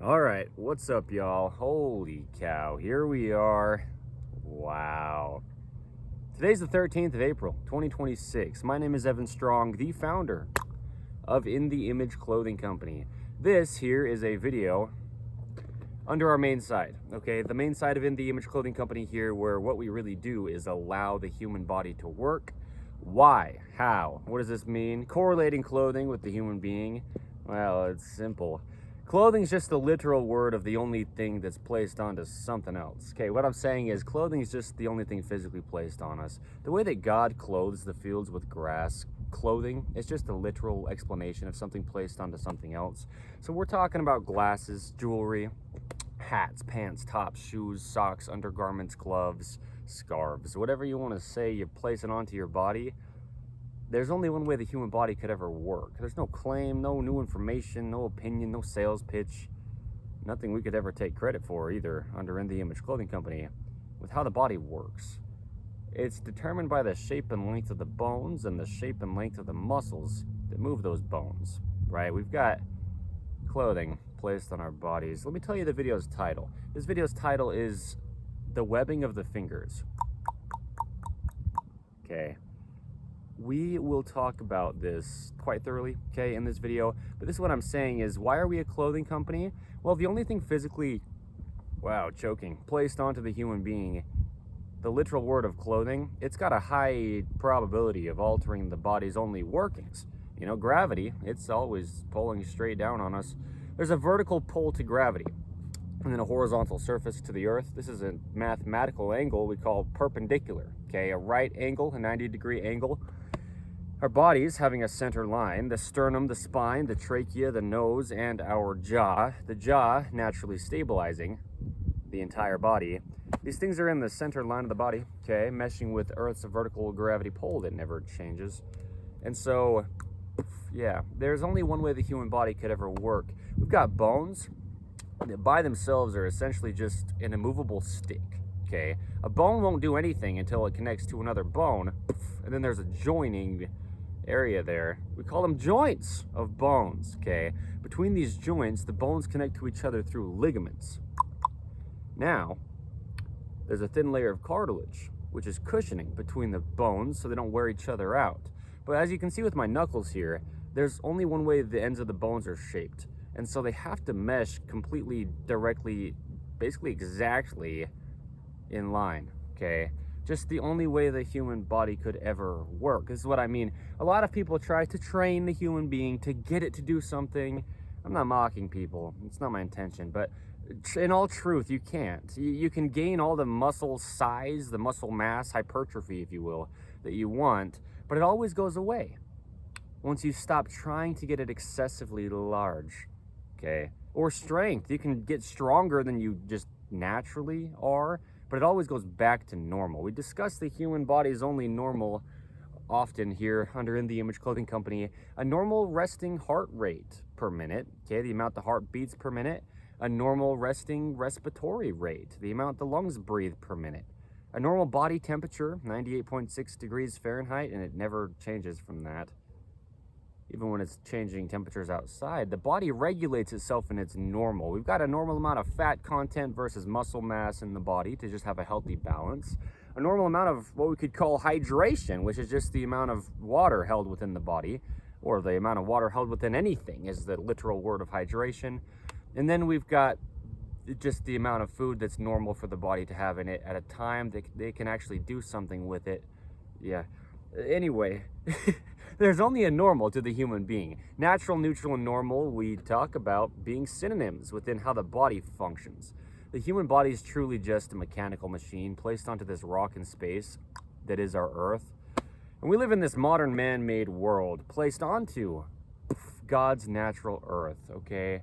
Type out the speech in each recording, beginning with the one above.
All right, what's up, y'all? Holy cow, here we are. Wow. Today's the 13th of April, 2026. My name is Evan Strong, the founder of In the Image Clothing Company. This here is a video under our main side, okay? The main side of In the Image Clothing Company here, where what we really do is allow the human body to work. Why? How? What does this mean? Correlating clothing with the human being? Well, it's simple. Clothing's just the literal word of the only thing that's placed onto something else. Okay, what I'm saying is clothing is just the only thing physically placed on us. The way that God clothes the fields with grass, clothing is just a literal explanation of something placed onto something else. So we're talking about glasses, jewelry, hats, pants, tops, shoes, socks, undergarments, gloves, scarves, whatever you want to say, you place it onto your body. There's only one way the human body could ever work. There's no claim, no new information, no opinion, no sales pitch, nothing we could ever take credit for either under In the Image Clothing Company with how the body works. It's determined by the shape and length of the bones and the shape and length of the muscles that move those bones, right? We've got clothing placed on our bodies. Let me tell you the video's title. This video's title is The Webbing of the Fingers. Okay. We will talk about this quite thoroughly, okay, in this video. But this is what I'm saying is, why are we a clothing company? Well, the only thing physically, placed onto the human being, the literal word of clothing, it's got a high probability of altering the body's only workings. You know, gravity, it's always pulling straight down on us. There's a vertical pull to gravity and then a horizontal surface to the earth. This is a mathematical angle we call perpendicular, okay? A right angle, a 90-degree angle. Our bodies having a center line, the sternum, the spine, the trachea, the nose, and our jaw. The jaw naturally stabilizing the entire body. These things are in the center line of the body, okay, meshing with Earth's vertical gravity pull that never changes. And so, yeah, there's only one way the human body could ever work. We've got bones that by themselves are essentially just an immovable stick, okay? A bone won't do anything until it connects to another bone, and then there's a joining area there. We call them joints of bones, okay? Between these joints, the bones connect to each other through ligaments. Now, there's a thin layer of cartilage, which is cushioning between the bones so they don't wear each other out. But as you can see with my knuckles here, there's only one way the ends of the bones are shaped. And so they have to mesh completely, directly, basically exactly in line, okay? Just the only way the human body could ever work. This is what I mean. A lot of people try to train the human being to get it to do something. I'm not mocking people. It's not my intention. But in all truth, you can't. You can gain all the muscle size, the muscle mass, hypertrophy, if you will, that you want, but it always goes away once you stop trying to get it excessively large, okay? Or strength. You can get stronger than you just naturally are, but it always goes back to normal. We discuss the human body's only normal often here under In the Image Clothing Company. A normal resting heart rate per minute, okay, the amount the heart beats per minute. A normal resting respiratory rate, the amount the lungs breathe per minute. A normal body temperature, 98.6 degrees Fahrenheit, and it never changes from that. Even when it's changing temperatures outside, the body regulates itself and it's normal. We've got a normal amount of fat content versus muscle mass in the body to just have a healthy balance. A normal amount of what we could call hydration, which is just the amount of water held within the body, or the amount of water held within anything is the literal word of hydration. And then we've got just the amount of food that's normal for the body to have in it at a time that they can actually do something with it. Yeah. Anyway, there's only a normal to the human being. Natural, neutral, and normal, we talk about being synonyms within how the body functions. The human body is truly just a mechanical machine placed onto this rock in space that is our Earth. And we live in this modern man-made world placed onto God's natural Earth, okay?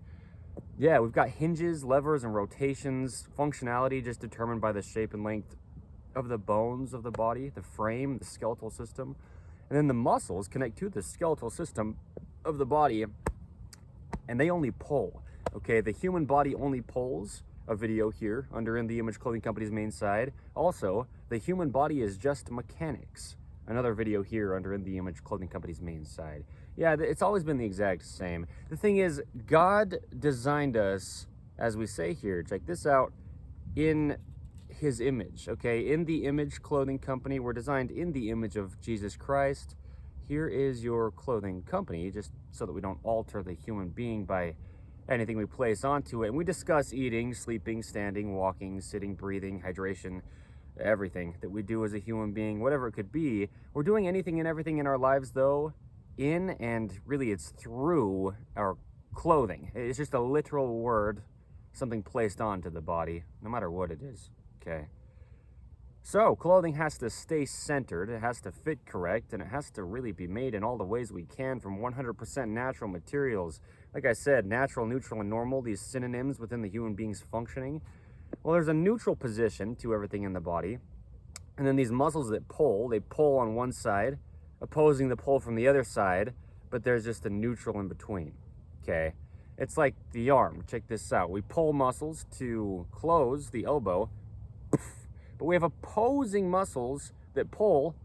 Yeah, we've got hinges, levers, and rotations. Functionality just determined by the shape and length of the bones of the body, the frame, the skeletal system. And then the muscles connect to the skeletal system of the body, and they only pull, okay? The human body only pulls. A video here under In the Image Clothing Company's main side. Also, the human body is just mechanics. Another video here under In the Image Clothing Company's main side. Yeah, it's always been the exact same. The thing is, God designed us as we say here, check this out, in his image, okay? In the Image Clothing Company, we're designed in the image of Jesus Christ. Here is your clothing company, just so that we don't alter the human being by anything we place onto it. And we discuss eating, sleeping, standing, walking, sitting, breathing, hydration, everything that we do as a human being, whatever it could be. We're doing anything and everything in our lives, though, in and really it's through our clothing. It's just a literal word, something placed onto the body, no matter what it is, okay? So clothing has to stay centered, it has to fit correct, and it has to really be made in all the ways we can from 100% natural materials. Like I said, natural, neutral, and normal, these synonyms within the human being's functioning. Well, there's a neutral position to everything in the body, and then these muscles that pull, they pull on one side, opposing the pull from the other side, but there's just a neutral in between, okay? It's like the arm. Check this out. We pull muscles to close the elbow, but we have opposing muscles that pull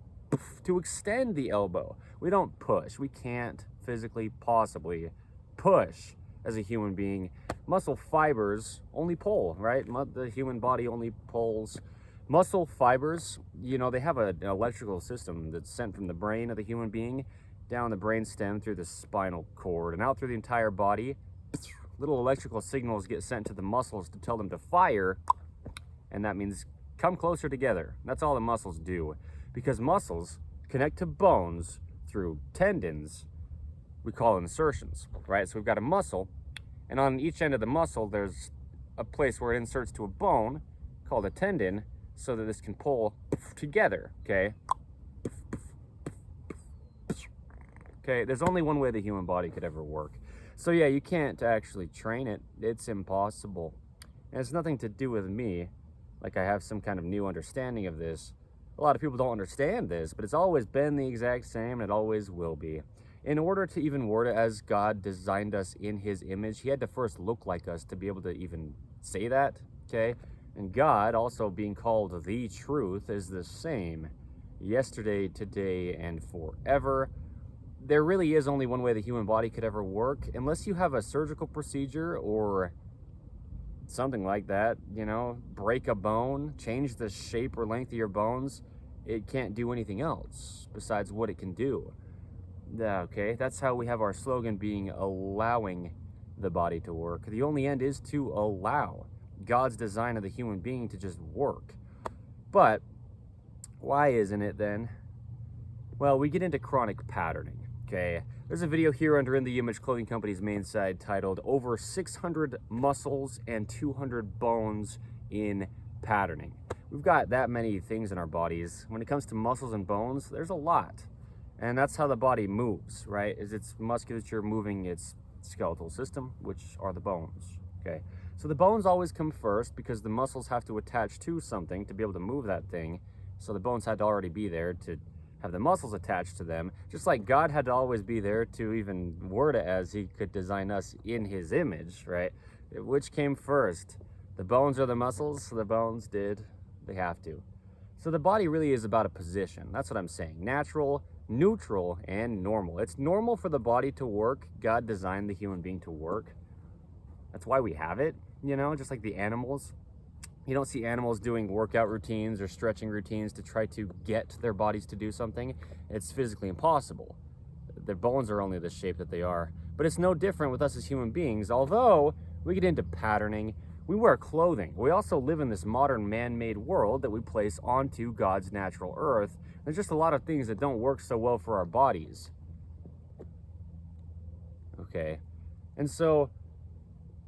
to extend the elbow. We don't push. We can't physically possibly push as a human being. Muscle fibers only pull, right? The human body only pulls. Muscle fibers, you know, they have an electrical system that's sent from the brain of the human being down the brain stem through the spinal cord and out through the entire body. Little electrical signals get sent to the muscles to tell them to fire, and that means come closer together. That's all the muscles do, because muscles connect to bones through tendons we call insertions, right? So we've got a muscle, and on each end of the muscle there's a place where it inserts to a bone called a tendon, so that this can pull together, okay? Okay, there's only one way the human body could ever work. So yeah, you can't actually train it. It's impossible. And it's nothing to do with me, like I have some kind of new understanding of this. A lot of people don't understand this, but it's always been the exact same, and it always will be. In order to even word it as God designed us in his image, he had to first look like us to be able to even say that, okay? And God, also being called the truth, is the same yesterday, today, and forever. There really is only one way the human body could ever work, unless you have a surgical procedure or something like that, you know, break a bone, change the shape or length of your bones. It can't do anything else besides what it can do. Yeah, okay, that's how we have our slogan being allowing the body to work. The only end is to allow God's design of the human being to just work. But why isn't it then? Well, we get into chronic patterning, okay? There's a video here under In the Image Clothing Company's main side titled Over 600 Muscles and 200 Bones in Patterning. We've got that many things in our bodies. When it comes to muscles and bones, there's a lot. And that's how the body moves, right? Is its musculature moving its skeletal system, which are the bones, okay? So the bones always come first because the muscles have to attach to something to be able to move that thing. So the bones had to already be there to have the muscles attached to them, just like God had to always be there to even word it as he could design us in his image, right? Which came first? The bones or the muscles? The bones did. They have to. So the body really is about a position. That's what I'm saying. Natural, neutral, and normal. It's normal for the body to work. God designed the human being to work. That's why we have it, you know, just like the animals. You don't see animals doing workout routines or stretching routines to try to get their bodies to do something. It's physically impossible. Their bones are only the shape that they are. But it's no different with us as human beings. Although we get into patterning, we wear clothing. We also live in this modern man-made world that we place onto God's natural earth. There's just a lot of things that don't work so well for our bodies. Okay. And so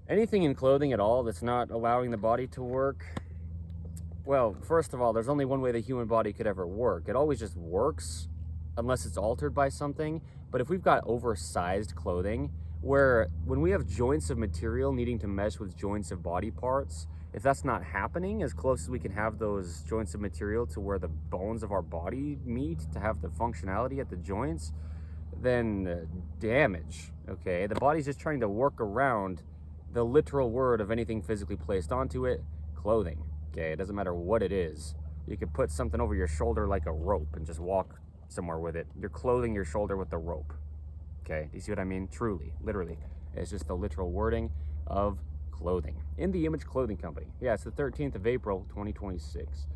anything in clothing at all that's not allowing the body to work, well, first of all, there's only one way the human body could ever work. It always just works unless it's altered by something. But if we've got oversized clothing, where when we have joints of material needing to mesh with joints of body parts, if that's not happening as close as we can have those joints of material to where the bones of our body meet to have the functionality at the joints, then damage, okay? The body's just trying to work around the literal word of anything physically placed onto it, clothing, okay? It doesn't matter what it is. You could put something over your shoulder like a rope and just walk somewhere with it. You're clothing your shoulder with the rope, okay? Do you see what I mean? Truly, literally. It's just the literal wording of clothing. In the Image Clothing Company. Yeah, it's the 13th of April, 2026.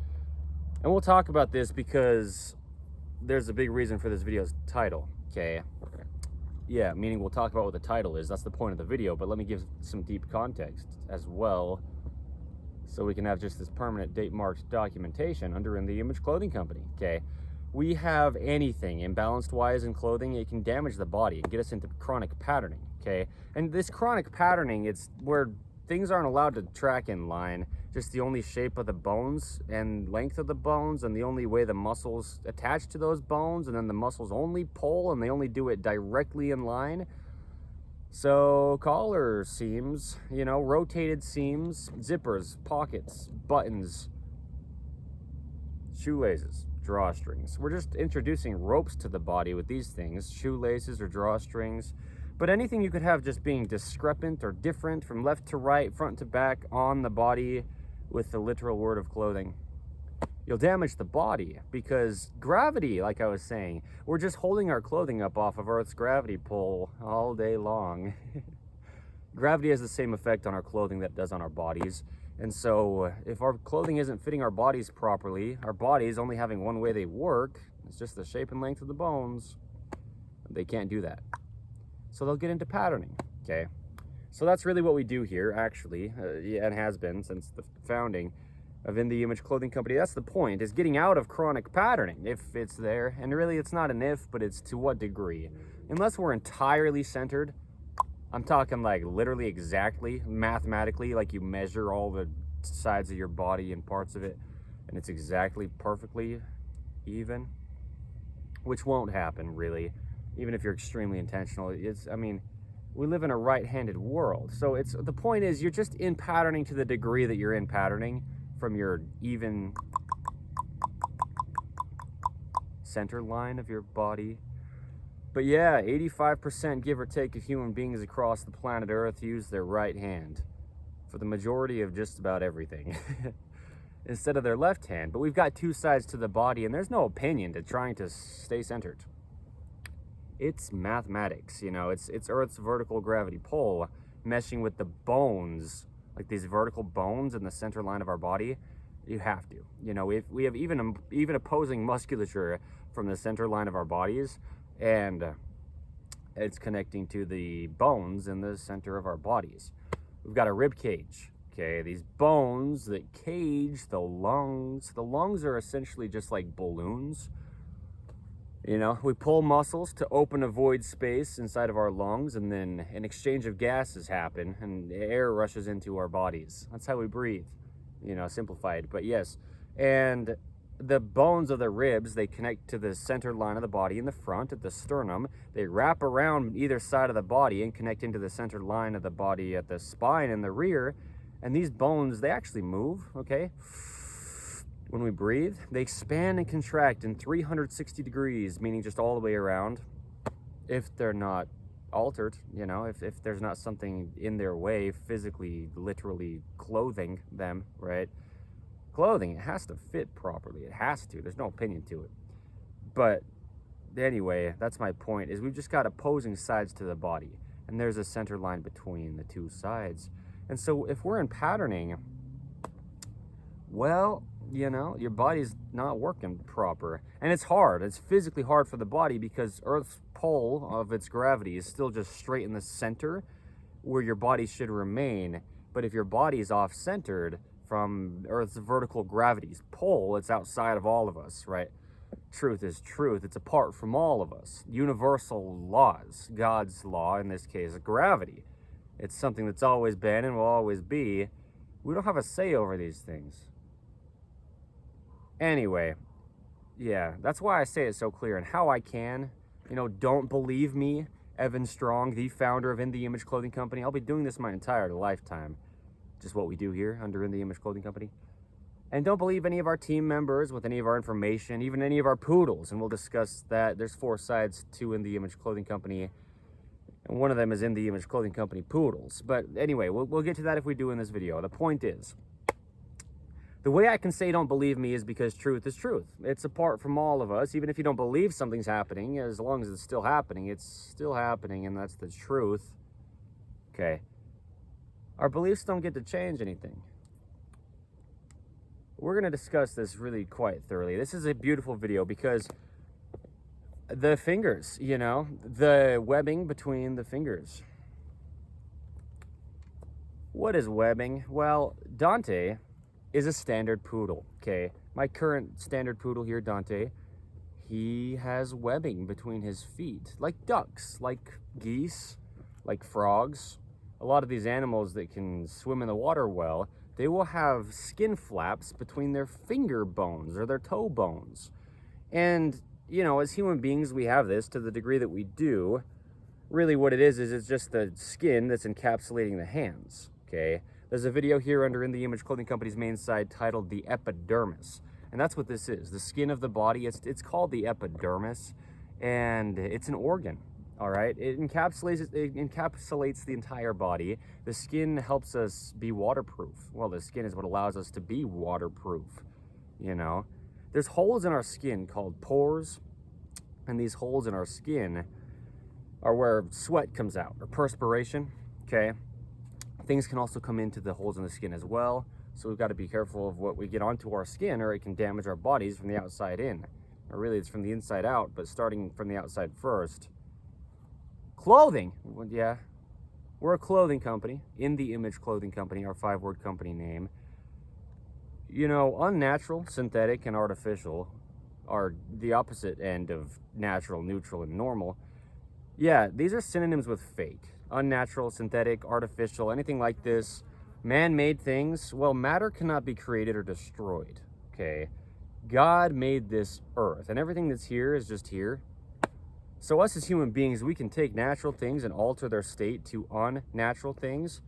And we'll talk about this because there's a big reason for this video's title, okay? Yeah, meaning we'll talk about what the title is. That's the point of the video, but let me give some deep context as well so we can have just this permanent date-marked documentation under In the Image Clothing Company, okay? We have anything imbalanced-wise in clothing, it can damage the body and get us into chronic patterning, okay? And this chronic patterning, it's where things aren't allowed to track in line, just the only shape of the bones and length of the bones and the only way the muscles attach to those bones, and then the muscles only pull and they only do it directly in line. So collar seams, you know, rotated seams, zippers, pockets, buttons, shoelaces, drawstrings. We're just introducing ropes to the body with these things, shoelaces or drawstrings. But anything you could have just being discrepant or different from left to right, front to back on the body with the literal word of clothing, you'll damage the body because gravity, like I was saying, we're just holding our clothing up off of Earth's gravity pull all day long. Gravity has the same effect on our clothing that it does on our bodies. And so if our clothing isn't fitting our bodies properly, our bodies only having one way they work, it's just the shape and length of the bones, they can't do that. So they'll get into patterning, okay? So that's really what we do here, actually, and has been since the founding of In the Image Clothing Company. That's the point, is getting out of chronic patterning, if it's there. And really, it's not an if, but it's to what degree. Unless we're entirely centered, I'm talking like literally exactly, mathematically, like you measure all the sides of your body and parts of it, and it's exactly perfectly even, which won't happen, really. Even if you're extremely intentional, I mean, we live in a right-handed world. So the point is, you're just in patterning to the degree that you're in patterning from your even center line of your body. But yeah, 85% give or take of human beings across the planet Earth use their right hand for the majority of just about everything instead of their left hand. But we've got two sides to the body, and there's no opinion to trying to stay centered. It's mathematics, you know, it's Earth's vertical gravity pull meshing with the bones, like these vertical bones in the center line of our body. You have to, you know, we have even opposing musculature from the center line of our bodies, and it's connecting to the bones in the center of our bodies. We've got a rib cage, okay, these bones that cage the lungs. The lungs are essentially just like balloons. You know, we pull muscles to open a void space inside of our lungs, and then an exchange of gases happen and air rushes into our bodies. That's how we breathe, you know, simplified, but yes. And the bones of the ribs, they connect to the center line of the body in the front at the sternum. They wrap around either side of the body and connect into the center line of the body at the spine in the rear. And these bones, they actually move, okay? When we breathe, they expand and contract in 360 degrees, meaning just all the way around, if they're not altered, you know, if there's not something in their way, physically, literally clothing them, right? Clothing, it has to fit properly. It has to. There's no opinion to it. But anyway, that's my point, is we've just got opposing sides to the body, and there's a center line between the two sides. And so if we're in patterning, well, you know, your body's not working proper. And it's hard. It's physically hard for the body because Earth's pull of its gravity is still just straight in the center where your body should remain. But if your body is off-centered from Earth's vertical gravity's pull, it's outside of all of us, right? Truth is truth. It's apart from all of us. Universal laws, God's law, in this case, gravity. It's something that's always been and will always be. We don't have a say over these things. Anyway, yeah, that's why I say it so clear, and how I can, you know, don't believe me, Evan Strong, the founder of In the Image Clothing Company. I'll be doing this my entire lifetime, just what we do here under In the Image Clothing Company. And don't believe any of our team members with any of our information, even any of our poodles, and we'll discuss that. There's 4 sides to In the Image Clothing Company, and one of them is In the Image Clothing Company poodles. But anyway, we'll get to that if we do in this video. The point is, the way I can say don't believe me is because truth is truth. It's apart from all of us. Even if you don't believe something's happening, as long as it's still happening, and that's the truth. Okay. Our beliefs don't get to change anything. We're going to discuss this really quite thoroughly. This is a beautiful video because the fingers, you know, the webbing between the fingers. What is webbing? Well, Dante is a standard poodle, okay? My current standard poodle here, Dante, he has webbing between his feet, like ducks, like geese, like frogs. A lot of these animals that can swim in the water well, they will have skin flaps between their finger bones or their toe bones. And, you know, as human beings, we have this to the degree that we do. Really what it is it's just the skin that's encapsulating the hands, okay? There's a video here under In The Image Clothing Company's main site titled The Epidermis. And that's what this is, the skin of the body. It's called the epidermis, and it's an organ, all right? It encapsulates the entire body. The skin helps us be waterproof. Well, the skin is what allows us to be waterproof, you know? There's holes in our skin called pores, and these holes in our skin are where sweat comes out, or perspiration, okay? Things can also come into the holes in the skin as well. So we've got to be careful of what we get onto our skin, or it can damage our bodies from the outside in. Or really, it's from the inside out, but starting from the outside first. Clothing, well, yeah. We're a clothing company, In The Image Clothing Company, our 5-word company name. You know, unnatural, synthetic, and artificial are the opposite end of natural, neutral, and normal. Yeah, these are synonyms with fake. Unnatural, synthetic, artificial, anything like this. Man-made things, well, matter cannot be created or destroyed, okay? God made this earth, and everything that's here is just here. So us as human beings, we can take natural things and alter their state to unnatural things,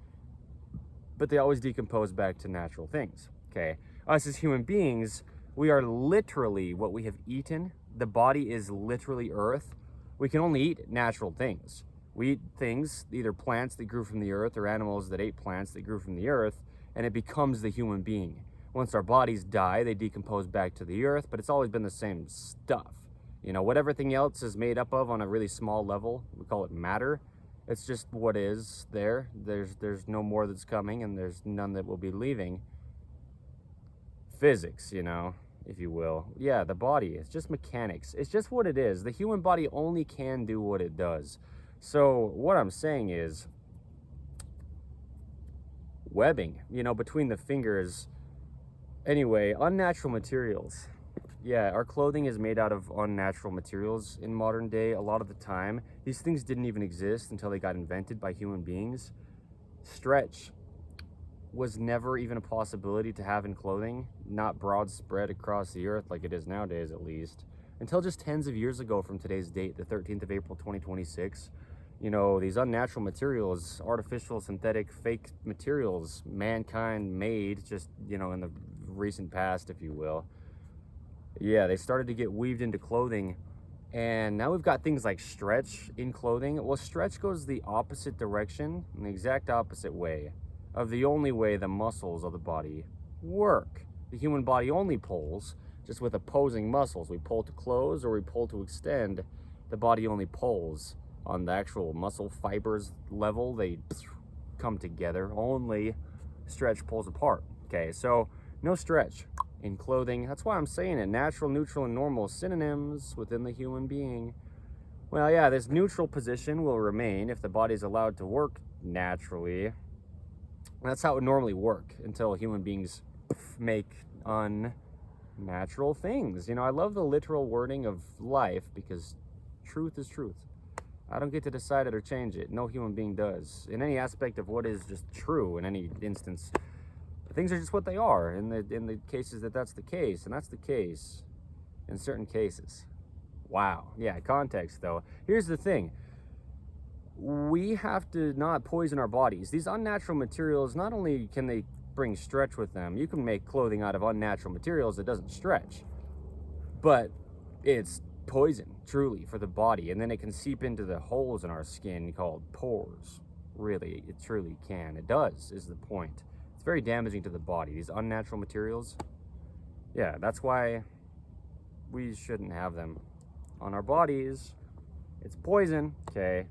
but they always decompose back to natural things, okay? Us as human beings, we are literally what we have eaten. The body is literally earth. We can only eat natural things. We eat things, either plants that grew from the earth or animals that ate plants that grew from the earth, and it becomes the human being. Once our bodies die, they decompose back to the earth, but it's always been the same stuff. You know, what everything else is made up of on a really small level, we call it matter. It's just what is there. There's no more that's coming, and there's none that will be leaving. Physics, you know, if you will. Yeah, the body, it's just mechanics. It's just what it is. The human body only can do what it does. So what I'm saying is webbing, you know, between the fingers. Anyway, unnatural materials. Yeah, our clothing is made out of unnatural materials in modern day a lot of the time. These things didn't even exist until they got invented by human beings. Stretch was never even a possibility to have in clothing, not broad spread across the earth like it is nowadays at least, until just tens of years ago from today's date, the 13th of April, 2026. You know, these unnatural materials, artificial, synthetic, fake materials, mankind made just, you know, in the recent past, if you will. Yeah, they started to get weaved into clothing, and now we've got things like stretch in clothing. Well, stretch goes the opposite direction, in the exact opposite way of the only way the muscles of the body work. The human body only pulls, just with opposing muscles. We pull to close or we pull to extend. The body only pulls. On the actual muscle fibers level, they come together. Only stretch pulls apart. Okay, so no stretch in clothing. That's why I'm saying it. Natural, neutral, and normal synonyms within the human being. Well, yeah, this neutral position will remain if the body is allowed to work naturally. That's how it would normally work until human beings make unnatural things. You know, I love the literal wording of life because truth is truth. I don't get to decide it or change it. No human being does. In any aspect of what is just true in any instance, things are just what they are in the cases that's the case, and that's the case in certain cases. Wow. Yeah, context though. Here's the thing. We have to not poison our bodies. These unnatural materials, not only can they bring stretch with them, you can make clothing out of unnatural materials that doesn't stretch, but it's poison, truly, for the body, and then it can seep into the holes in our skin called pores. Really, it truly can. It does, is the point. It's very damaging to the body. These unnatural materials, yeah, that's why we shouldn't have them on our bodies. It's poison, okay?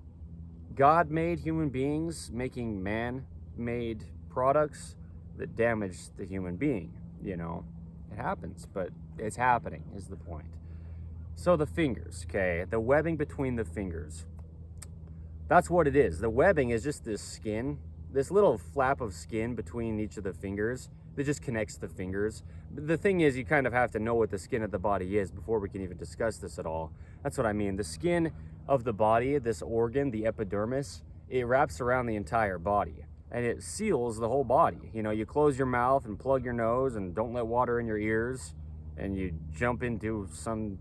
God made human beings, making man made products that damage the human being. You know, it happens, but it's happening is the point. So the fingers, okay, the webbing between the fingers, that's what it is. The webbing is just this skin, this little flap of skin between each of the fingers that just connects the fingers. The thing is, you kind of have to know what the skin of the body is before we can even discuss this at all. That's what I mean. The skin of the body, this organ, the epidermis, it wraps around the entire body and it seals the whole body. You know, you close your mouth and plug your nose and don't let water in your ears, and you jump into some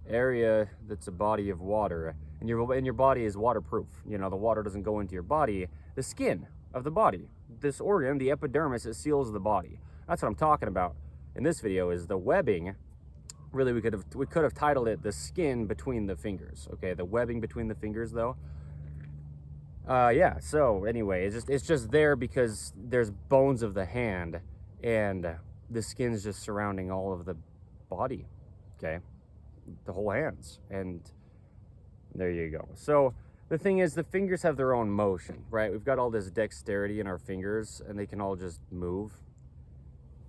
area that's a body of water, and your body is waterproof. You know, the water doesn't go into your body. The skin of the body, this organ, the epidermis, it seals the body. That's what I'm talking about in this video, is the webbing. Really, we could have titled it the skin between the fingers. Okay, the webbing between the fingers, though. Yeah, so anyway, it's just there because there's bones of the hand, and the skin's just surrounding all of the body. Okay, the whole hands, and there you go. So the thing is, the fingers have their own motion, right? We've got all this dexterity in our fingers, and they can all just move.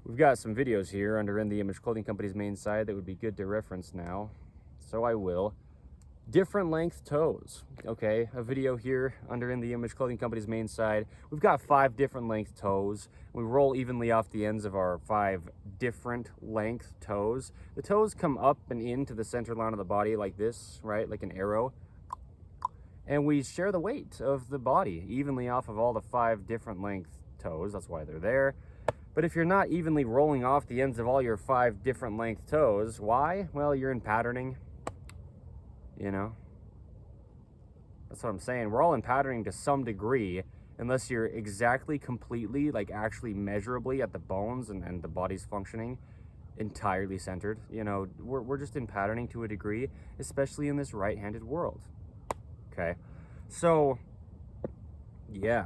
We've got some videos here under In The Image Clothing Company's main site that would be good to reference now, so I will. Different length toes, okay? A video here under In The Image Clothing Company's main site. We've got 5 different length toes. We roll evenly off the ends of our 5 different length toes. The toes come up and into the center line of the body like this, right? Like an arrow. And we share the weight of the body evenly off of all the 5 different length toes. That's why they're there. But if you're not evenly rolling off the ends of all your 5 different length toes, why? Well, you're in patterning. You know, that's what I'm saying. We're all in patterning to some degree, unless you're exactly, completely, like actually measurably at the bones and the body's functioning entirely centered. You know, we're just in patterning to a degree, especially in this right-handed world. Okay, so yeah,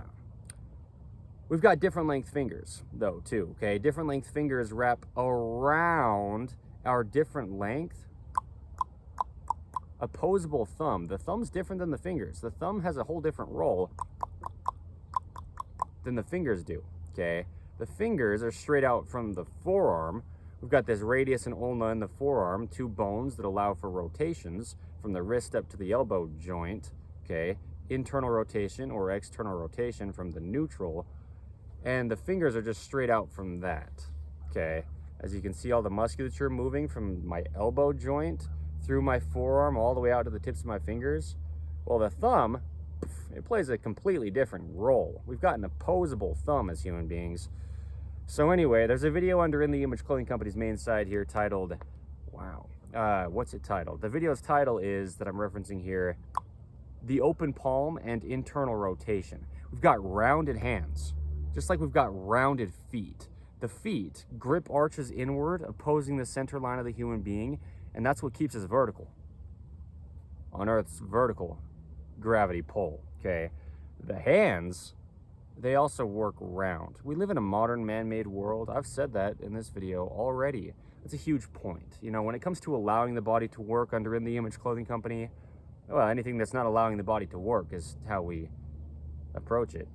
we've got different length fingers though too. Okay, different length fingers wrap around our different length opposable thumb. The thumb's different than the fingers. The thumb has a whole different role than the fingers do, okay? The fingers are straight out from the forearm. We've got this radius and ulna in the forearm, 2 bones that allow for rotations from the wrist up to the elbow joint, okay? Internal rotation or external rotation from the neutral, and the fingers are just straight out from that, okay? As you can see, all the musculature moving from my elbow joint through my forearm all the way out to the tips of my fingers. Well, the thumb, it plays a completely different role. We've got an opposable thumb as human beings. So anyway, there's a video under In The Image Clothing Company's main site here titled, what's it titled? The video's title is, that I'm referencing here, The Open Palm and Internal Rotation. We've got rounded hands, just like we've got rounded feet. The feet grip arches inward, opposing the center line of the human being, and that's what keeps us vertical on Earth's vertical gravity pull, okay? The hands, they also work round. We live in a modern man-made world. I've said that in this video already. That's a huge point. You know, when it comes to allowing the body to work under In The Image Clothing Company, well, anything that's not allowing the body to work is how we approach it.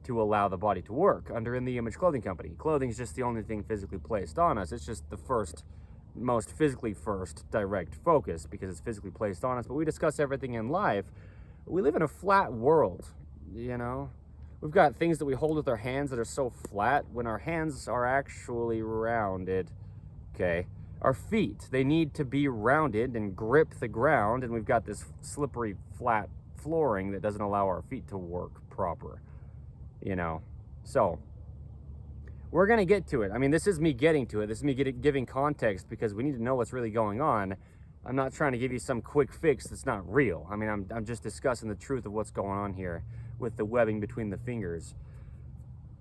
To allow the body to work under In The Image Clothing Company. Clothing is just the only thing physically placed on us. It's just the most physically first direct focus because it's physically placed on us, but we discuss everything in life. We live in a flat world, you know? We've got things that we hold with our hands that are so flat when our hands are actually rounded, okay? Our feet, they need to be rounded and grip the ground, and we've got this slippery, flat flooring that doesn't allow our feet to work proper, you know? So we're going to get to it. I mean, this is me getting to it. This is me giving context because we need to know what's really going on. I'm not trying to give you some quick fix that's not real. I mean, I'm just discussing the truth of what's going on here with the webbing between the fingers.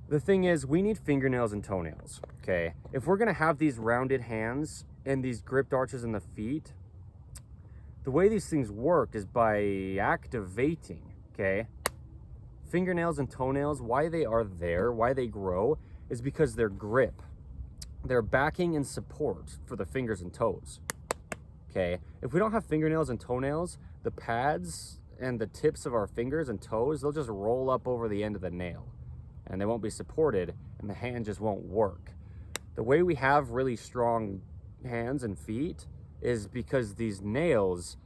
The thing is, we need fingernails and toenails, okay? If we're going to have these rounded hands and these gripped arches in the feet, the way these things work is by activating, okay? Fingernails and toenails, why they are there, why they grow, is because their grip, their backing and support for the fingers and toes, okay? If we don't have fingernails and toenails, the pads and the tips of our fingers and toes, they'll just roll up over the end of the nail and they won't be supported and the hand just won't work. The way we have really strong hands and feet is because these nails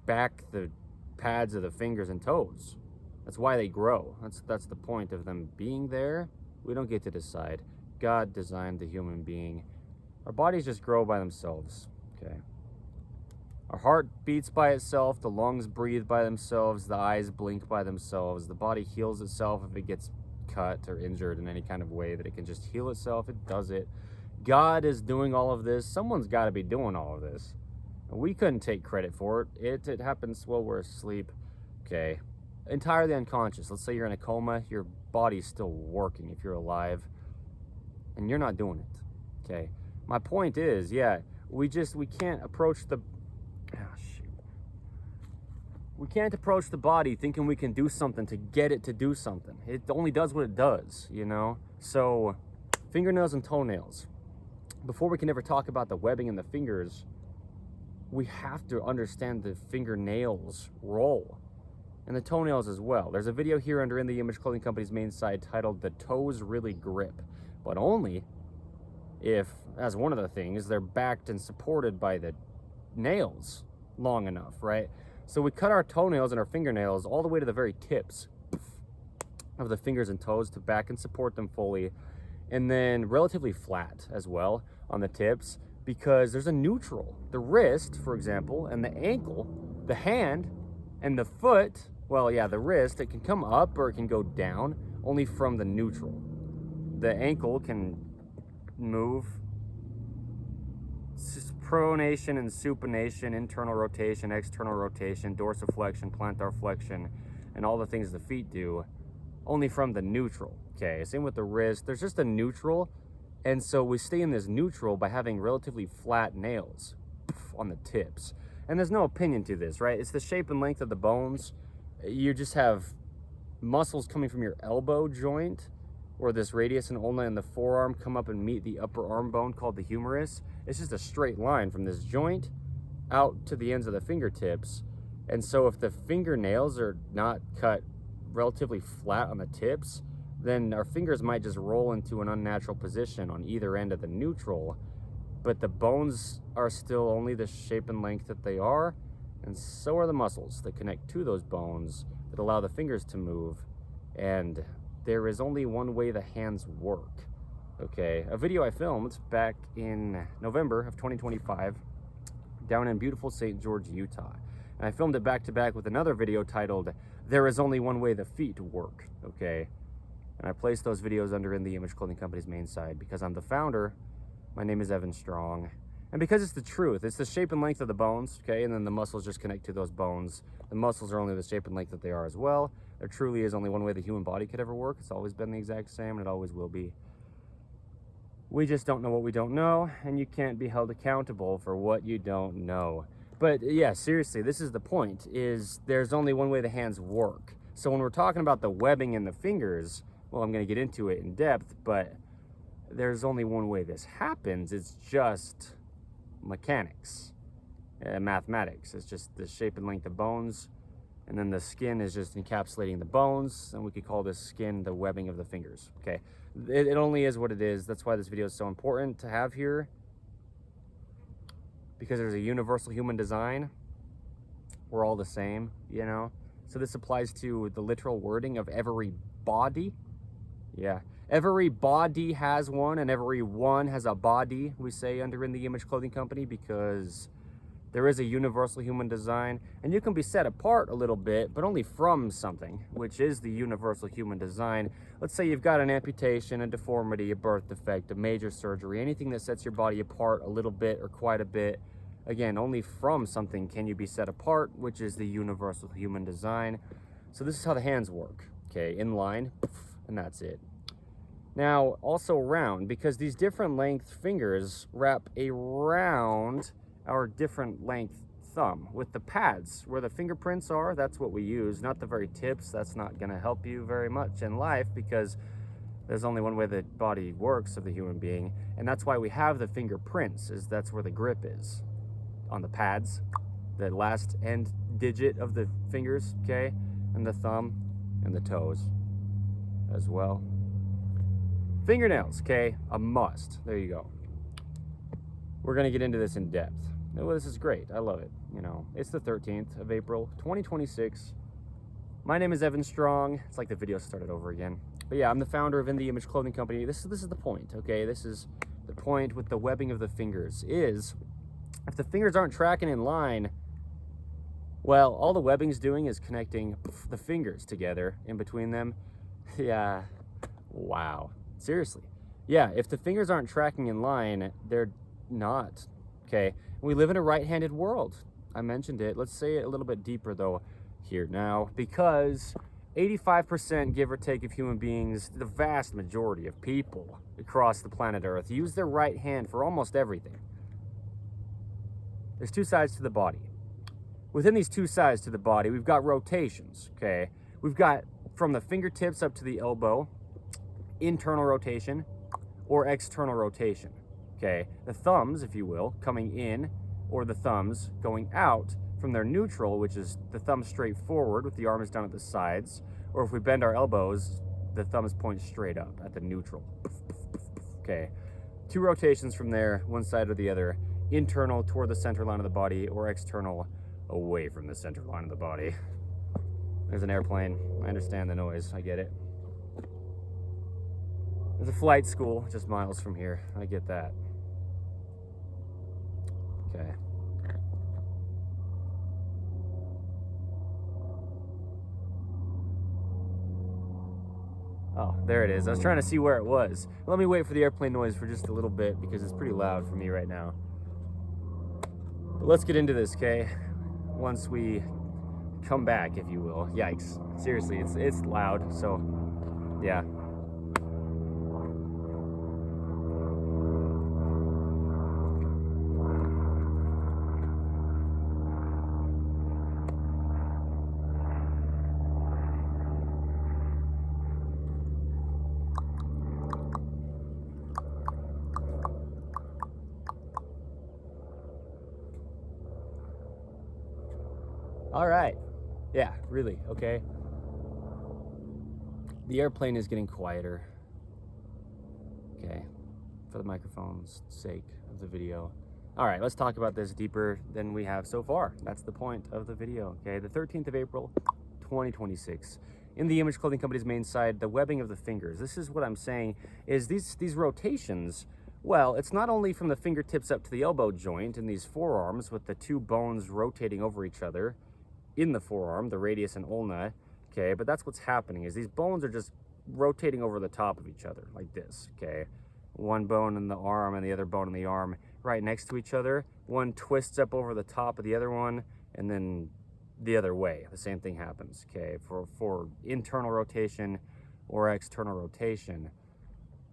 back the pads of the fingers and toes. That's why they grow. That's the point of them being there. We don't get to decide. God designed the human being. Our bodies just grow by themselves, okay? Our heart beats by itself, the lungs breathe by themselves, the eyes blink by themselves, the body heals itself if it gets cut or injured in any kind of way that it can just heal itself, it does it. God is doing all of this. Someone's got to be doing all of this. We couldn't take credit for it. It happens while we're asleep, okay? Entirely unconscious. Let's say you're in a coma, your body's still working if you're alive, and you're not doing it, okay? My point is, yeah, we can't approach the we can't approach the body thinking we can do something to get it to do something. It only does what it does, you know? So, fingernails and toenails. Before we can ever talk about the webbing in the fingers, we have to understand the fingernails' role, and the toenails as well. There's a video here under In The Image Clothing Company's main site titled "The Toes Really Grip," but only if, as one of the things, they're backed and supported by the nails long enough, right? So we cut our toenails and our fingernails all the way to the very tips of the fingers and toes to back and support them fully, and then relatively flat as well on the tips, because there's a neutral. The wrist, for example, and the ankle, the hand, and the foot, well, yeah, the wrist, it can come up or it can go down only from the neutral. The ankle can move pronation and supination, internal rotation, external rotation, dorsiflexion, plantar flexion, and all the things the feet do only from the neutral. Okay, same with the wrist. There's just a neutral, and so we stay in this neutral by having relatively flat nails on the tips. And there's no opinion to this, right? It's the shape and length of the bones. You just have muscles coming from your elbow joint, where this radius and ulna in the forearm come up and meet the upper arm bone called the humerus. It's just a straight line from this joint out to the ends of the fingertips. And so if the fingernails are not cut relatively flat on the tips, then our fingers might just roll into an unnatural position on either end of the neutral, but the bones are still only the shape and length that they are, and so are the muscles that connect to those bones that allow the fingers to move. And there is only one way the hands work, okay? A video I filmed back in November of 2025 down in beautiful St. George, Utah. And I filmed it back to back with another video titled, "There is Only One Way the Feet Work," okay? And I placed those videos under In The Image Clothing Company's main site because I'm the founder. My name is Evan Strong. And because it's the truth, it's the shape and length of the bones, okay? And then the muscles just connect to those bones. The muscles are only the shape and length that they are as well. There truly is only one way the human body could ever work. It's always been the exact same, and it always will be. We just don't know what we don't know, and you can't be held accountable for what you don't know. But yeah, seriously, this is the point, is there's only one way the hands work. So when we're talking about the webbing in the fingers, well, I'm going to get into it in depth, but there's only one way this happens. It's just mechanics, mathematics. It's just the shape and length of bones, and then the skin is just encapsulating the bones, and we could call this skin the webbing of the fingers, okay? It only is what it is. That's why this video is so important to have here, because there's a universal human design. We're all the same, you know? So this applies to the literal wording of every body. Yeah, every body has one, and every one has a body, we say under In The Image Clothing Company, because there is a universal human design, and you can be set apart a little bit, but only from something, which is the universal human design. Let's say you've got an amputation, a deformity, a birth defect, a major surgery, anything that sets your body apart a little bit or quite a bit. Again, only from something can you be set apart, which is the universal human design. So this is how the hands work, okay? In line, and that's it. Now, also round, because these different length fingers wrap around our different length thumb with the pads where the fingerprints are. That's what we use, not the very tips. That's not going to help you very much in life, because there's only one way the body works of the human being, and that's why we have the fingerprints, is that's where the grip is, on the pads the last end digit of the fingers, okay? And the thumb and the toes as well. Fingernails, okay? A must. There you go. We're gonna get into this in depth. Well, this is great. I love it. You know, it's the 13th of April, 2026. My name is Evan Strong. It's like the video started over again. But yeah, I'm the founder of In The Image Clothing Company. This is the point, okay? This is the point with the webbing of the fingers is if the fingers aren't tracking in line, well, all the webbing's doing is connecting the fingers together in between them. Yeah, wow. Seriously. Yeah, if the fingers aren't tracking in line, they're not, okay? We live in a right-handed world. I mentioned it. Let's say it a little bit deeper, though, here now, because 85%, give or take, of human beings, the vast majority of people across the planet Earth, use their right hand for almost everything. There's two sides to the body. Within these two sides to the body, we've got rotations, okay? We've got from the fingertips up to the elbow, internal rotation or external rotation, okay? The thumbs, if you will, coming in, or the thumbs going out from their neutral, which is the thumb straight forward with the arms down at the sides, or if we bend our elbows, the thumbs point straight up at the neutral, okay? Two rotations from there, one side or the other, internal toward the center line of the body or external away from the center line of the body. There's an airplane. I understand the noise. I get it. There's a flight school just miles from here. I get that. Okay. Oh, there it is. I was trying to see where it was. Let me wait for the airplane noise for just a little bit because it's pretty loud for me right now. But let's get into this, okay? Once we come back, if you will. Yikes. Seriously, it's loud, so yeah. All right. Yeah, really, okay. The airplane is getting quieter. Okay, for the microphone's sake of the video. All right, let's talk about this deeper than we have so far. That's the point of the video, okay? The 13th of April, 2026. In the Image Clothing Company's main side, the webbing of the fingers. This is what I'm saying, is these rotations, well, it's not only from the fingertips up to the elbow joint in these forearms with the two bones rotating over each other, in the forearm, the radius and ulna, okay, but that's what's happening is these bones are just rotating over the top of each other like this, okay? One bone in the arm and the other bone in the arm right next to each other. One twists up over the top of the other one and then the other way. The same thing happens, okay, for internal rotation or external rotation.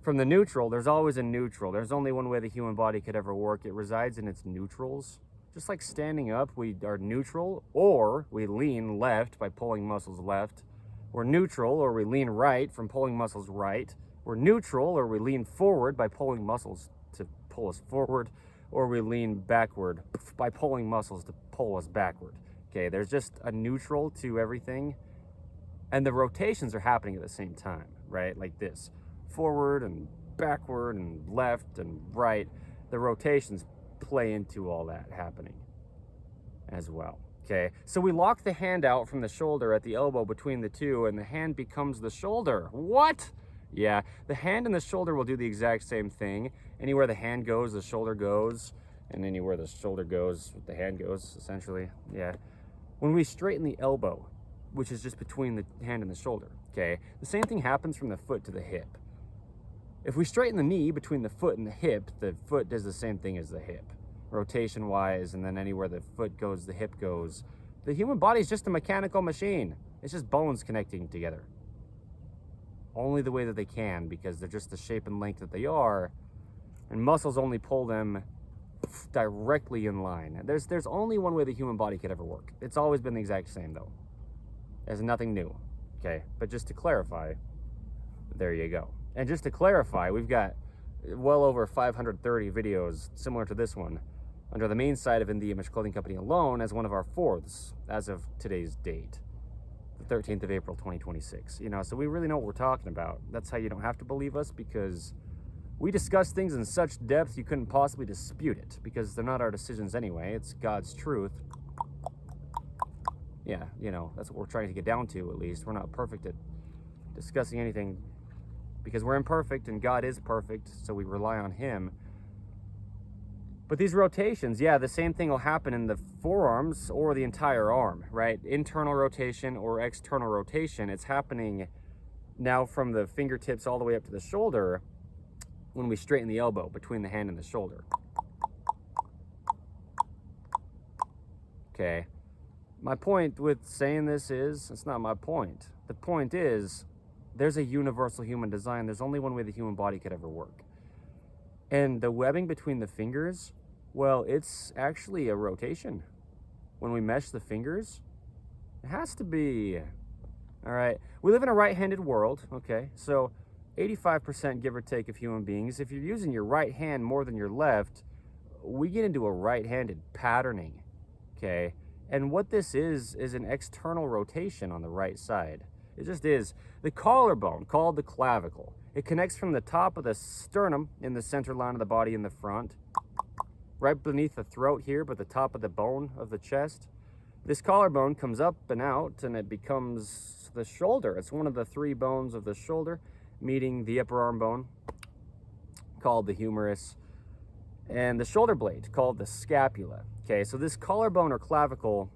From the neutral, there's always a neutral. There's only one way the human body could ever work. It resides in its neutrals. Just like standing up, we are neutral, or we lean left by pulling muscles left. We're neutral, or we lean right from pulling muscles right. We're neutral, or we lean forward by pulling muscles to pull us forward, or we lean backward by pulling muscles to pull us backward. Okay, there's just a neutral to everything, and the rotations are happening at the same time, right? Like this, forward and backward and left and right. The rotations play into all that happening as well, okay? So we lock the hand out from the shoulder at the elbow between the two, and the hand becomes the shoulder. What? Yeah, the hand and the shoulder will do the exact same thing. Anywhere the hand goes, the shoulder goes, and anywhere the shoulder goes, the hand goes, essentially, yeah. When we straighten the elbow, which is just between the hand and the shoulder, okay, the same thing happens from the foot to the hip. If we straighten the knee between the foot and the hip, the foot does the same thing as the hip, rotation-wise, and then anywhere the foot goes, the hip goes. The human body is just a mechanical machine. It's just bones connecting together. Only the way that they can, because they're just the shape and length that they are, and muscles only pull them directly in line. There's only one way the human body could ever work. It's always been the exact same, though. There's nothing new, okay? But just to clarify, there you go. And just to clarify, we've got well over 530 videos similar to this one under the main side of In The Image Clothing Company alone as one of our fourths as of today's date, the 13th of April, 2026. You know, so we really know what we're talking about. That's how you don't have to believe us, because we discuss things in such depth you couldn't possibly dispute it, because they're not our decisions anyway. It's God's truth. Yeah, you know, that's what we're trying to get down to, at least. We're not perfect at discussing anything because we're imperfect and God is perfect, so we rely on Him. But these rotations, yeah, the same thing will happen in the forearms or the entire arm, right? Internal rotation or external rotation. It's happening now from the fingertips all the way up to the shoulder when we straighten the elbow between the hand and the shoulder. Okay. My point with saying this is, it's not my point. The point is, there's a universal human design. There's only one way the human body could ever work. And the webbing between the fingers, well, it's actually a rotation. When we mesh the fingers, it has to be. All right. We live in a right-handed world, okay? So 85% give or take of human beings, if you're using your right hand more than your left, we get into a right-handed patterning, okay? And what this is an external rotation on the right side. It just is. The collarbone, called the clavicle, it connects from the top of the sternum in the center line of the body in the front, right beneath the throat here, but the top of the bone of the chest. This collarbone comes up and out, and it becomes the shoulder. It's one of the three bones of the shoulder, meeting the upper arm bone, called the humerus, and the shoulder blade, called the scapula. Okay, so this collarbone or clavicle,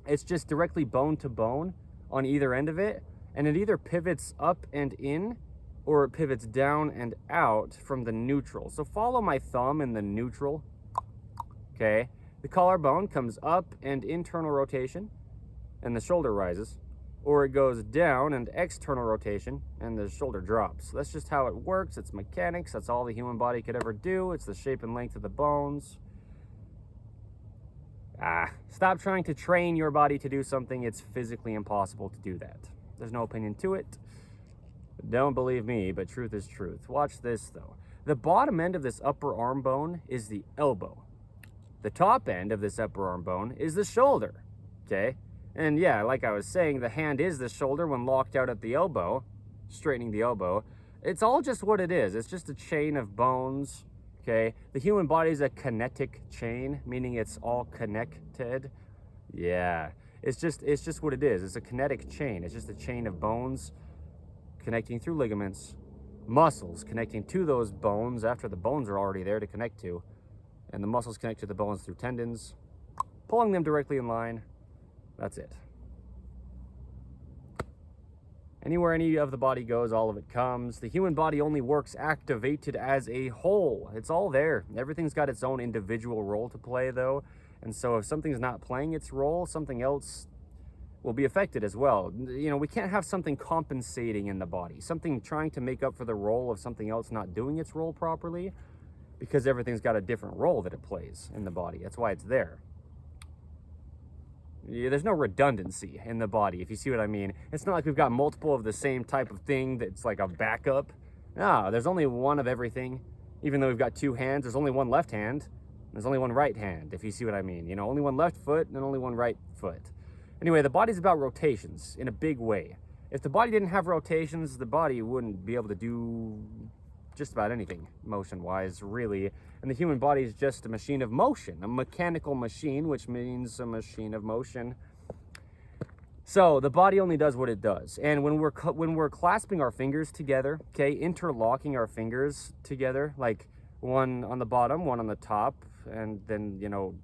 it's just directly bone to bone on either end of it, and it either pivots up and in, or it pivots down and out from the neutral. So follow my thumb in the neutral. Okay, the collarbone comes up and internal rotation, and the shoulder rises, or it goes down and external rotation, and the shoulder drops. That's just how it works. It's mechanics. That's all the human body could ever do. It's the shape and length of the bones. Stop trying to train your body to do something. It's physically impossible to do that. There's no opinion to it. Don't believe me, but truth is truth. Watch this, though. The bottom end of this upper arm bone is the elbow. The top end of this upper arm bone is the shoulder, okay? And yeah, like I was saying, the hand is the shoulder when locked out at the elbow, straightening the elbow. It's all just what it is. It's just a chain of bones, okay? The human body is a kinetic chain, meaning it's all connected. Yeah, it's just what it is. It's a kinetic chain. It's just a chain of bones connecting through ligaments, muscles connecting to those bones after the bones are already there to connect to, and the muscles connect to the bones through tendons, pulling them directly in line. That's it. Anywhere any of the body goes, all of it comes. The human body only works activated as a whole. It's all there. Everything's got its own individual role to play, though. And so if something's not playing its role, something else will be affected as well. You know, we can't have something compensating in the body, something trying to make up for the role of something else not doing its role properly, because everything's got a different role that it plays in the body. That's why it's there. Yeah, there's no redundancy in the body, if you see what I mean. It's not like we've got multiple of the same type of thing that's like a backup. No, there's only one of everything. Even though we've got two hands, there's only one left hand. There's only one right hand, if you see what I mean. You know, only one left foot and only one right foot. Anyway, the body's about rotations in a big way. If the body didn't have rotations, the body wouldn't be able to do just about anything motion-wise, really. And the human body is just a machine of motion, a mechanical machine, which means a machine of motion. So the body only does what it does. And when we're clasping our fingers together, okay, interlocking our fingers together, like one on the bottom, one on the top, and then, you know,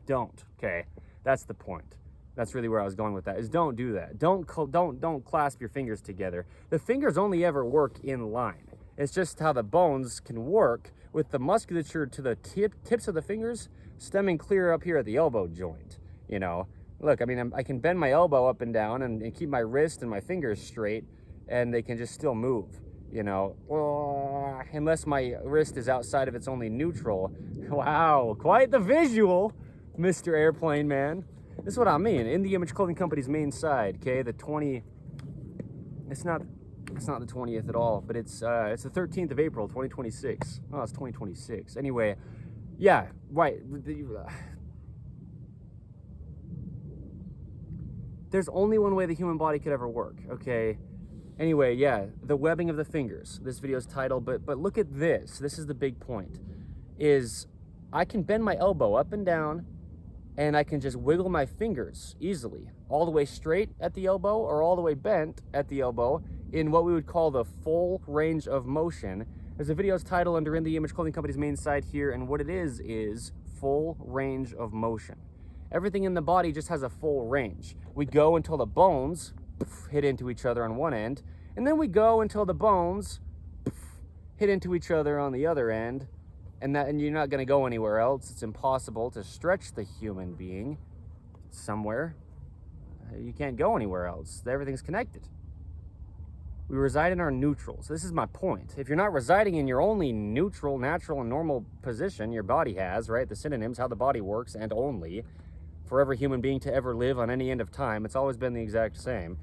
don't, okay? That's the point. That's really where I was going with that, is don't do that. Don't clasp your fingers together. The fingers only ever work in line. It's just how the bones can work with the musculature to the tips of the fingers stemming clear up here at the elbow joint, you know? Look, I mean, I can bend my elbow up and down and keep my wrist and my fingers straight, and they can just still move, you know? Unless my wrist is outside of its only neutral. Wow, quite the visual, Mr. Airplane Man. This is what I mean. In the Image Clothing Company's main side, okay, the 20, it's not It's not the 20th at all, but it's the 13th of April, 2026. Oh, it's 2026. Anyway, yeah, right. There's only one way the human body could ever work, okay? Anyway, yeah, the webbing of the fingers. This video's title, but look at this. This is the big point, is I can bend my elbow up and down, and I can just wiggle my fingers easily, all the way straight at the elbow or all the way bent at the elbow in what we would call the full range of motion. There's a video's title under In the Image Clothing Company's main site here, and what it is full range of motion. Everything in the body just has a full range. We go until the bones hit into each other on one end, and then we go until the bones hit into each other on the other end, and you're not going to go anywhere else. It's impossible to stretch the human being somewhere. You can't go anywhere else. Everything's connected. We reside in our neutrals. This is my point. If you're not residing in your only neutral, natural, and normal position your body has, right? The synonyms, how the body works, and only, for every human being to ever live on any end of time, it's always been the exact same.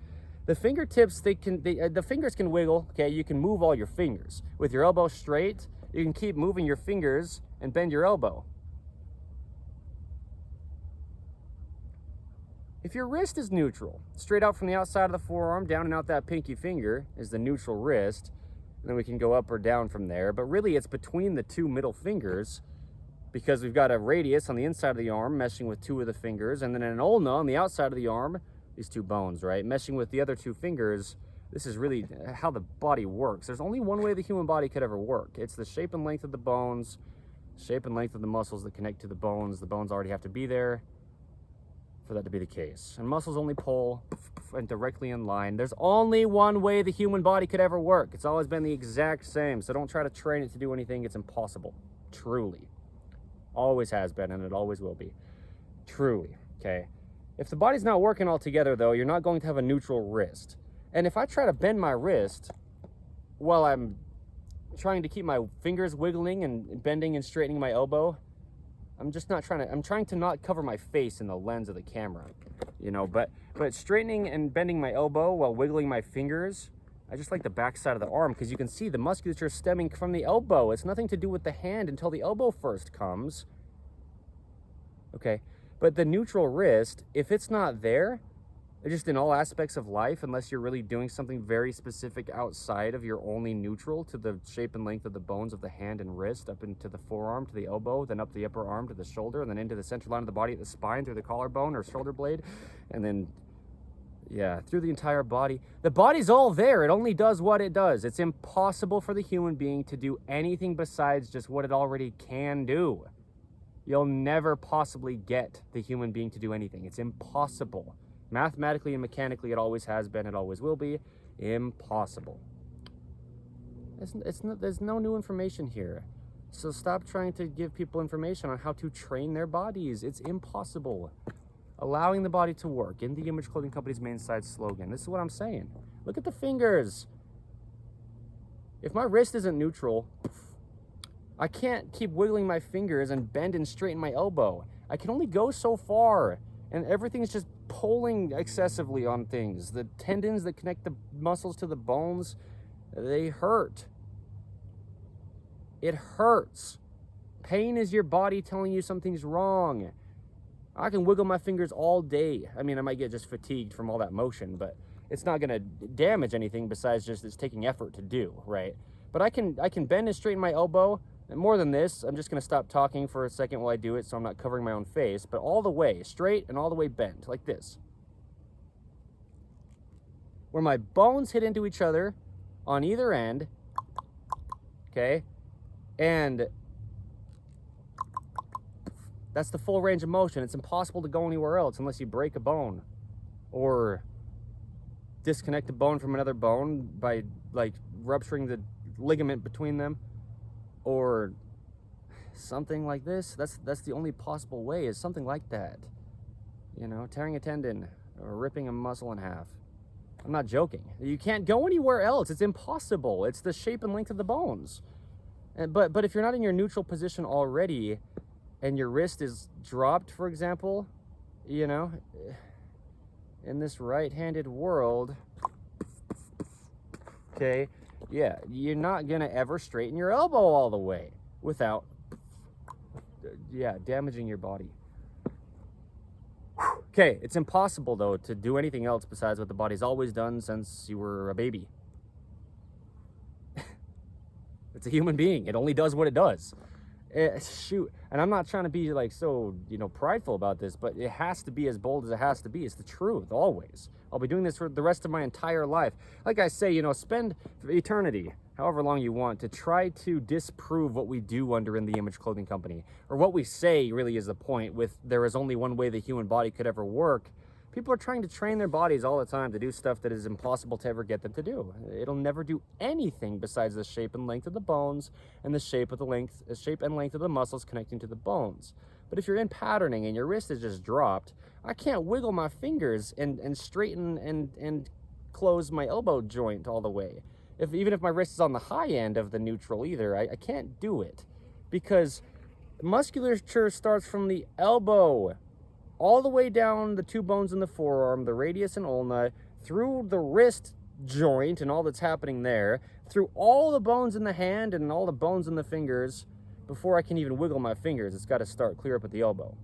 The fingertips, the fingers can wiggle, okay? You can move all your fingers. With your elbow straight, you can keep moving your fingers and bend your elbow. If your wrist is neutral, straight out from the outside of the forearm, down and out that pinky finger is the neutral wrist, and then we can go up or down from there, but really it's between the two middle fingers, because we've got a radius on the inside of the arm meshing with two of the fingers, and then an ulna on the outside of the arm, these two bones, right, meshing with the other two fingers. This is really how the body works. There's only one way the human body could ever work. It's the shape and length of the bones, shape and length of the muscles that connect to the bones. The bones already have to be there for that to be the case. And muscles only pull and directly in line. There's only one way the human body could ever work. It's always been the exact same. So don't try to train it to do anything. It's impossible. Truly. Always has been, and it always will be. Truly, okay? If the body's not working all together, though, you're not going to have a neutral wrist. And if I try to bend my wrist while I'm trying to keep my fingers wiggling and bending and straightening my elbow, I'm trying to not cover my face in the lens of the camera, you know, but straightening and bending my elbow while wiggling my fingers, I just like the back side of the arm, because you can see the musculature stemming from the elbow. It's nothing to do with the hand until the elbow first comes. Okay, but the neutral wrist, if it's not there, just in all aspects of life, unless you're really doing something very specific outside of your only neutral to the shape and length of the bones of the hand and wrist, up into the forearm to the elbow, then up the upper arm to the shoulder, and then into the center line of the body at the spine through the collarbone or shoulder blade, and then, yeah, through the entire body. The body's all there. It only does what it does. It's impossible for the human being to do anything besides just what it already can do. You'll never possibly get the human being to do anything. It's impossible. Mathematically and mechanically, it always has been, it always will be. Impossible. There's no new information here. So stop trying to give people information on how to train their bodies. It's impossible. Allowing the body to work. In the Image Clothing Company's main site slogan. This is what I'm saying. Look at the fingers. If my wrist isn't neutral, I can't keep wiggling my fingers and bend and straighten my elbow. I can only go so far. And everything's just pulling excessively on things. The tendons that connect the muscles to the bones, they hurt. It hurts. Pain is your body telling you something's wrong. I can wiggle my fingers all day. I mean, I might get just fatigued from all that motion, but it's not going to damage anything besides just it's taking effort to do, right? But I can bend and straighten my elbow. And more than this, I'm just going to stop talking for a second while I do it so I'm not covering my own face, but all the way straight and all the way bent, like this. Where my bones hit into each other on either end, okay? And that's the full range of motion. It's impossible to go anywhere else unless you break a bone or disconnect a bone from another bone by like rupturing the ligament between them. Or something like this. That's the only possible way, is something like that. You know, tearing a tendon or ripping a muscle in half. I'm not joking. You can't go anywhere else. It's impossible. It's the shape and length of the bones. But if you're not in your neutral position already and your wrist is dropped, for example, you know, in this right-handed world, okay? Yeah, you're not gonna ever straighten your elbow all the way without, damaging your body. Okay, it's impossible, though, to do anything else besides what the body's always done since you were a baby. It's a human being. It only does what it does. Shoot. And I'm not trying to be, like, so, prideful about this, but it has to be as bold as it has to be. It's the truth, always. I'll be doing this for the rest of my entire life. Like I say, spend eternity, however long you want, to try to disprove what we do under In The Image Clothing Company. Or what we say really is the point with there is only one way the human body could ever work. People are trying to train their bodies all the time to do stuff that is impossible to ever get them to do. It'll never do anything besides the shape and length of the bones and the shape and length of the muscles connecting to the bones. But if you're in patterning and your wrist is just dropped, I can't wiggle my fingers and straighten and close my elbow joint all the way. Even if my wrist is on the high end of the neutral either, I can't do it because musculature starts from the elbow all the way down the two bones in the forearm, the radius and ulna, through the wrist joint and all that's happening there, through all the bones in the hand and all the bones in the fingers. Before I can even wiggle my fingers, it's got to start clear up at the elbow.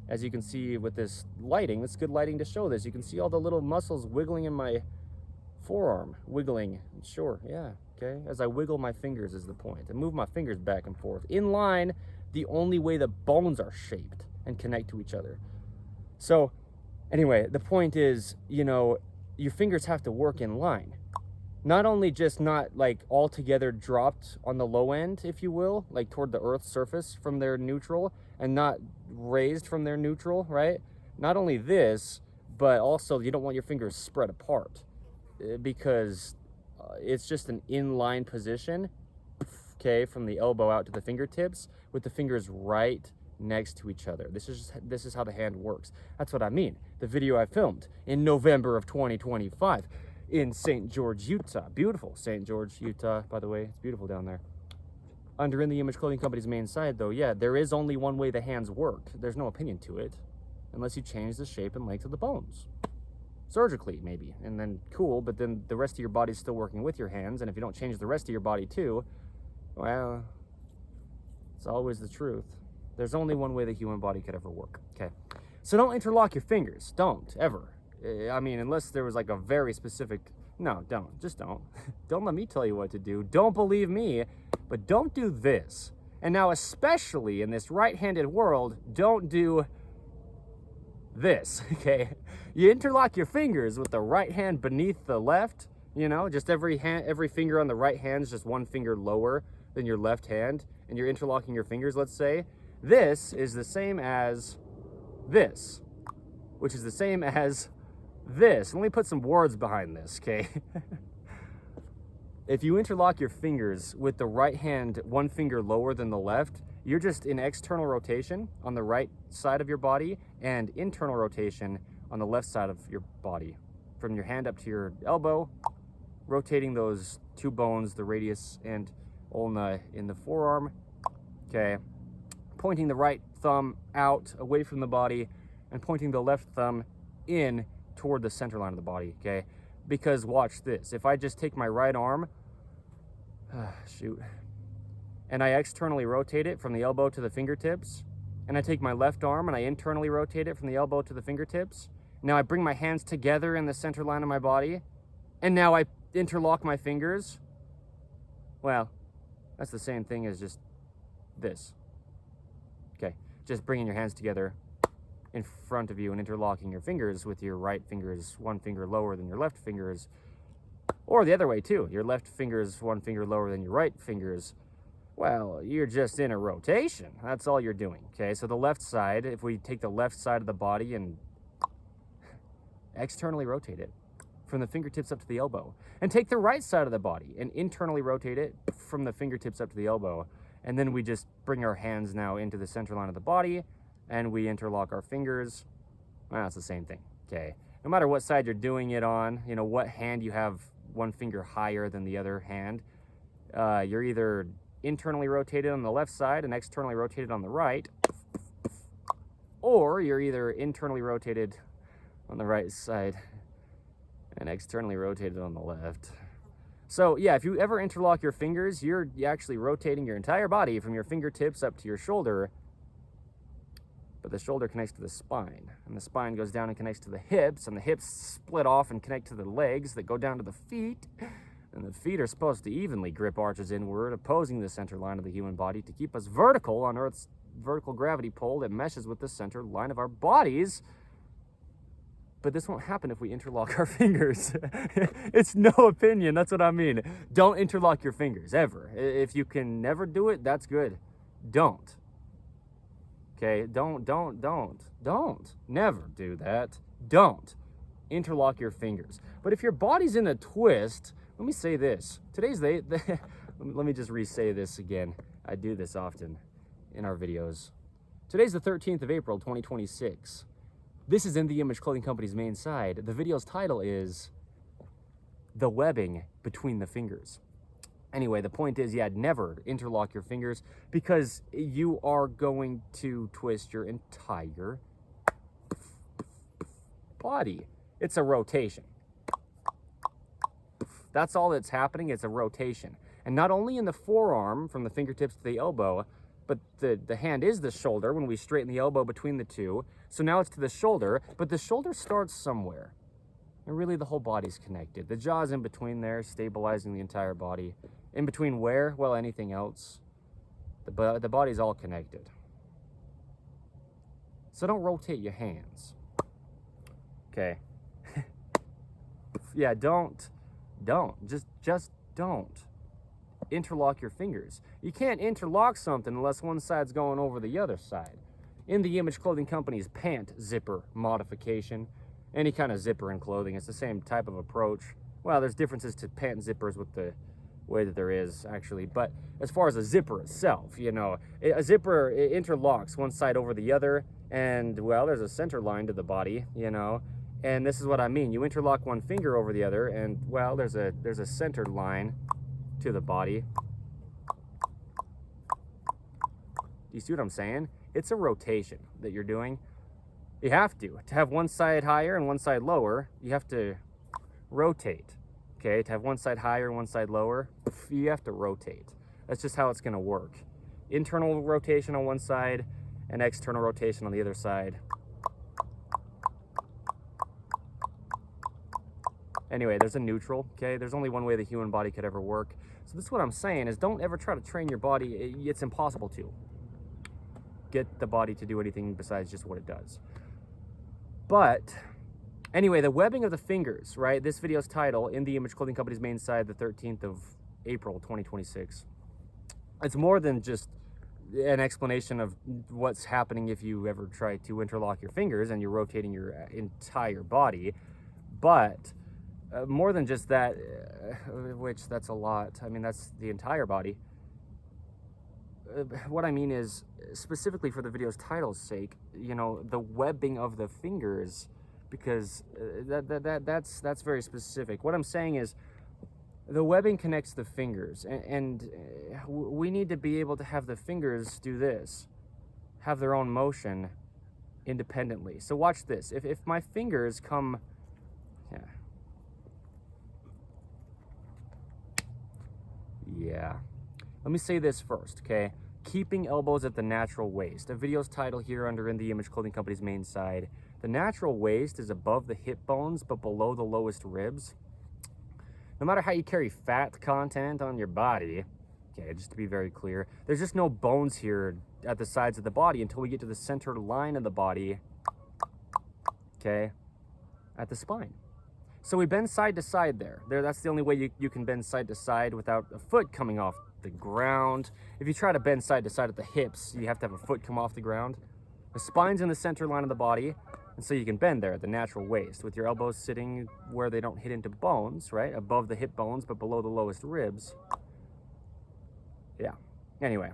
As you can see with this lighting, it's good lighting to show this. You can see all the little muscles wiggling in my forearm. Wiggling, sure, yeah, okay. As I wiggle my fingers is the point. I move my fingers back and forth. In line, the only way the bones are shaped and connect to each other. So, anyway, the point is, your fingers have to work in line. Not only just not, like, altogether dropped on the low end, if you will, like toward the Earth's surface from their neutral, and not raised from their neutral, right? Not only this, but also you don't want your fingers spread apart because it's just an inline position, okay, from the elbow out to the fingertips with the fingers right next to each other. This is how the hand works. That's what I mean. The video I filmed in November of 2025 in St. George, Utah. Beautiful St. George, Utah, by the way. It's beautiful down there. Under In The Image Clothing Company's main site, though, yeah, there is only one way the hands work. There's no opinion to it unless you change the shape and length of the bones. Surgically, maybe, and then cool, but then the rest of your body's still working with your hands, and if you don't change the rest of your body too, well, it's always the truth. There's only one way the human body could ever work, okay? So don't interlock your fingers. Don't, ever. I mean, unless there was like a very specific... No, don't. Just don't. Don't let me tell you what to do. Don't believe me, but don't do this. And now, especially in this right-handed world, don't do this, okay? You interlock your fingers with the right hand beneath the left, just every finger on the right hand is just one finger lower than your left hand, and you're interlocking your fingers, let's say. This is the same as this, which is the same as this. Let me put some words behind this, okay? If you interlock your fingers with the right hand one finger lower than the left, you're just in external rotation on the right side of your body and internal rotation on the left side of your body. From your hand up to your elbow, rotating those two bones, the radius and ulna in the forearm, okay? Pointing the right thumb out away from the body and pointing the left thumb in toward the center line of the body, okay? Because watch this. If I just take my right arm, and I externally rotate it from the elbow to the fingertips, and I take my left arm and I internally rotate it from the elbow to the fingertips, now I bring my hands together in the center line of my body, and now I interlock my fingers, well, that's the same thing as just this. Okay, just bringing your hands together in front of you and interlocking your fingers with your right fingers one finger lower than your left fingers, or the other way too. Your left fingers one finger lower than your right fingers. Well, you're just in a rotation. That's all you're doing, okay? So the left side, if we take the left side of the body and externally rotate it from the fingertips up to the elbow, and take the right side of the body and internally rotate it from the fingertips up to the elbow, and then we just bring our hands now into the center line of the body, and we interlock our fingers. Well, it's the same thing, okay? No matter what side you're doing it on, what hand you have one finger higher than the other hand, you're either internally rotated on the left side and externally rotated on the right, or you're either internally rotated on the right side and externally rotated on the left. So yeah, if you ever interlock your fingers, you're actually rotating your entire body from your fingertips up to your shoulder. But the shoulder connects to the spine, and the spine goes down and connects to the hips, and the hips split off and connect to the legs that go down to the feet. And the feet are supposed to evenly grip arches inward, opposing the center line of the human body to keep us vertical on Earth's vertical gravity pole that meshes with the center line of our bodies. But this won't happen if we interlock our fingers. It's no opinion, that's what I mean. Don't interlock your fingers, ever. If you can never do it, that's good. Don't. Okay, don't. Never do that. Don't interlock your fingers. But if your body's in a twist, let me say this. Today's let me just re-say this again. I do this often in our videos. Today's the 13th of April, 2026. This is In the Image Clothing Company's main side. The video's title is The Webbing Between the Fingers. Anyway, the point is, yeah, never interlock your fingers because you are going to twist your entire body. It's a rotation. That's all that's happening. It's a rotation. And not only in the forearm from the fingertips to the elbow, but the hand is the shoulder when we straighten the elbow between the two. So now it's to the shoulder, but the shoulder starts somewhere. And really the whole body's connected. The jaw's in between there, stabilizing the entire body. In between where? Well, anything else. The body's all connected. So don't rotate your hands. Okay. Yeah, don't. Just don't interlock your fingers. You can't interlock something unless one side's going over the other side. In the Image Clothing Company's pant zipper modification, any kind of zipper in clothing, it's the same type of approach. Well, there's differences to pant zippers with the way that there is, actually. But as far as a zipper itself, you know, a zipper, it interlocks one side over the other, and, well, there's a center line to the body, you know. And this is what I mean. You interlock one finger over the other, and, well, there's a center line to the body. Do you see what I'm saying? It's a rotation that you're doing. You have to have one side higher and one side lower, you have to rotate. Okay, to have one side higher and one side lower, you have to rotate. That's just how it's gonna work. Internal rotation on one side and external rotation on the other side. Anyway, there's a neutral, okay? There's only one way the human body could ever work. So this is what I'm saying, is don't ever try to train your body. It's impossible to get the body to do anything besides just what it does. But anyway, the webbing of the fingers, right? This video's title, In the Image Clothing Company's main side, the 13th of April, 2026. It's more than just an explanation of what's happening if you ever try to interlock your fingers and you're rotating your entire body. But more than just that, which that's a lot. I mean, that's the entire body. What I mean is, specifically for the video's title's sake, you know, the webbing of the fingers, because that's very specific. What I'm saying is, the webbing connects the fingers, and we need to be able to have the fingers do this, have their own motion independently. So watch this. If my fingers come, yeah. Let me say this first, okay? Keeping elbows at the natural waist. A video's title here under In the Image Clothing Company's main side. The natural waist is above the hip bones, but below the lowest ribs. No matter how you carry fat content on your body, okay, just to be very clear, there's just no bones here at the sides of the body until we get to the center line of the body, okay, at the spine. So we bend side to side there. That's the only way you can bend side to side without a foot coming off the ground. If you try to bend side to side at the hips, you have to have a foot come off the ground. The spine's in the center line of the body, and so you can bend there at the natural waist with your elbows sitting where they don't hit into bones, right? Above the hip bones, but below the lowest ribs. Yeah. Anyway,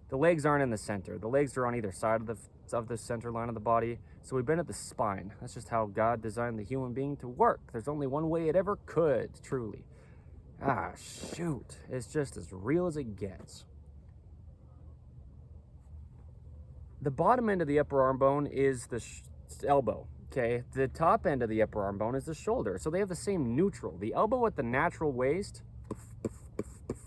the legs aren't in the center. The legs are on either side of the center line of the body, so we bend at the spine. That's just how God designed the human being to work. There's only one way it ever could, truly. Ah, shoot. It's just as real as it gets. The bottom end of the upper arm bone is the elbow, Okay, the top end of the upper arm bone is the shoulder, so they have the same neutral. The elbow at the natural waist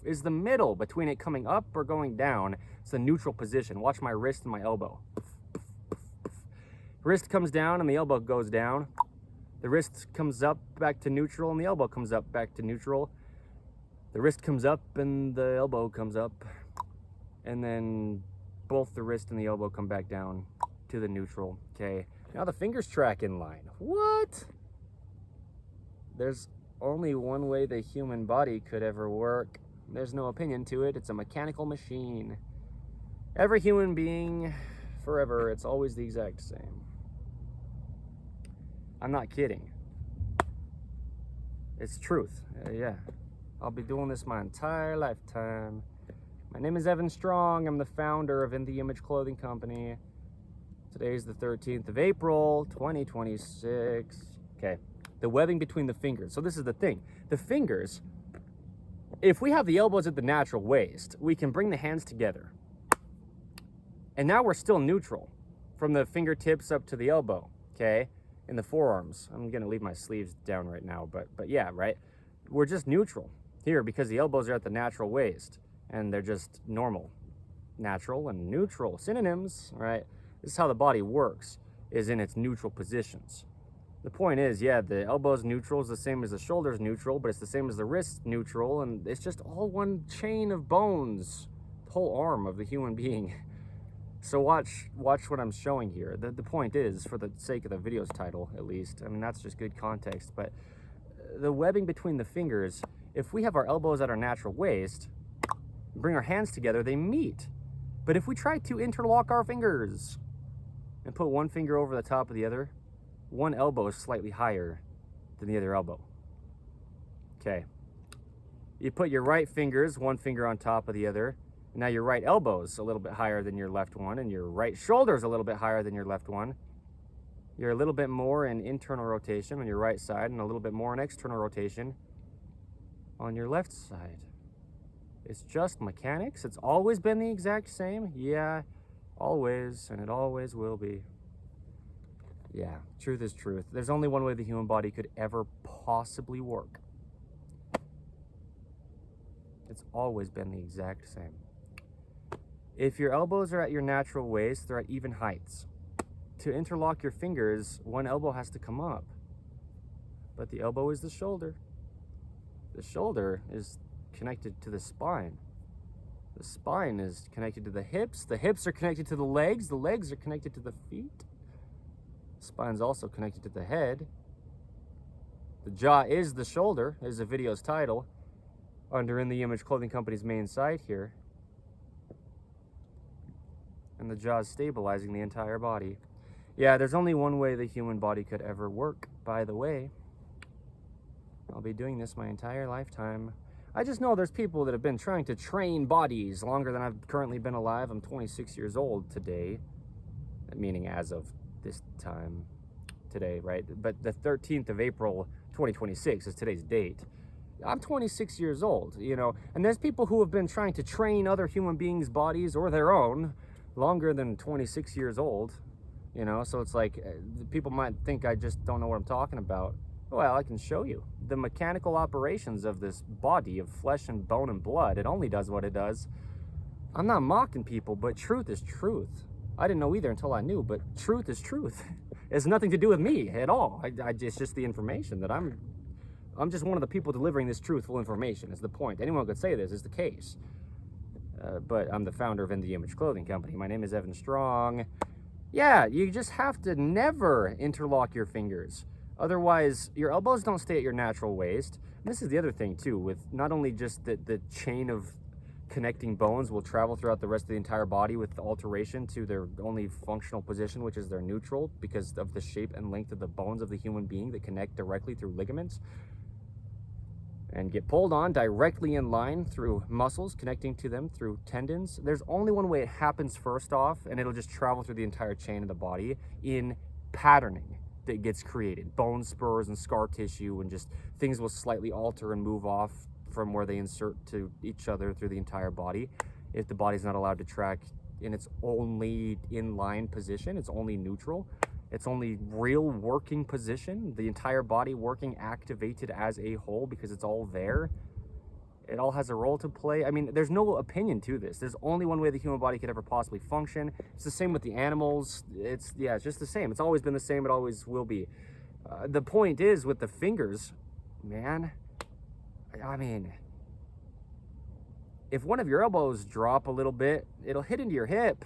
is the middle between it coming up or going down. It's the neutral position. Watch my wrist and my elbow. Wrist comes down and the elbow goes down. The wrist comes up back to neutral and the elbow comes up back to neutral. The wrist comes up and the elbow comes up. And then both the wrist and the elbow come back down to the neutral. Okay, now the fingers track in line. What? There's only one way the human body could ever work. There's no opinion to it. It's a mechanical machine. Every human being, forever, it's always the exact same. I'm not kidding. It's truth. Yeah. I'll be doing this my entire lifetime. My name is Evan Strong. I'm the founder of In the Image Clothing Company. Today's the 13th of April, 2026. Okay. The webbing between the fingers. So this is the thing. The fingers, if we have the elbows at the natural waist, we can bring the hands together. And now we're still neutral from the fingertips up to the elbow, okay? In the forearms. I'm gonna leave my sleeves down right now, but yeah, right? We're just neutral here because the elbows are at the natural waist and they're just normal. Natural and neutral, synonyms, right? This is how the body works, is in its neutral positions. The point is, yeah, the elbow's neutral is the same as the shoulder's neutral, but it's the same as the wrist's neutral, and it's just all one chain of bones, the whole arm of the human being. So watch what I'm showing here. The point is, for the sake of the video's title at least, I mean, that's just good context, but the webbing between the fingers, if we have our elbows at our natural waist, bring our hands together, they meet. But if we try to interlock our fingers and put one finger over the top of the other, one elbow is slightly higher than the other elbow. Okay. You put your right fingers, one finger on top of the other. Now your right elbow's a little bit higher than your left one, and your right shoulder's a little bit higher than your left one. You're a little bit more in internal rotation on your right side and a little bit more in external rotation on your left side. It's just mechanics. It's always been the exact same. Yeah, always, and it always will be. Yeah, truth is truth. There's only one way the human body could ever possibly work. It's always been the exact same. If your elbows are at your natural waist, they're at even heights. To interlock your fingers, one elbow has to come up. But the elbow is the shoulder. The shoulder is connected to the spine. The spine is connected to the hips are connected to the legs are connected to the feet. The spine's also connected to the head. The jaw is the shoulder, is the video's title, under In the Image Clothing Company's main site here. And the jaw is stabilizing the entire body. Yeah, there's only one way the human body could ever work, by the way. I'll be doing this my entire lifetime. I just know there's people that have been trying to train bodies longer than I've currently been alive. I'm 26 years old today, meaning as of this time today, right? But the 13th of April, 2026 is today's date. I'm 26 years old, you know, and there's people who have been trying to train other human beings' bodies or their own longer than 26 years old, you know, so it's like people might think I just don't know what I'm talking about. Well, I can show you the mechanical operations of this body of flesh and bone and blood. It only does what it does. I'm not mocking people, but truth is truth. I didn't know either until I knew, but truth is truth. It has nothing to do with me at all. It's just the information that I'm just one of the people delivering this truthful information is the point. Anyone could say this is the case. But I'm the founder of In the Image Clothing Company. My name is Evan Strong. Yeah, you just have to never interlock your fingers. Otherwise, your elbows don't stay at your natural waist. And this is the other thing too, with not only just the chain of connecting bones will travel throughout the rest of the entire body with alteration to their only functional position, which is their neutral, because of the shape and length of the bones of the human being that connect directly through ligaments and get pulled on directly in line through muscles connecting to them through tendons. There's only one way it happens first off, and it'll just travel through the entire chain of the body in patterning that gets created. Bone spurs and scar tissue, and just things will slightly alter and move off from where they insert to each other through the entire body. If the body's not allowed to track in its only in-line position, it's only neutral, its only real working position, the entire body working activated as a whole because it's all there. It all has a role to play. I mean, there's no opinion to this. There's only one way the human body could ever possibly function. It's the same with the animals. It's just the same. It's always been the same. It always will be. The point is with the fingers, man, I mean, if one of your elbows drop a little bit, it'll hit into your hip.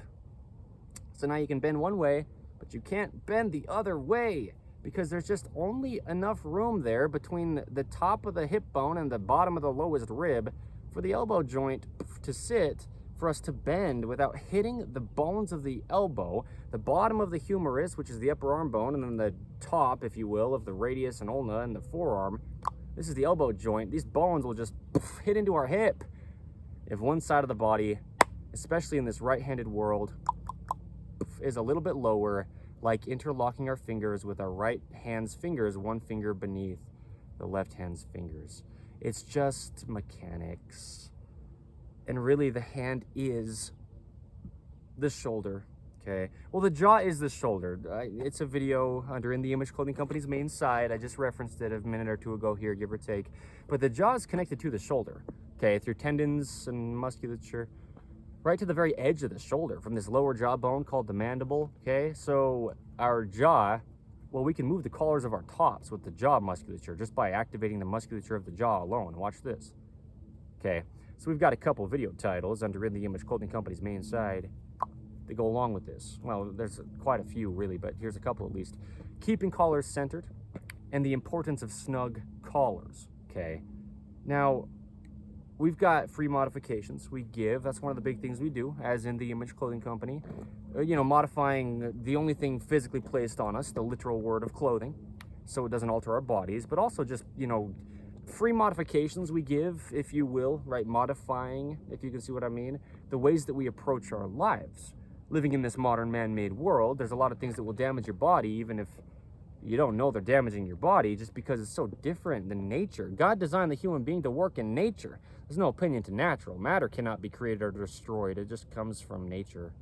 So now you can bend one way, but you can't bend the other way because there's just only enough room there between the top of the hip bone and the bottom of the lowest rib for the elbow joint to sit, for us to bend without hitting the bones of the elbow, the bottom of the humerus, which is the upper arm bone, and then the top, if you will, of the radius and ulna and the forearm. This is the elbow joint. These bones will just hit into our hip. If one side of the body, especially in this right-handed world, is a little bit lower, like interlocking our fingers with our right hand's fingers, one finger beneath the left hand's fingers. It's just mechanics. And really the hand is the shoulder, okay? Well, the jaw is the shoulder. It's a video under In The Image Clothing Company's main site. I just referenced it a minute or two ago here, give or take. But the jaw is connected to the shoulder, okay? Through tendons and musculature, right to the very edge of the shoulder from this lower jawbone called the mandible, okay? So our jaw, well, we can move the collars of our tops with the jaw musculature just by activating the musculature of the jaw alone. Watch this, okay? So we've got a couple video titles under In The Image Clothing Company's main side that go along with this. Well, there's quite a few really, but here's a couple at least. Keeping collars centered and the importance of snug collars, okay? Now, we've got free modifications we give. That's one of the big things we do as In The Image Clothing Company. Modifying the only thing physically placed on us, the literal word of clothing, so it doesn't alter our bodies, but also just, free modifications we give, if you will, right? Modifying, if you can see what I mean, the ways that we approach our lives. Living in this modern man-made world, there's a lot of things that will damage your body, even if you don't know they're damaging your body, just because it's so different than nature. God designed the human being to work in nature. There's no opinion to natural. Matter cannot be created or destroyed. It just comes from nature.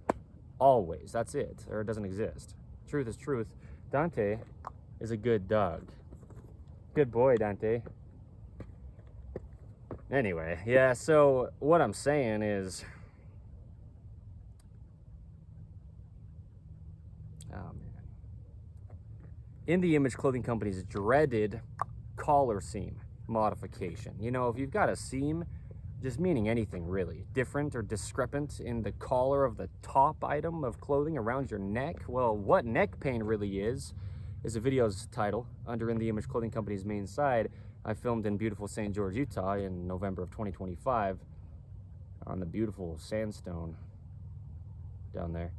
Always. That's it. Or it doesn't exist. Truth is truth. Dante is a good dog. Good boy, Dante. Anyway, yeah, so what I'm saying is, oh man, In The Image Clothing Company's dreaded collar seam modification. If you've got a seam, just meaning anything really, different or discrepant in the collar of the top item of clothing around your neck, well, what neck pain really is the video's title under In The Image Clothing Company's main side. I filmed in beautiful St. George, Utah in November of 2025 on the beautiful sandstone down there.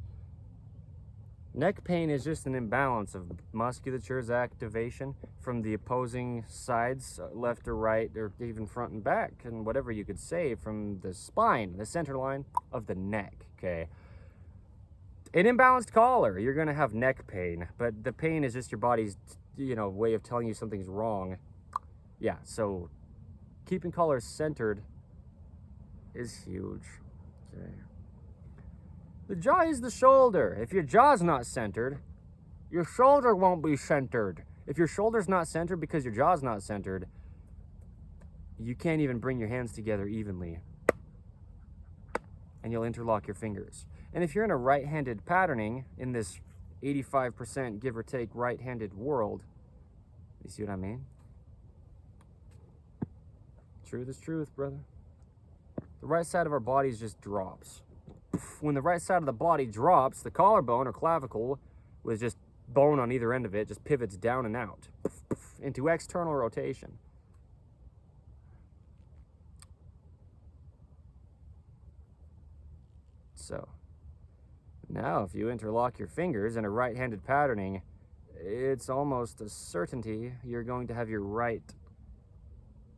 Neck pain is just an imbalance of musculature's activation from the opposing sides, left or right, or even front and back, and whatever you could say from the spine, the center line of the neck, okay? An imbalanced collar, you're gonna have neck pain, but the pain is just your body's, way of telling you something's wrong. Yeah, so keeping collars centered is huge, okay? The jaw is the shoulder. If your jaw's not centered, your shoulder won't be centered. If your shoulder's not centered because your jaw's not centered, you can't even bring your hands together evenly. And you'll interlock your fingers. And if you're in a right-handed patterning in this 85% give or take right-handed world, you see what I mean? Truth is truth, brother. The right side of our bodies just drops. When the right side of the body drops, the collarbone or clavicle, with just bone on either end of it, just pivots down and out into external rotation. So, now if you interlock your fingers in a right-handed patterning, it's almost a certainty you're going to have your right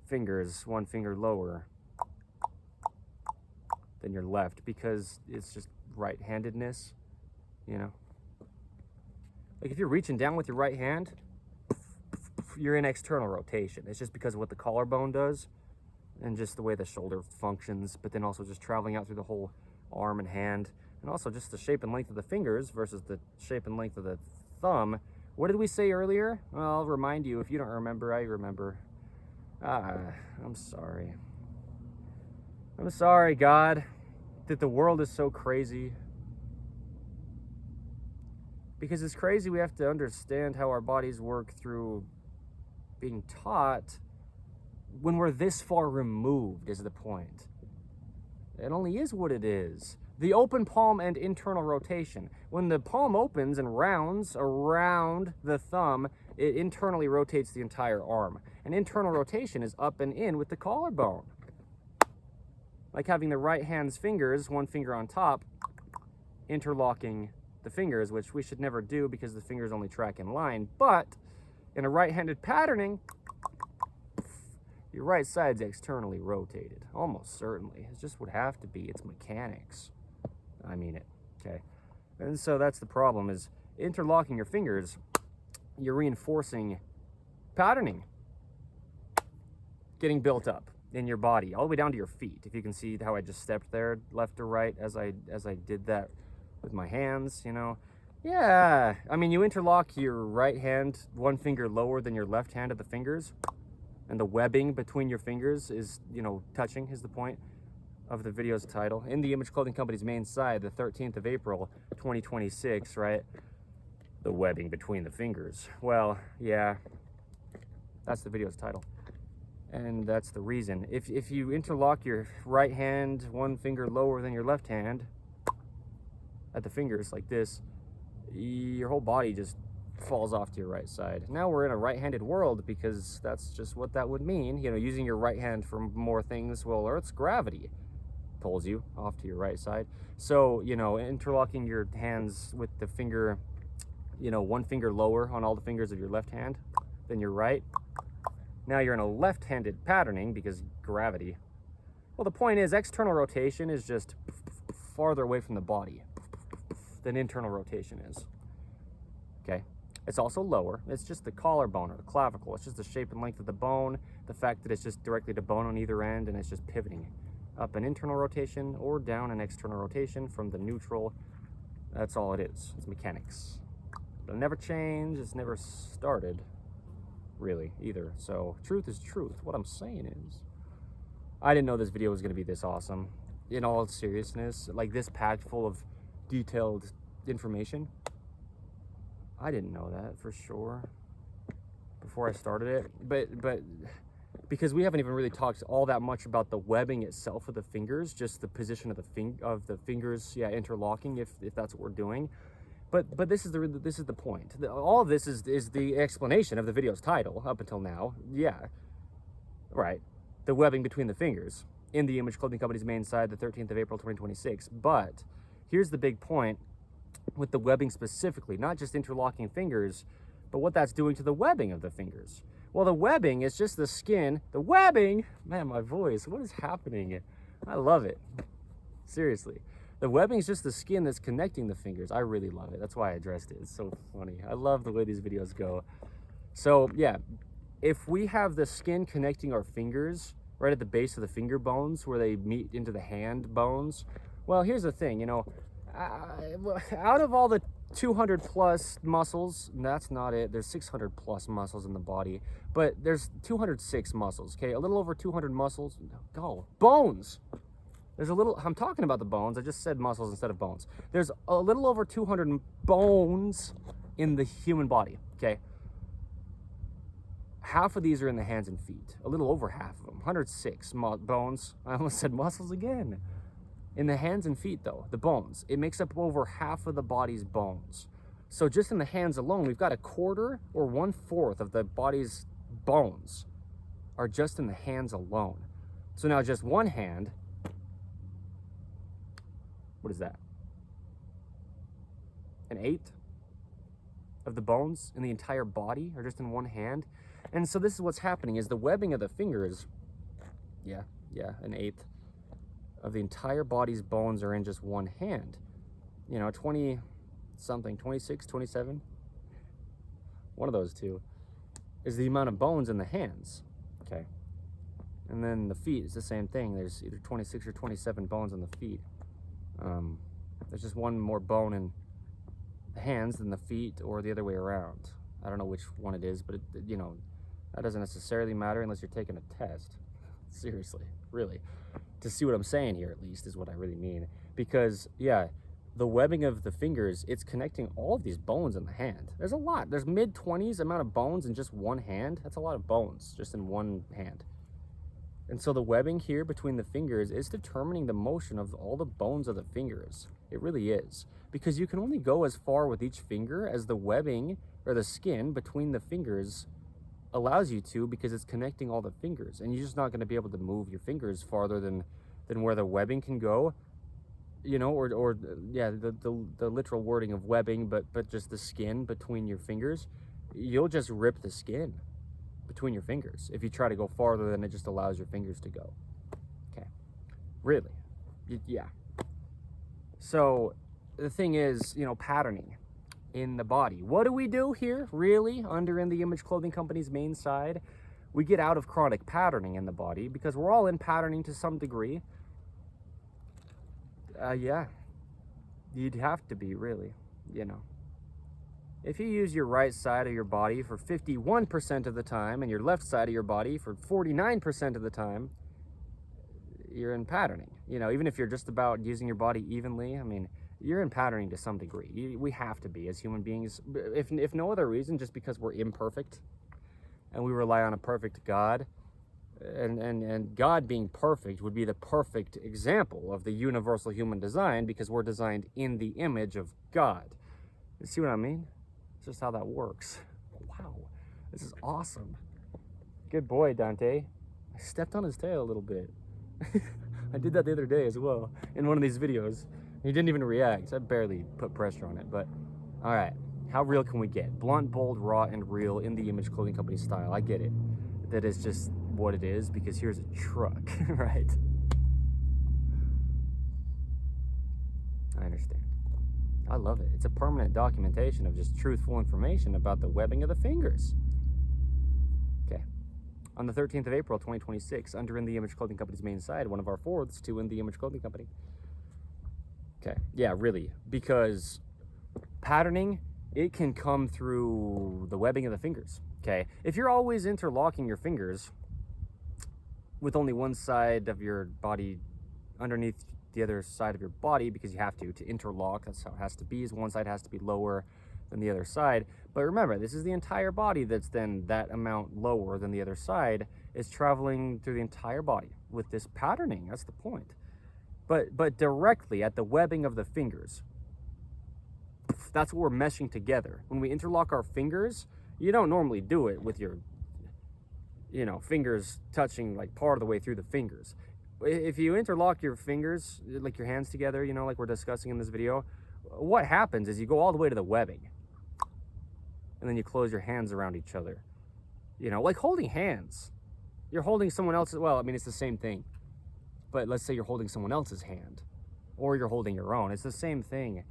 fingers one finger lower than your left, because it's just right-handedness, Like if you're reaching down with your right hand, you're in external rotation. It's just because of what the collarbone does and just the way the shoulder functions, but then also just traveling out through the whole arm and hand, and also just the shape and length of the fingers versus the shape and length of the thumb. What did we say earlier? Well, I'll remind you. If you don't remember, I remember. I'm sorry. I'm sorry, God, that the world is so crazy. Because it's crazy, we have to understand how our bodies work through being taught when we're this far removed, is the point. It only is what it is. The open palm and internal rotation. When the palm opens and rounds around the thumb, it internally rotates the entire arm. And internal rotation is up and in with the collarbone. Like having the right hand's fingers, one finger on top, interlocking the fingers, which we should never do because the fingers only track in line. But in a right-handed patterning, your right side's externally rotated, almost certainly. It just would have to be. It's mechanics. I mean it, okay? And so that's the problem, is interlocking your fingers, you're reinforcing patterning getting built up in your body, all the way down to your feet. If you can see how I just stepped there, left to right, as I did that with my hands, you know? Yeah, I mean, you interlock your right hand one finger lower than your left hand at the fingers, and the webbing between your fingers is, you know, touching, is the point of the video's title. In the Image Clothing Company's main side, the 13th of April, 2026, right? The webbing between the fingers. Well, yeah, that's the video's title. And that's the reason. If you interlock your right hand one finger lower than your left hand at the fingers like this, your whole body just falls off to your right side. Now we're in a right-handed world because that's just what that would mean. You know, using your right hand for more things, well, Earth's gravity pulls you off to your right side. So, you know, interlocking your hands with the finger, you know, one finger lower on all the fingers of your left hand than your right. Now you're in a left-handed patterning because gravity. Well, the point is, external rotation is just farther away from the body than internal rotation is. Okay? It's also lower. It's just the collarbone or the clavicle. It's just the shape and length of the bone, the fact that it's just directly to bone on either end, and it's just pivoting up an internal rotation or down an external rotation from the neutral. That's all it is. It's mechanics. It'll never change. It's never started, really, either. So truth is truth. What I'm saying is, I didn't know this video was going to be this awesome. In all seriousness, like this packed full of detailed information. I didn't know that for sure before I started it, but because we haven't even really talked all that much about the webbing itself of the fingers, just the position of the fingers, yeah, interlocking, if that's what we're doing. But this is the point. All of this is the explanation of the video's title up until now. Yeah, right. The webbing between the fingers in the Image Clothing Company's main side, the 13th of April, 2026. But here's the big point with the webbing specifically, not just interlocking fingers, but what that's doing to the webbing of the fingers. Well, the webbing is just the skin. The webbing, man, my voice, what is happening? I love it. Seriously. The webbing is just the skin that's connecting the fingers. I really love it. That's why I addressed it. It's so funny. I love the way these videos go. So, yeah, if we have the skin connecting our fingers right at the base of the finger bones where they meet into the hand bones, well, here's the thing, you know, out of all the 200 plus muscles, that's not it. There's 600 plus muscles in the body, but there's 206 muscles, okay? A little over 200 muscles. Go. Bones. There's a little, I'm talking about the bones. I just said muscles instead of bones. There's a little over 200 bones in the human body, okay? Half of these are in the hands and feet. A little over half of them. 106 bones. I almost said muscles again. In the hands and feet, though, the bones, it makes up over half of the body's bones. So just in the hands alone, we've got a quarter or 1/4 of the body's bones are just in the hands alone. So now just one hand, what is that? 1/8 of the bones in the entire body are just in one hand. And so this is what's happening, is the webbing of the fingers, yeah, 1/8 of the entire body's bones are in just one hand. You know, 20 something, 26, 27, one of those two is the amount of bones in the hands, okay? And then the feet is the same thing. There's either 26 or 27 bones in the feet. There's just one more bone in hands than the feet, or the other way around. I don't know which one it is, but that doesn't necessarily matter unless you're taking a test. Seriously, really. To see what I'm saying here, at least, is what I really mean. Because, yeah, the webbing of the fingers, it's connecting all of these bones in the hand. There's a lot. There's mid-20s amount of bones in just one hand. That's a lot of bones just in one hand. And so the webbing here between the fingers is determining the motion of all the bones of the fingers. It really is. Because you can only go as far with each finger as the webbing or the skin between the fingers allows you to, because it's connecting all the fingers. And you're just not going to be able to move your fingers farther than where the webbing can go. The literal wording of webbing, but just the skin between your fingers. You'll just rip the skin between your fingers if you try to go farther than it just allows your fingers to go. Okay, really, yeah. So the thing is, patterning in the body. What do we do here, really, under In The Image Clothing Company's main side? We get out of chronic patterning in the body, because we're all in patterning to some degree. Yeah, you'd have to be, really, If you use your right side of your body for 51% of the time and your left side of your body for 49% of the time, you're in patterning. Even if you're just about using your body evenly, I mean, you're in patterning to some degree. We have to be as human beings, if no other reason, just because we're imperfect and we rely on a perfect God. And God being perfect would be the perfect example of the universal human design, because we're designed in the image of God. You see what I mean? It's just how that works. Wow, this is awesome. Good boy, Dante. I stepped on his tail a little bit. I did that the other day as well in one of these videos. He didn't even react. I barely put pressure on it, but all right. How real can we get? Blunt, bold, raw, and real in the Image Clothing Company style. I get it. That is just what it is, because here's a truck, right? I understand. I love it. It's a permanent documentation of just truthful information about the webbing of the fingers. Okay. On the 13th of April, 2026, under In The Image Clothing Company's main side, one of our fourths to In The Image Clothing Company. Okay. Yeah, really. Because patterning, it can come through the webbing of the fingers. Okay. If you're always interlocking your fingers with only one side of your body underneath the other side of your body, because you have to interlock, that's how it has to be, is one side has to be lower than the other side. But remember, this is the entire body that's then that amount lower than the other side, is traveling through the entire body with this patterning. That's the point. But directly at the webbing of the fingers, that's what we're meshing together. When we interlock our fingers, you don't normally do it with your fingers touching like part of the way through the fingers. If you interlock your fingers, like your hands together, like we're discussing in this video, what happens is you go all the way to the webbing, and then you close your hands around each other. Like holding hands. You're holding someone else's, well, I mean, it's the same thing. But let's say you're holding someone else's hand, or you're holding your own. It's the same thing,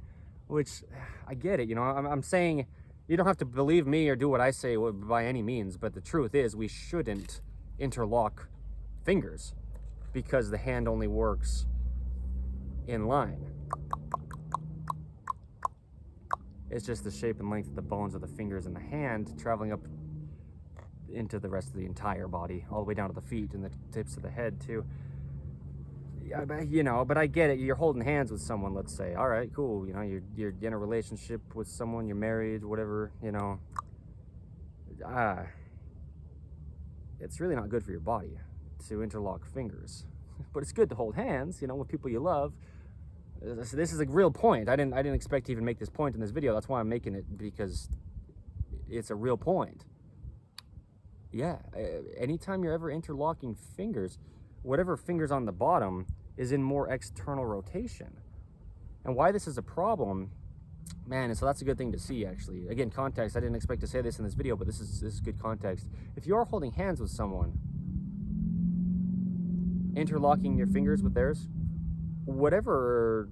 which I get it. I'm saying you don't have to believe me or do what I say by any means, but the truth is we shouldn't interlock fingers, because the hand only works in line. It's just the shape and length of the bones of the fingers in the hand traveling up into the rest of the entire body, all the way down to the feet and the tips of the head too. Yeah, but I get it. You're holding hands with someone, let's say. All right, cool. You're in a relationship with someone, you're married, whatever, it's really not good for your body to interlock fingers. But it's good to hold hands, with people you love. So this is a real point. I didn't expect to even make this point in this video. That's why I'm making it, because it's a real point. Yeah, anytime you're ever interlocking fingers, whatever finger's on the bottom is in more external rotation. And why this is a problem, man, and so that's a good thing to see, actually. Again, context. I didn't expect to say this in this video, but this is good context. If you are holding hands with someone, interlocking your fingers with theirs, whichever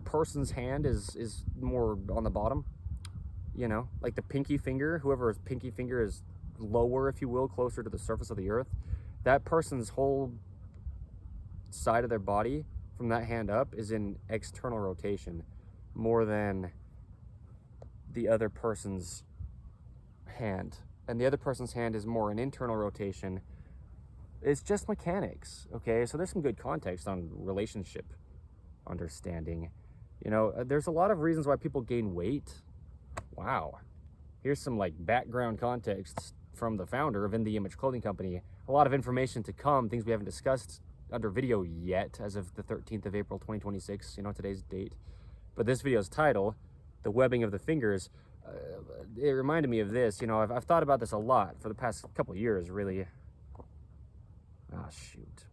person's hand is more on the bottom, like the pinky finger, whoever's pinky finger is lower, if you will, closer to the surface of the earth, that person's whole side of their body from that hand up is in external rotation. more than the other person's hand. And the other person's hand is more an internal rotation. It's just mechanics, okay? So there's some good context on relationship understanding. You know, there's a lot of reasons why people gain weight. Wow. Here's some like background context from the founder of In the Image Clothing Company. A lot of information to come, things we haven't discussed under video yet as of the 13th of April 2026, you know, today's date. But this video's title, The Webbing of the Fingers, it reminded me of this. You know, I've thought about this a lot for the past couple of years, really. Ah, shoot.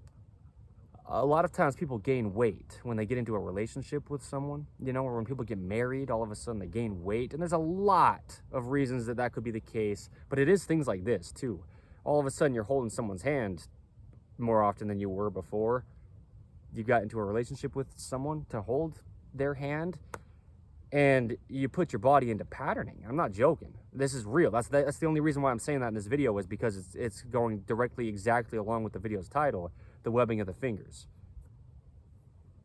A lot of times people gain weight when they get into a relationship with someone, you know, or when people get married, all of a sudden they gain weight. And there's a lot of reasons that that could be the case, but it is things like this too. All of a sudden you're holding someone's hand more often than you were before. You got into a relationship with someone to hold their hand, and you put your body into patterning. I'm not joking. This is real. That's the only reason why I'm saying that in this video, is because it's going directly exactly along with the video's title, The Webbing of the Fingers.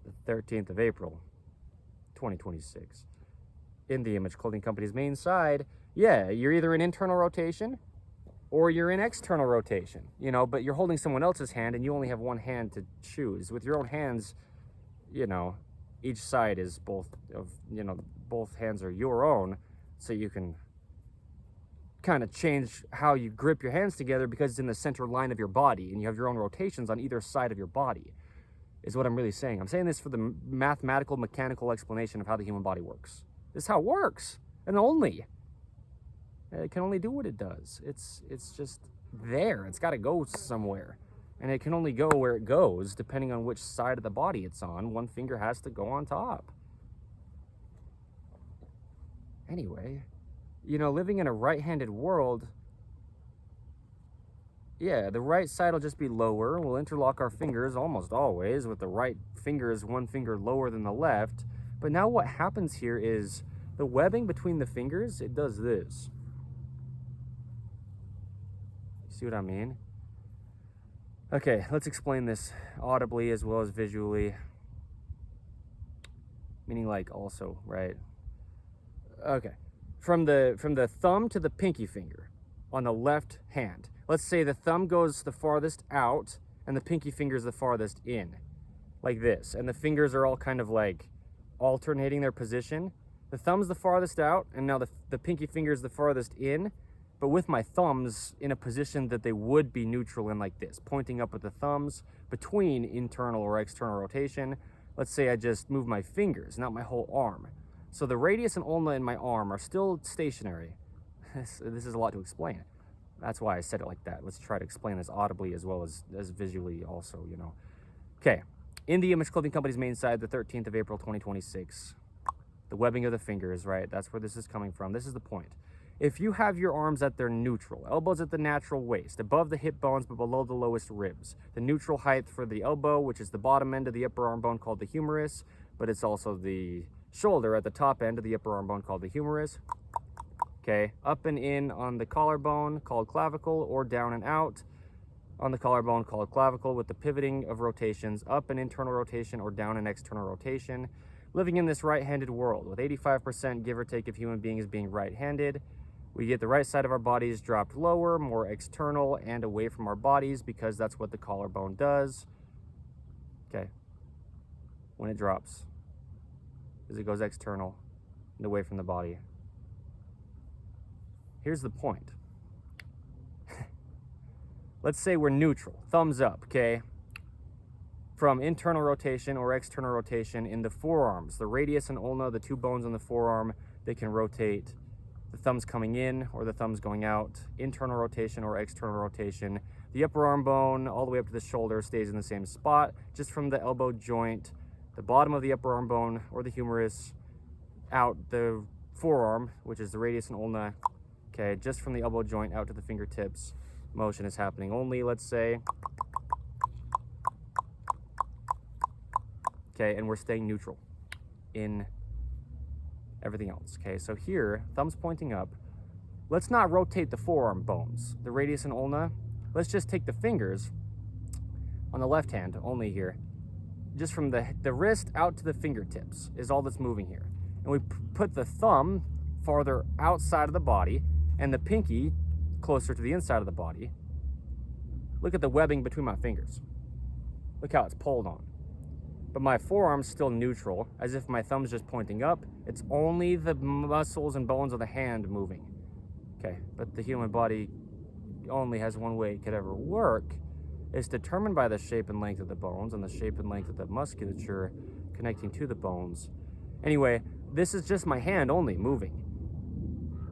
The 13th of April, 2026. In the Image Clothing Company's main side, yeah, you're either in internal rotation or you're in external rotation, you know, but you're holding someone else's hand and you only have one hand to choose. With your own hands, you know, each side is both hands are your own, so you can kind of change how you grip your hands together because it's in the center line of your body and you have your own rotations on either side of your body, is what I'm really saying. I'm saying this for the mathematical, mechanical explanation of how the human body works. This is how it works, and only. It can only do what it does. It's just there. It's got to go somewhere. And it can only go where it goes, depending on which side of the body it's on. One finger has to go on top. Anyway, you know, living in a right-handed world, yeah, the right side will just be lower. We'll interlock our fingers almost always, with the right finger is one finger lower than the left. But now what happens here is the webbing between the fingers, it does this. See what I mean? Okay, let's explain this audibly as well as visually. Meaning like also, right? Okay. From the thumb to the pinky finger on the left hand. Let's say the thumb goes the farthest out and the pinky finger is the farthest in. Like this. And the fingers are all kind of like alternating their position. The thumb's the farthest out and now the pinky finger is the farthest in. But with my thumbs in a position that they would be neutral in, like this, pointing up with the thumbs between internal or external rotation. Let's say I just move my fingers, not my whole arm. So the radius and ulna in my arm are still stationary. This is a lot to explain. That's why I said it like that. Let's try to explain this audibly as well as visually also, you know. Okay, In the Image Clothing Company's main side, the 13th of April, 2026. The webbing of the fingers, right? That's where this is coming from. This is the point. If you have your arms at their neutral, elbows at the natural waist, above the hip bones but below the lowest ribs, the neutral height for the elbow, which is the bottom end of the upper arm bone called the humerus, but it's also the shoulder at the top end of the upper arm bone called the humerus. Okay, up and in on the collarbone called clavicle, or down and out on the collarbone called clavicle, with the pivoting of rotations, up and internal rotation or down and external rotation. Living in this right-handed world with 85% give or take of human beings being right-handed, we get the right side of our bodies dropped lower, more external and away from our bodies, because that's what the collarbone does. Okay. When it drops, as it goes external and away from the body. Here's the point. Let's say we're neutral, thumbs up, okay? From internal rotation or external rotation in the forearms, the radius and ulna, the two bones on the forearm, they can rotate. The thumb's coming in or the thumb's going out, internal rotation or external rotation. The upper arm bone all the way up to the shoulder stays in the same spot, just from the elbow joint, the bottom of the upper arm bone or the humerus, out the forearm, which is the radius and ulna, okay, just from the elbow joint out to the fingertips. Motion is happening only, let's say. Okay, and we're staying neutral in everything else. Okay, so here, thumb's pointing up. Let's not rotate the forearm bones, the radius and ulna. Let's just take the fingers on the left hand only here. Just from the wrist out to the fingertips is all that's moving here. and we put the thumb farther outside of the body and the pinky closer to the inside of the body, look at the webbing between my fingers. Look how it's pulled on. But my forearm's still neutral, as if my thumb's just pointing up. It's only the muscles and bones of the hand moving. Okay, but the human body only has one way it could ever work. It's determined by the shape and length of the bones and the shape and length of the musculature connecting to the bones. Anyway, this is just my hand only moving.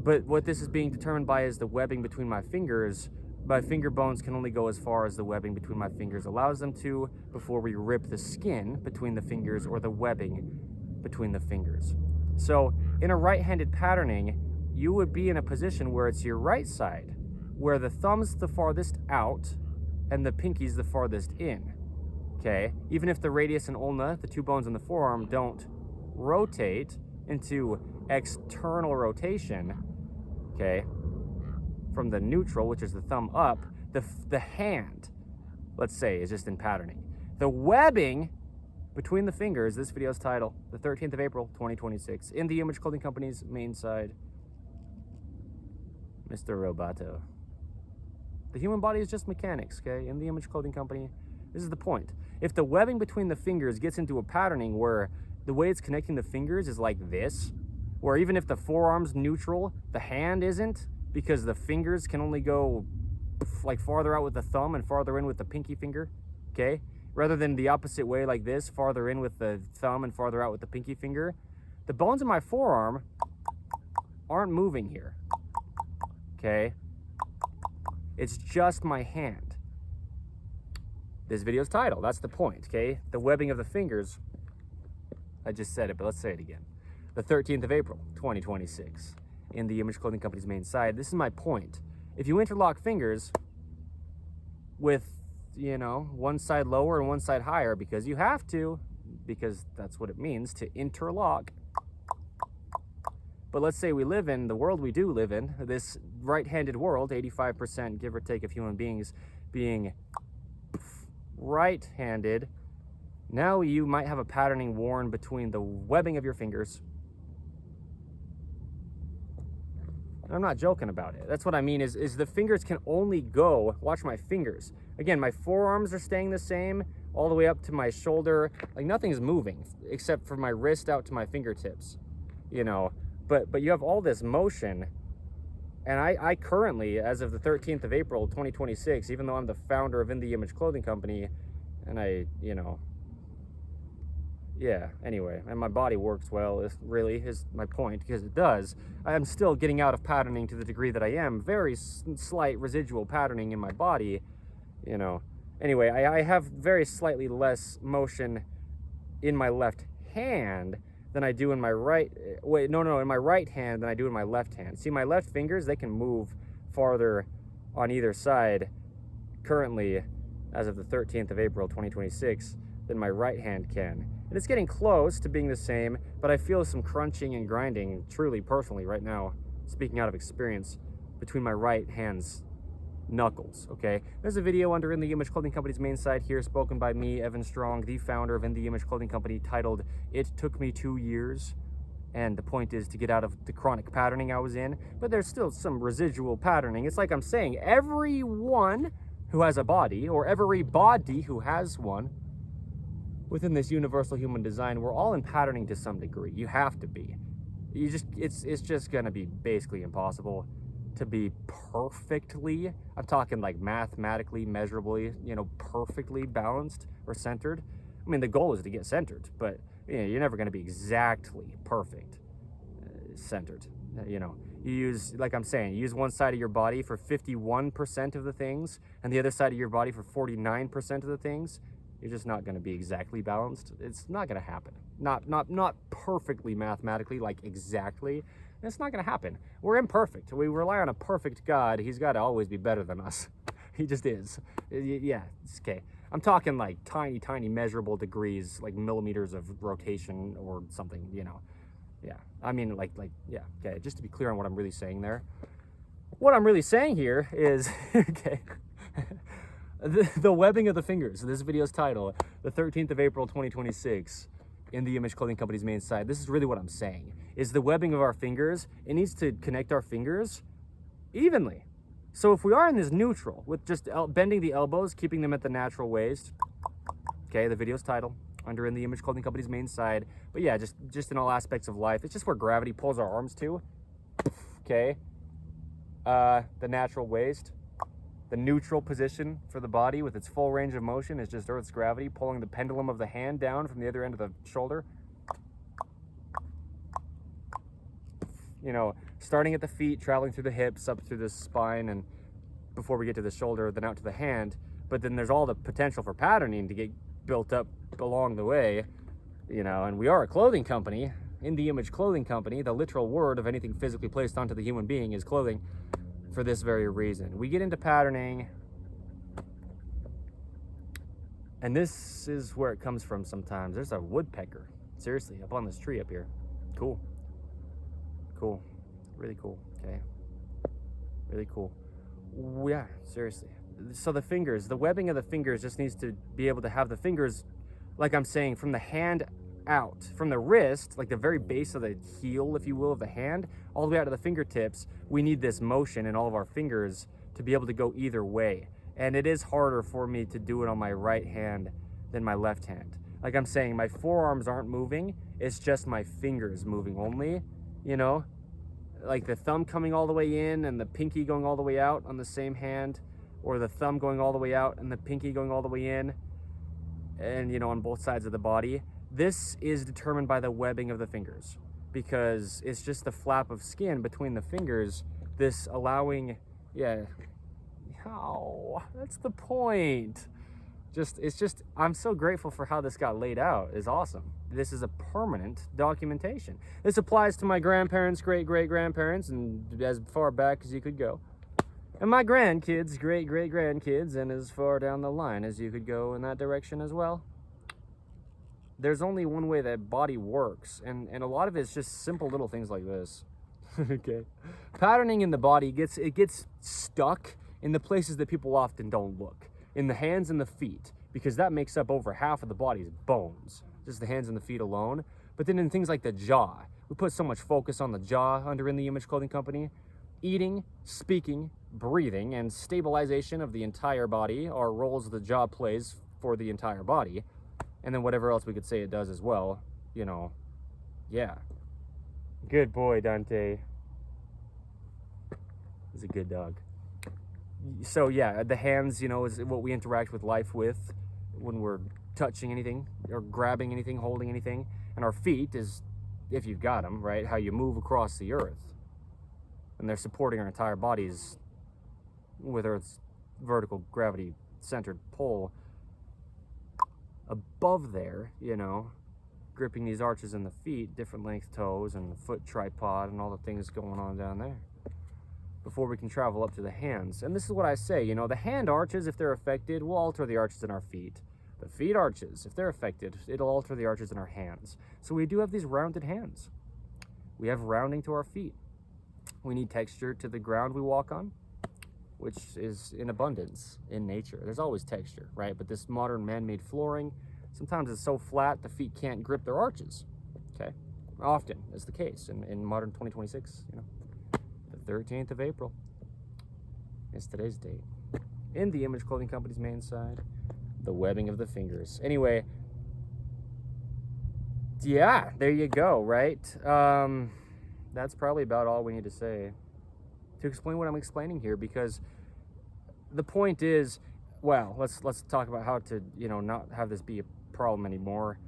But what this is being determined by is the webbing between my fingers. My finger bones can only go as far as the webbing between my fingers allows them to before we rip the skin between the fingers or the webbing between the fingers. So in a right-handed patterning, you would be in a position where it's your right side, where the thumb's the farthest out and the pinky's the farthest in, okay? Even if the radius and ulna, the two bones in the forearm, don't rotate into external rotation, okay, from the neutral, which is the thumb up, the hand, let's say, is just in patterning. The webbing between the fingers, this video's title, the 13th of April, 2026, in the Image Clothing Company's main side, Mr. Roboto. The human body is just mechanics, okay? In the Image Clothing Company, this is the point. If the webbing between the fingers gets into a patterning where the way it's connecting the fingers is like this, where even if the forearm's neutral, the hand isn't, because the fingers can only go like farther out with the thumb and farther in with the pinky finger, okay? Rather than the opposite way like this, farther in with the thumb and farther out with the pinky finger. The bones of my forearm aren't moving here, okay? It's just my hand. This video's title, that's the point, okay? The webbing of the fingers, I just said it, but let's say it again. The 13th of April, 2026. In the Image Clothing Company's main side. This is my point. If you interlock fingers with, you know, one side lower and one side higher, because you have to, because that's what it means to interlock. But let's say we live in the world we do live in, this right-handed world, 85% give or take of human beings being right-handed. Now you might have a patterning worn between the webbing of your fingers. I'm not joking about it. That's what I mean is the fingers can only go, watch my fingers. Again, my forearms are staying the same all the way up to my shoulder. Like nothing's moving except for my wrist out to my fingertips, you know. But you have all this motion. And I currently, as of the 13th of April, 2026, even though I'm the founder of In The Image Clothing Company, and I, you know, yeah, anyway, and my body works well, is my point, because it does. I'm still getting out of patterning to the degree that I am. Very slight residual patterning in my body, you know. Anyway, I have very slightly less motion in my left hand than I do in my right, in my right hand than I do in my left hand. See, my left fingers, they can move farther on either side currently, as of the 13th of April, 2026, than my right hand can. And it's getting close to being the same, but I feel some crunching and grinding, truly, personally, right now, speaking out of experience, between my right hand's knuckles, okay? There's a video under In The Image Clothing Company's main site here, spoken by me, Evan Strong, the founder of In The Image Clothing Company, titled, "It Took Me 2 Years." And the point is to get out of the chronic patterning I was in, but there's still some residual patterning. It's like I'm saying, everyone who has a body, or everybody who has one, within this universal human design, we're all in patterning to some degree. You have to be. It's just gonna be basically impossible to be perfectly, I'm talking like mathematically, measurably, you know, perfectly balanced or centered. I mean, the goal is to get centered, but you know, you're never gonna be exactly perfect centered. You know, you use, like I'm saying, you use one side of your body for 51% of the things and the other side of your body for 49% of the things. You're just not going to be exactly balanced. It's not going to happen. Not perfectly mathematically, like exactly. It's not going to happen. We're imperfect. We rely on a perfect God. He's got to always be better than us. He just is. Yeah, it's okay. I'm talking like tiny measurable degrees, like millimeters of rotation or something, you know. Yeah, I mean yeah, okay, just to be clear on what I'm really saying there. What I'm really saying here is, okay, the webbing of the fingers. This video's title, the 13th of April, 2026, in the Image Clothing Company's main side, this is really what I'm saying, is the webbing of our fingers, it needs to connect our fingers evenly. So if we are in this neutral, with just bending the elbows, keeping them at the natural waist, okay, the video's title, under in the Image Clothing Company's main side, but yeah, just in all aspects of life, it's just where gravity pulls our arms to, okay, the natural waist, the neutral position for the body with its full range of motion is just Earth's gravity pulling the pendulum of the hand down from the other end of the shoulder. You know, starting at the feet, traveling through the hips, up through the spine, and before we get to the shoulder, then out to the hand. But then there's all the potential for patterning to get built up along the way, you know, and we are a clothing company, in the Image Clothing Company. The literal word of anything physically placed onto the human being is clothing, for this very reason. We get into patterning, and this is where it comes from sometimes. There's a woodpecker, seriously, up on this tree up here. Cool. Cool. Really cool, okay? Really cool. Yeah, seriously. So the fingers, the webbing of the fingers just needs to be able to have the fingers, like I'm saying, from the hand out, from the wrist, like the very base of the heel, if you will, of the hand, all the way out to the fingertips. We need this motion in all of our fingers to be able to go either way. And it is harder for me to do it on my right hand than my left hand. Like I'm saying, my forearms aren't moving, it's just my fingers moving only, you know? Like the thumb coming all the way in and the pinky going all the way out on the same hand, or the thumb going all the way out and the pinky going all the way in, and, you know, on both sides of the body. This is determined by the webbing of the fingers, because it's just the flap of skin between the fingers, this allowing, yeah, oh, that's the point. It's just, I'm so grateful for how this got laid out. It's awesome. This is a permanent documentation. This applies to my grandparents, great-great-grandparents, and as far back as you could go. And my grandkids, great-great-grandkids, and as far down the line as you could go in that direction as well. There's only one way that body works, and a lot of it's just simple little things like this. Okay. Patterning in the body gets stuck in the places that people often don't look. In the hands and the feet, because that makes up over half of the body's bones. Just the hands and the feet alone. But then in things like the jaw, we put so much focus on the jaw under In the Image Clothing Company. Eating, speaking, breathing, and stabilization of the entire body are roles the jaw plays for the entire body. And then whatever else we could say it does as well, you know, yeah. Good boy, Dante. He's a good dog. So yeah, the hands, you know, is what we interact with life with when we're touching anything or grabbing anything, holding anything. And our feet is, if you've got them, right, how you move across the earth. And they're supporting our entire bodies with Earth's vertical gravity centered pull. Above there, you know, gripping these arches in the feet, different length toes and the foot tripod and all the things going on down there before we can travel up to the hands. And this is what I say, you know, the hand arches, if they're affected, will alter the arches in our feet. The feet arches, if they're affected, it'll alter the arches in our hands. So we do have these rounded hands. We have rounding to our feet. We need texture to the ground we walk on, which is in abundance in nature. There's always texture, right? But this modern man-made flooring, sometimes it's so flat the feet can't grip their arches, okay? Often is the case in modern 2026, you know. The 13th of April is today's date. In the Image Clothing Company's main side, the webbing of the fingers. Anyway, yeah, there you go, right? That's probably about all we need to say to explain what I'm explaining here, because the point is, well, let's talk about how to, you know, not have this be a problem anymore.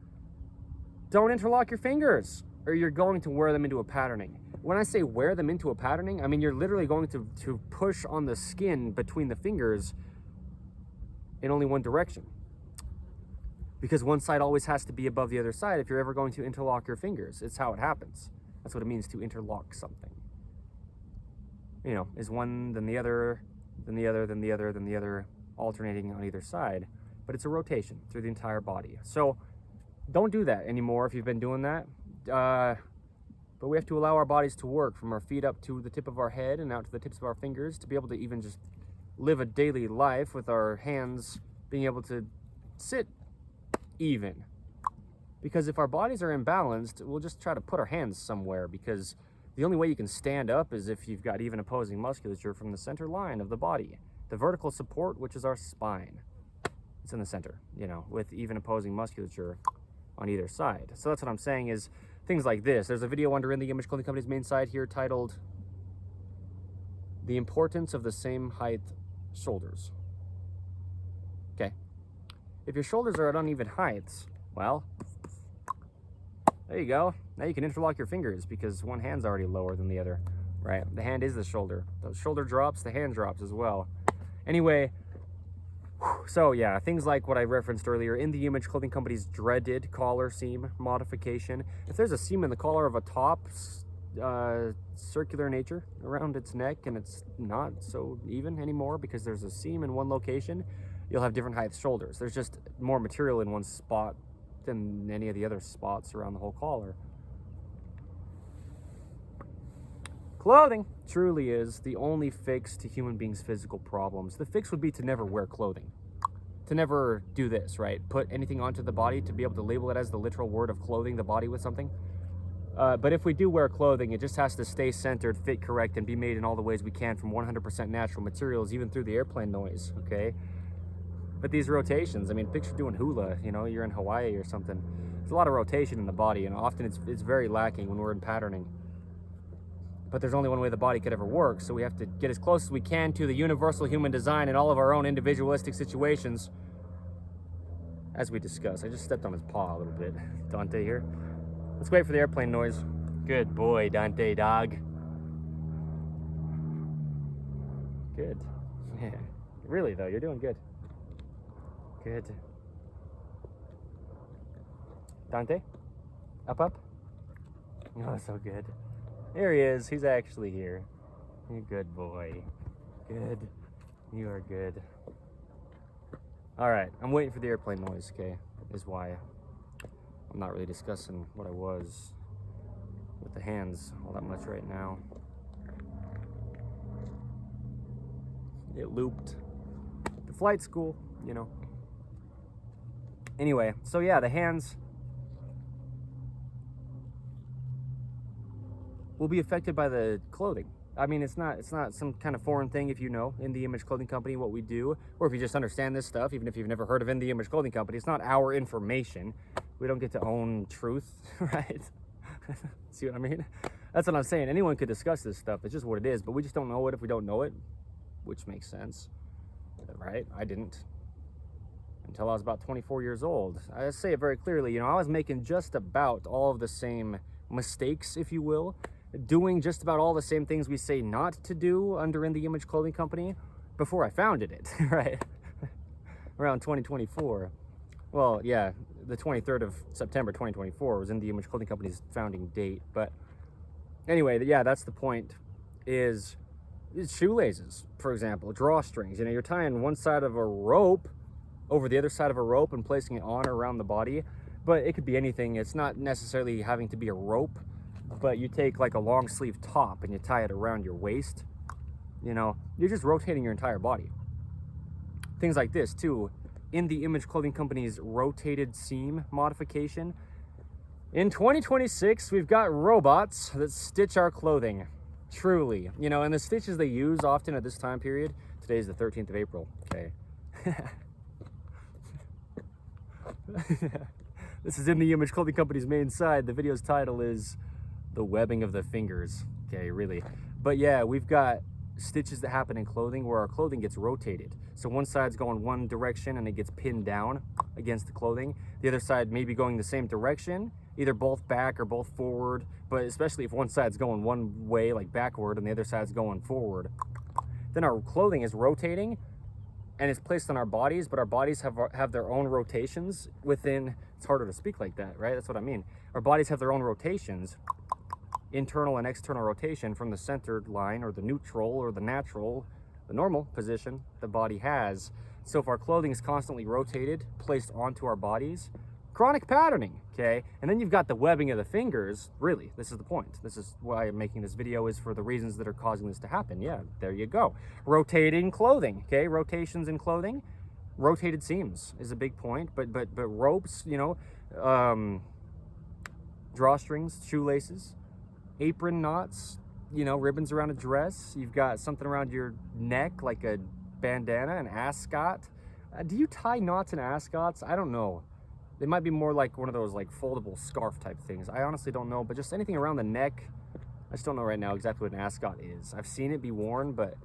Don't interlock your fingers, or you're going to wear them into a patterning. When I say wear them into a patterning, I mean you're literally going to push on the skin between the fingers in only one direction, because one side always has to be above the other side if you're ever going to interlock your fingers. It's how it happens. That's what it means to interlock something. You know, is one, then the other, then the other, then the other, then the other, alternating on either side. But it's a rotation through the entire body. So don't do that anymore if you've been doing that. But we have to allow our bodies to work from our feet up to the tip of our head and out to the tips of our fingers to be able to even just live a daily life with our hands being able to sit even. Because if our bodies are imbalanced, we'll just try to put our hands somewhere, because the only way you can stand up is if you've got even opposing musculature from the center line of the body. The vertical support, which is our spine, it's in the center, you know, with even opposing musculature on either side. So that's what I'm saying, is things like this. There's a video under In the Image Clothing Company's main site here titled The Importance of the Same Height Shoulders. Okay. If your shoulders are at uneven heights, well, there you go. Now you can interlock your fingers because one hand's already lower than the other, right? The hand is the shoulder. The shoulder drops, the hand drops as well. Anyway, so yeah, things like what I referenced earlier, In the Image Clothing Company's dreaded collar seam modification. If there's a seam in the collar of a top, circular nature around its neck, and it's not so even anymore because there's a seam in one location, you'll have different height shoulders. There's just more material in one spot than any of the other spots around the whole collar. Clothing truly is the only fix to human beings' physical problems. The fix would be to never wear clothing, to never do this, right? Put anything onto the body, to be able to label it as the literal word of clothing the body with something. But if we do wear clothing, it just has to stay centered, fit correct, and be made in all the ways we can from 100% natural materials, even through the airplane noise, okay? But these rotations, I mean, picture doing hula, you know, you're in Hawaii or something. There's a lot of rotation in the body, and often it's very lacking when we're in patterning. But there's only one way the body could ever work, so we have to get as close as we can to the universal human design in all of our own individualistic situations, as we discuss. I just stepped on his paw a little bit. Dante here. Let's wait for the airplane noise. Good boy, Dante dog. Good. Yeah. Really, though, you're doing good. Good. Dante? Up, up? Oh, so good. There he is. He's actually here. You good boy. Good. You are good. All right. I'm waiting for the airplane noise, okay? Is why I'm not really discussing what I was with the hands all that much right now. It looped. The flight school, you know. Anyway, so yeah, the hands will be affected by the clothing. I mean, it's not some kind of foreign thing if you know In the Image Clothing Company what we do, or if you just understand this stuff, even if you've never heard of In the Image Clothing Company. It's not our information. We don't get to own truth, right? See what I mean? That's what I'm saying. Anyone could discuss this stuff. It's just what it is, but we just don't know it if we don't know it, which makes sense, right? I didn't until I was about 24 years old. I say it very clearly, you know, I was making just about all of the same mistakes, if you will, doing just about all the same things we say not to do under In the Image Clothing Company before I founded it, right? Around 2024. Well, yeah, the 23rd of September 2024 was In the Image Clothing Company's founding date. But anyway, yeah, that's the point, is shoelaces, for example, drawstrings. You know, you're tying one side of a rope over the other side of a rope and placing it on or around the body, but it could be anything. It's not necessarily having to be a rope, but you take like a long sleeve top and you tie it around your waist. You know, you're just rotating your entire body. Things like this too. In the Image Clothing Company's rotated seam modification, in 2026 we've got robots that stitch our clothing. Truly, you know, and the stitches they use often at this time period, today is the 13th of April, okay. This is In the Image Clothing Company's main site. The video's title is The Webbing of the Fingers. Okay, really. But yeah, we've got stitches that happen in clothing where our clothing gets rotated. So one side's going one direction and it gets pinned down against the clothing. The other side may be going the same direction, either both back or both forward, but especially if one side's going one way, like backward, and the other side's going forward, then our clothing is rotating and it's placed on our bodies, but our bodies have their own rotations within. It's harder to speak like that, right? That's what I mean. Our bodies have their own rotations, internal and external rotation from the centered line or the neutral or the natural, the normal position the body has. So if our clothing is constantly rotated, placed onto our bodies, chronic patterning, okay? And then you've got the webbing of the fingers. Really, this is the point. This is why I'm making this video, is for the reasons that are causing this to happen. Yeah, there you go. Rotating clothing, okay? Rotations in clothing. Rotated seams is a big point, but ropes, you know, drawstrings, shoelaces, apron knots, you know, ribbons around a dress. You've got something around your neck like a bandana, an ascot. Do you tie knots in ascots? I don't know. They might be more like one of those like foldable scarf type things. I honestly don't know, but just anything around the neck. I just don't know right now exactly what an ascot is. I've seen it be worn, but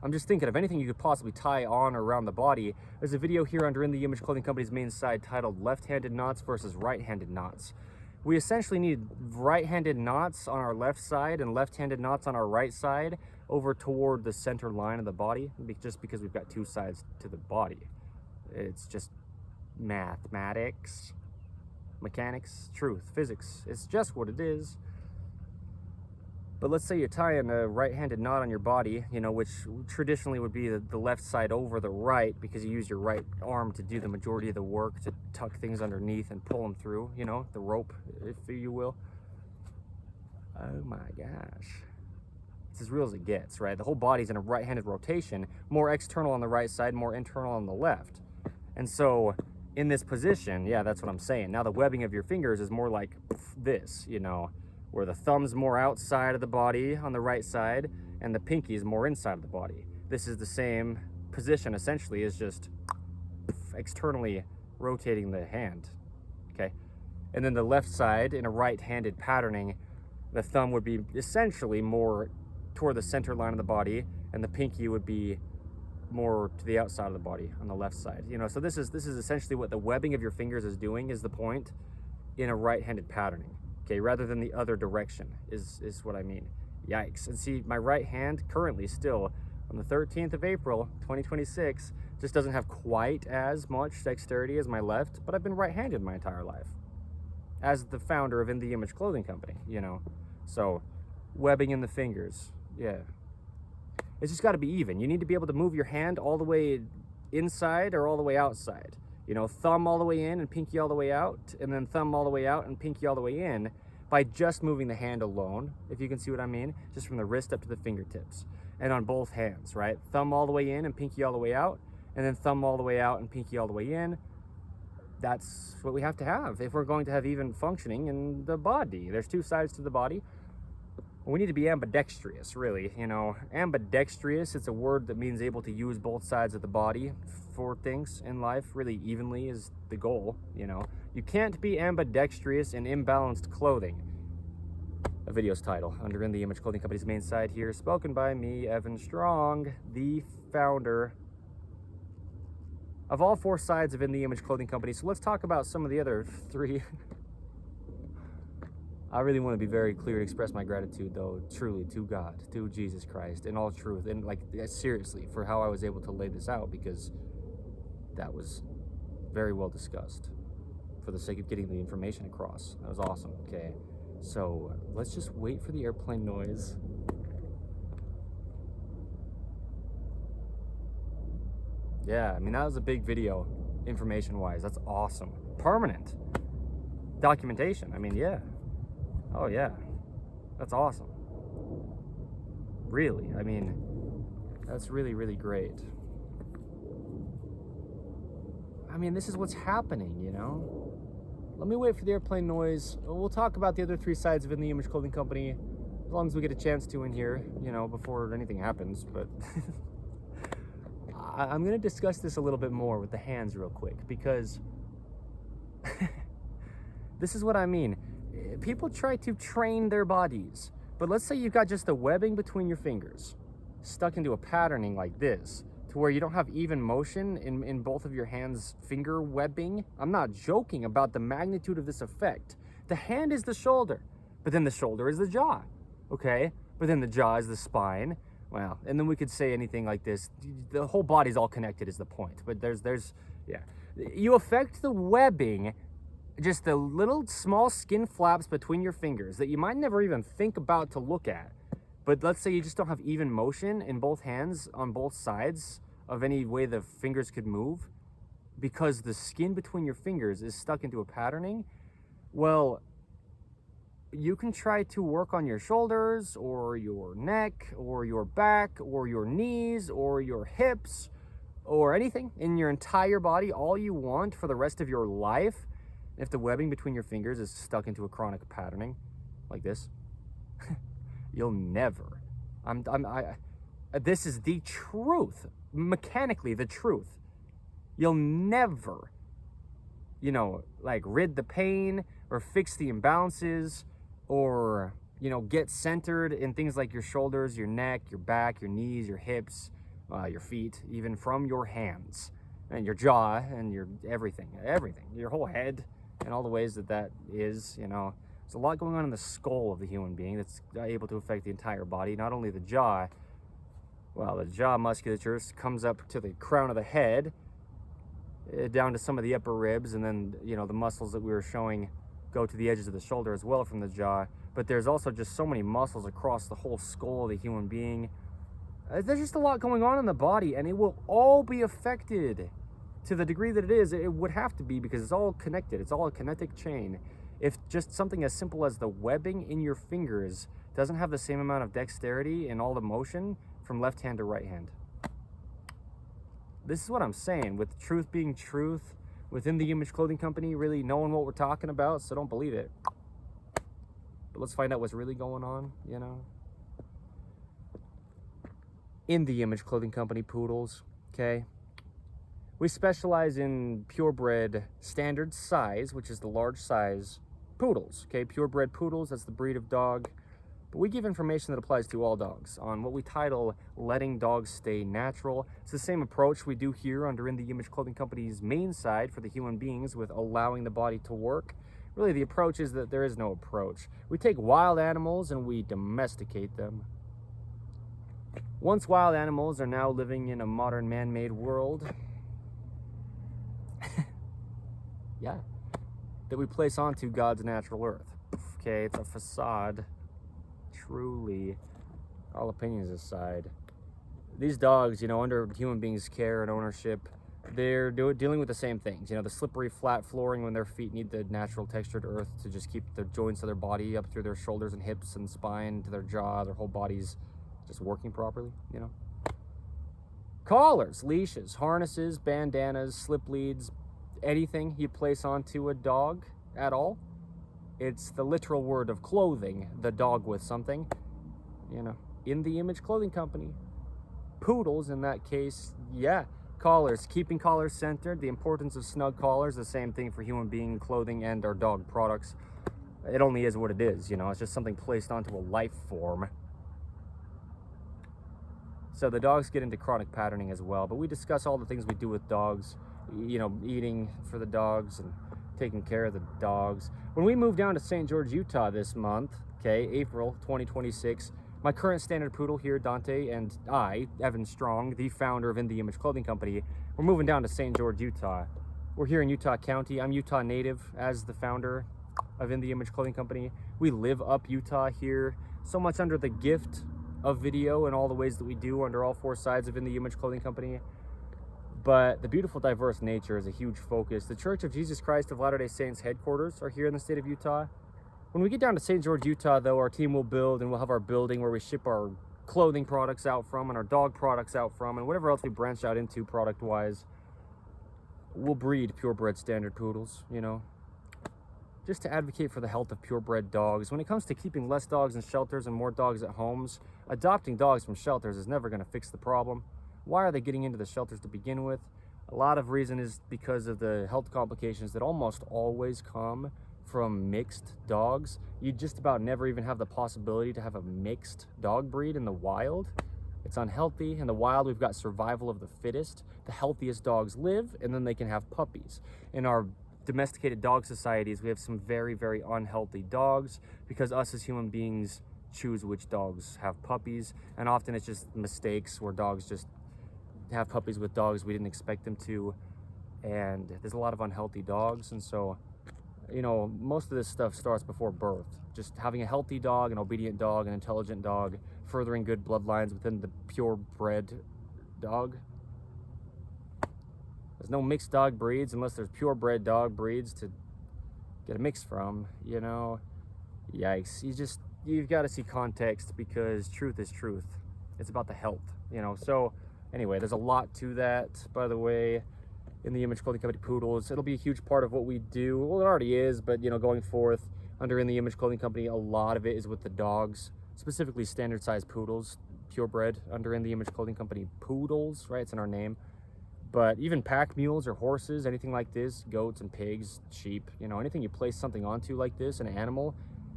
I'm just thinking of anything you could possibly tie on or around the body. There's a video here under In the Image Clothing Company's main site titled Left-Handed Knots versus Right-Handed Knots. We essentially need right-handed knots on our left side and left-handed knots on our right side over toward the center line of the body, just because we've got two sides to the body. It's just mathematics, mechanics, truth, physics. It's just what it is. But let's say you're tying a right-handed knot on your body, you know, which traditionally would be the left side over the right, because you use your right arm to do the majority of the work, to tuck things underneath and pull them through, you know, the rope, if you will. Oh my gosh. It's as real as it gets, right? The whole body's in a right-handed rotation, more external on the right side, more internal on the left. And so in this position, yeah, that's what I'm saying. Now the webbing of your fingers is more like this, you know, where the thumb's more outside of the body on the right side and the pinky is more inside of the body. This is the same position essentially, is just externally rotating the hand, okay? And then the left side, in a right-handed patterning, the thumb would be essentially more toward the center line of the body and the pinky would be more to the outside of the body on the left side. You know, so this is essentially what the webbing of your fingers is doing, is the point, in a right-handed patterning. Okay, rather than the other direction is what I mean. Yikes. And see, my right hand currently still on the 13th of April, 2026, just doesn't have quite as much dexterity as my left, but I've been right-handed my entire life as the founder of In the Image Clothing Company, you know. So, webbing in the fingers, yeah. It's just got to be even. You need to be able to move your hand all the way inside or all the way outside. You know, thumb all the way in and pinky all the way out, and then thumb all the way out and pinky all the way in, by just moving the hand alone, if you can see what I mean, just from the wrist up to the fingertips, and on both hands, right? Thumb all the way in and pinky all the way out, and then thumb all the way out and pinky all the way in. That's what we have to have if we're going to have even functioning in the body. There's two sides to the body. We need to be ambidextrous, really, you know. Ambidextrous, it's a word that means able to use both sides of the body for things in life, really evenly is the goal, you know. You can't be ambidextrous in imbalanced clothing. A video's title, under In the Image Clothing Company's main site here, spoken by me, Evan Strong, the founder of all four sides of In the Image Clothing Company. So let's talk about some of the other three. I really want to be very clear and express my gratitude, though, truly, to God, to Jesus Christ, in all truth, and like seriously, for how I was able to lay this out, because that was very well discussed for the sake of getting the information across. That was awesome. Okay, so let's just wait for the airplane noise. Yeah, I mean, that was a big video, information-wise. That's awesome. Permanent documentation. I mean, yeah. Oh yeah, that's awesome. Really, I mean, that's really, really great. I mean, this is what's happening, you know? Let me wait for the airplane noise. We'll talk about the other three sides of In the Image Clothing Company, as long as we get a chance to in here, you know, before anything happens, but I'm gonna discuss this a little bit more with the hands real quick, because this is what I mean. People try to train their bodies, but let's say you've got just the webbing between your fingers stuck into a patterning like this, to where you don't have even motion in both of your hands' finger webbing. I'm not joking about the magnitude of this effect. The hand is the shoulder, but then the shoulder is the jaw, okay? But then the jaw is the spine. Well, and then we could say anything like this. The whole body's all connected is the point, but yeah. You affect the webbing, just the little small skin flaps between your fingers that you might never even think about to look at. But let's say you just don't have even motion in both hands on both sides of any way the fingers could move, because the skin between your fingers is stuck into a patterning. Well, you can try to work on your shoulders or your neck or your back or your knees or your hips or anything in your entire body all you want for the rest of your life. If the webbing between your fingers is stuck into a chronic patterning, like this, you'll never, this is the truth, mechanically the truth. You'll never, you know, like rid the pain or fix the imbalances or, you know, get centered in things like your shoulders, your neck, your back, your knees, your hips, your feet, even from your hands and your jaw and your everything, your whole head and all the ways that that is, you know. There's a lot going on in the skull of the human being that's able to affect the entire body, not only the jaw. Well, the jaw musculature comes up to the crown of the head, down to some of the upper ribs, and then, you know, the muscles that we were showing go to the edges of the shoulder as well from the jaw. But there's also just so many muscles across the whole skull of the human being. There's just a lot going on in the body, and it will all be affected to the degree that it is. It would have to be, because it's all connected. It's all a kinetic chain. If just something as simple as the webbing in your fingers doesn't have the same amount of dexterity in all the motion from left hand to right hand. This is what I'm saying, with truth being truth, within the Image Clothing Company, really knowing what we're talking about, so don't believe it. But let's find out what's really going on, you know. In the Image Clothing Company poodles, okay? We specialize in purebred standard size, which is the large size poodles, okay? Purebred poodles, that's the breed of dog. But we give information that applies to all dogs on what we title letting dogs stay natural. It's the same approach we do here under In the Image Clothing Company's main side for the human beings with allowing the body to work. Really, the approach is that there is no approach. We take wild animals and we domesticate them. Once wild animals are now living in a modern man-made world, yeah, that we place onto God's natural earth. Okay, it's a facade. Truly, all opinions aside, these dogs, you know, under human beings' care and ownership, they're dealing with the same things. You know, the slippery, flat flooring when their feet need the natural textured earth to just keep the joints of their body up through their shoulders and hips and spine to their jaw, their whole body's just working properly, you know. Collars, leashes, harnesses, bandanas, slip leads, anything you place onto a dog at all. It's the literal word of clothing the dog with something, you know. In the Image Clothing Company. Poodles, in that case, yeah. Collars, keeping collars centered. The importance of snug collars, the same thing for human being clothing and our dog products. It only is what it is, you know. It's just something placed onto a life form. So the dogs get into chronic patterning as well. But we discuss all the things we do with dogs, you know, eating for the dogs and taking care of the dogs. When we moved down to St. George, Utah this month, okay, April 2026, my current standard poodle here, Dante, and I, Evan Strong, the founder of In the Image Clothing Company, we're moving down to St. George, Utah. We're here in Utah County. I'm Utah native as the founder of In the Image Clothing Company. We live up Utah here, so much under the gift of video and all the ways that we do under all four sides of In the Image Clothing Company. But the beautiful, diverse nature is a huge focus. The Church of Jesus Christ of Latter-day Saints headquarters are here in the state of Utah. When we get down to St. George, Utah, though, our team will build and we'll have our building where we ship our clothing products out from and our dog products out from and whatever else we branch out into product-wise. We'll breed purebred standard poodles, you know, just to advocate for the health of purebred dogs. When it comes to keeping less dogs in shelters and more dogs at homes, adopting dogs from shelters is never going to fix the problem. Why are they getting into the shelters to begin with? A lot of reason is because of the health complications that almost always come from mixed dogs. You just about never even have the possibility to have a mixed dog breed in the wild. It's unhealthy. In the wild, we've got survival of the fittest. The healthiest dogs live, and then they can have puppies. In our domesticated dog societies, we have some very, very unhealthy dogs because us as human beings choose which dogs have puppies, and often it's just mistakes where dogs just have puppies with dogs we didn't expect them to, and there's a lot of unhealthy dogs. And so, you know, most of this stuff starts before birth. Just having a healthy dog, an obedient dog, an intelligent dog, furthering good bloodlines within the purebred dog. There's no mixed dog breeds unless there's purebred dog breeds to get a mix from, you know. Yikes. You've got to see context, because truth is truth. It's about the health, you know. So anyway, there's a lot to that, by the way. In the Image Clothing Company Poodles. It'll be a huge part of what we do. Well, it already is, but going forth under In the Image Clothing Company, a lot of it is with the dogs, specifically standard size poodles, purebred under In the Image Clothing Company Poodles, right? It's in our name. But even pack mules or horses, anything like this, goats and pigs, sheep, anything you place something onto like this, an animal,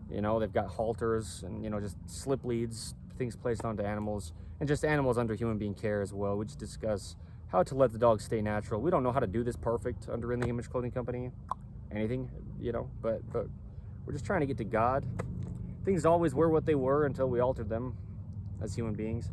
they've got halters and, just slip leads, things placed onto animals, and just animals under human being care as well. We just discuss how to let the dog stay natural. We don't know how to do this perfect under In the Image Clothing Company, anything, but we're just trying to get to God. Things always were what they were until we altered them as human beings.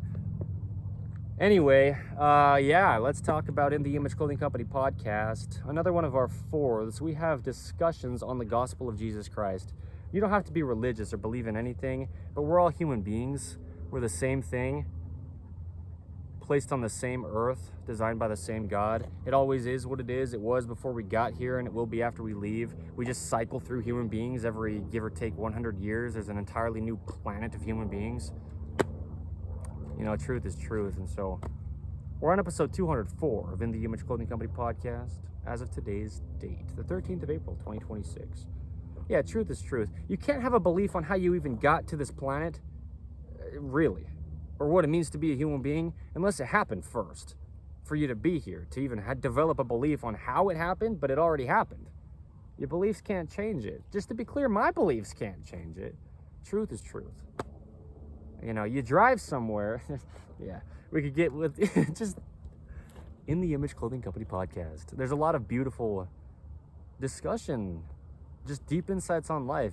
Anyway, let's talk about In the Image Clothing Company podcast. Another one of our fourths. We have discussions on the gospel of Jesus Christ. You don't have to be religious or believe in anything, but we're all human beings. We're the same thing, placed on the same earth, designed by the same God. It always is what it is. It was before we got here, and it will be after we leave. We just cycle through human beings every, give or take, 100 years. There's an entirely new planet of human beings. Truth is truth. And so we're on episode 204 of In the Image Clothing Company podcast as of today's date, the 13th of April, 2026. Yeah, truth is truth. You can't have a belief on how you even got to this planet, really, or what it means to be a human being, unless it happened first for you to be here, to even develop a belief on how it happened, but it already happened. Your beliefs can't change it. Just to be clear, my beliefs can't change it. Truth is truth. You drive somewhere. Yeah, we could get with just In the Image Clothing Company podcast. There's a lot of beautiful discussion, just deep insights on life,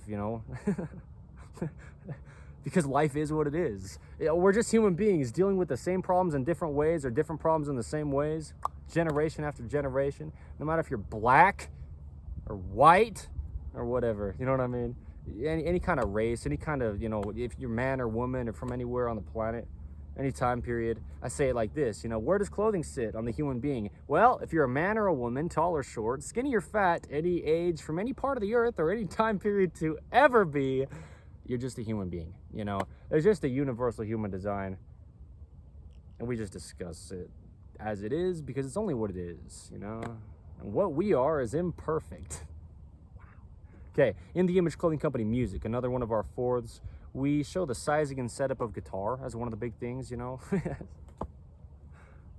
because life is what it is. We're just human beings dealing with the same problems in different ways or different problems in the same ways, generation after generation, no matter if you're black or white or whatever, you know what I mean? Any kind of race, any kind of, if you're man or woman or from anywhere on the planet, any time period. I say it like this, where does clothing sit on the human being? Well, if you're a man or a woman, tall or short, skinny or fat, any age, from any part of the earth or any time period to ever be, you're just a human being, There's just a universal human design, and we just discuss it as it is because it's only what it is, And what we are is imperfect. Okay, In the Image Clothing Company music, another one of our fourths. We show the sizing and setup of guitar as one of the big things,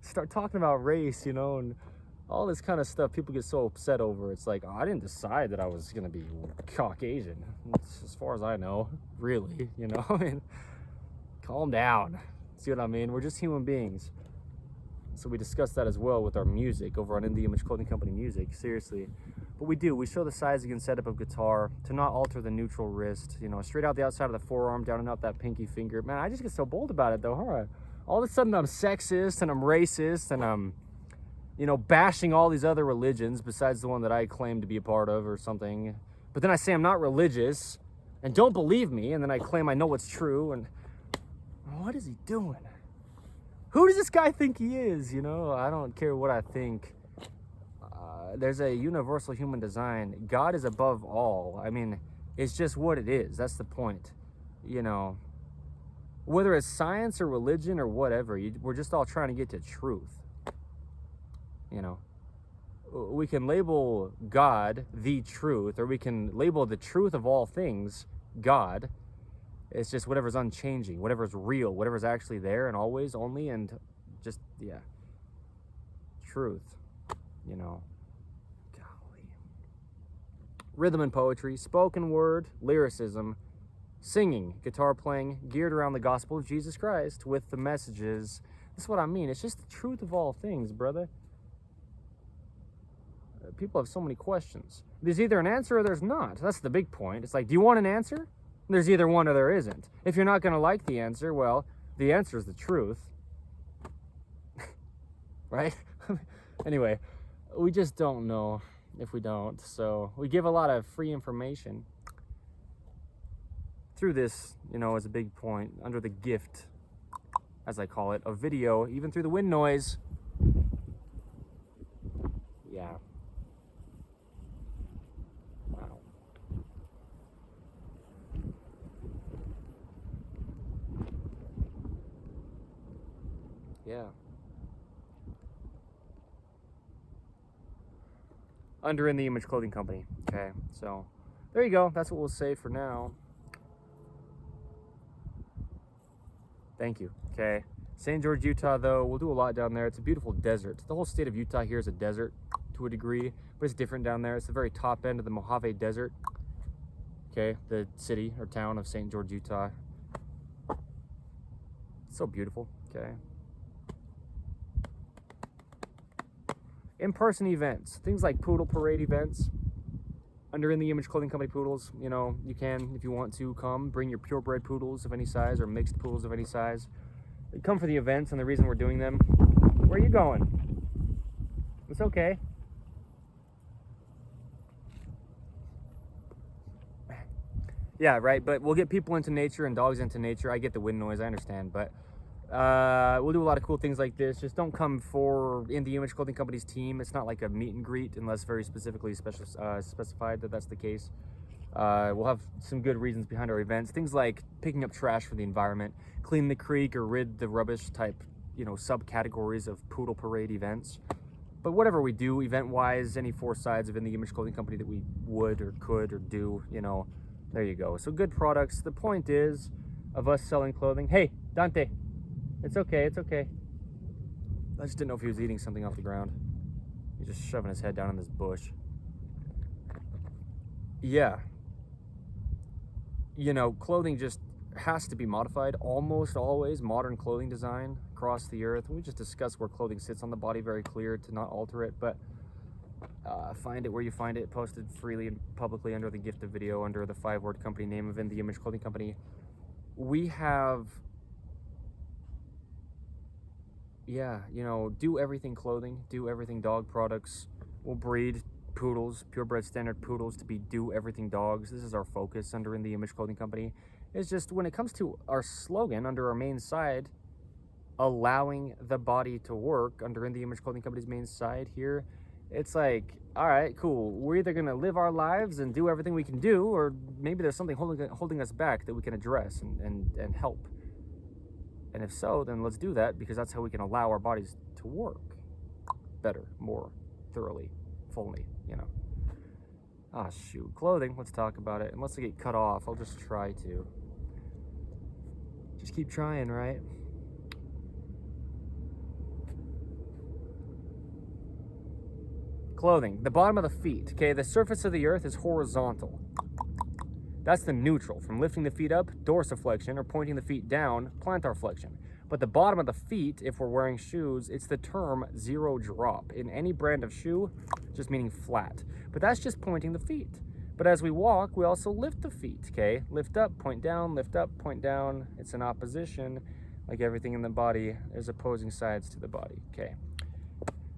Start talking about race, and all this kind of stuff people get so upset over. It's like, I didn't decide that I was going to be Caucasian. It's, as far as I know, really, calm down. See what I mean? We're just human beings. So we discuss that as well with our music over on In the Image Clothing Company music, seriously. But we show the sizing and setup of guitar to not alter the neutral wrist, straight out the outside of the forearm, down and out that pinky finger. Man, I just get so bold about it though, huh? All of a sudden I'm sexist and I'm racist and I'm, bashing all these other religions besides the one that I claim to be a part of or something. But then I say I'm not religious and don't believe me, and then I claim I know what's true, and what is he doing? Who does this guy think he is? I don't care what I think. There's a universal human design. God is above all. I mean, it's just what it is. That's the point. Whether it's science or religion or whatever, we're just all trying to get to truth. We can label God the truth, or we can label the truth of all things God. It's just whatever's unchanging, whatever's real, whatever's actually there and always, only, and just, truth, Golly. Rhythm and poetry, spoken word, lyricism, singing, guitar playing, geared around the gospel of Jesus Christ with the messages. That's what I mean. It's just the truth of all things, brother. People have so many questions. There's either an answer or there's not. That's the big point. It's like, do you want an answer? There's either one or there isn't. If you're not going to like the answer, well, the answer is the truth. Right? Anyway, we just don't know if we don't. So we give a lot of free information through this, as a big point, under the gift, as I call it, of video, even through the wind noise. Yeah. Wow. Yeah. under In The Image Clothing Company. Okay, so there you go. That's what we'll say for now. Thank you. Okay. St. George, Utah, though, we'll do a lot down there. It's a beautiful desert. The whole state of Utah here is a desert to a degree, but it's different down there. It's the very top end of the Mojave Desert. Okay, the city or town of St. George, Utah. It's so beautiful. Okay. In-person events, things like poodle parade events. Under In The Image Clothing Company poodles, you know, you can, if you want to, come bring your purebred poodles of any size or mixed poodles of any size. Come for the events, and the reason we're doing them. Where are you going? It's okay. Yeah, right, but we'll get people into nature and dogs into nature. I get the wind noise, I understand, but we'll do a lot of cool things like this. Just don't come for In The Image Clothing Company's team. It's not like a meet and greet unless very specifically specified that that's the case. We'll have some good reasons behind our events. Things like picking up trash for the environment, clean the creek or rid the rubbish type, you know, subcategories of poodle parade events. But whatever we do, event-wise, any four sides of In The Image Clothing Company that we would or could or do, you know, there you go. So good products. The point is of us selling clothing. Hey, Dante, it's okay, it's okay. I just didn't know if he was eating something off the ground. He's just shoving his head down in this bush. Yeah. You know, clothing just has to be modified. Almost always modern clothing design across the earth. We just discussed where clothing sits on the body, very clear to not alter it, but find it where you find it, posted freely and publicly under the gift of video, under the 5-word company name of In The Image Clothing Company. We have, yeah, you know, do everything clothing, do everything dog products. We'll breed poodles, purebred standard poodles, to be do everything dogs. This is our focus under In The Image Clothing Company. It's just when it comes to our slogan under our main side, allowing the body to work, under In The Image Clothing Company's main side here, it's like, all right, cool. We're either going to live our lives and do everything we can do, or maybe there's something holding us back that we can address and help. And if so, then let's do that, because that's how we can allow our bodies to work better, more thoroughly, fully, you know. Ah, shoot. Clothing, let's talk about it. Unless I get cut off, I'll just try to. Just keep trying, right? Clothing, the bottom of the feet, okay? The surface of the earth is horizontal. That's the neutral, from lifting the feet up, dorsiflexion, or pointing the feet down, plantar flexion. But the bottom of the feet, if we're wearing shoes, it's the term zero drop. In any brand of shoe, just meaning flat. But that's just pointing the feet. But as we walk, we also lift the feet, okay? Lift up, point down, lift up, point down. It's an opposition. Like everything in the body, there's opposing sides to the body, okay?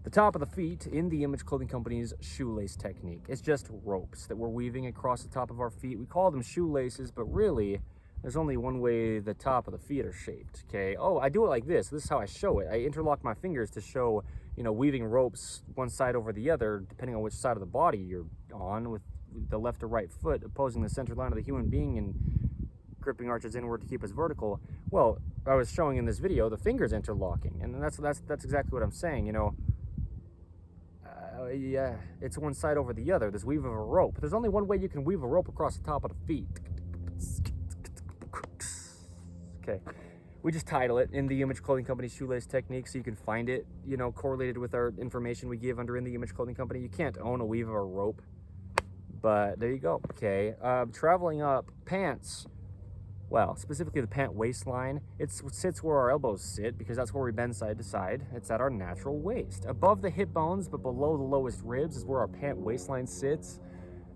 The top of the feet, In The Image Clothing Company's shoelace technique. It's just ropes that we're weaving across the top of our feet. We call them shoelaces, but really, there's only one way the top of the feet are shaped, okay? Oh, I do it like this. This is how I show it. I interlock my fingers to show, you know, weaving ropes one side over the other, depending on which side of the body you're on, with the left or right foot opposing the center line of the human being and gripping arches inward to keep us vertical. Well, I was showing in this video the fingers interlocking, and that's exactly what I'm saying, you know. Yeah, it's one side over the other, this weave of a rope. There's only one way you can weave a rope across the top of the feet. Okay, we just title it In The Image Clothing Company shoelace technique, so you can find it, you know, correlated with our information we give under In The Image Clothing Company. You can't own a weave of a rope, but there you go. Okay, traveling up, pants. Well, specifically the pant waistline, it sits where our elbows sit, because that's where we bend side to side. It's at our natural waist. Above the hip bones, but below the lowest ribs, is where our pant waistline sits.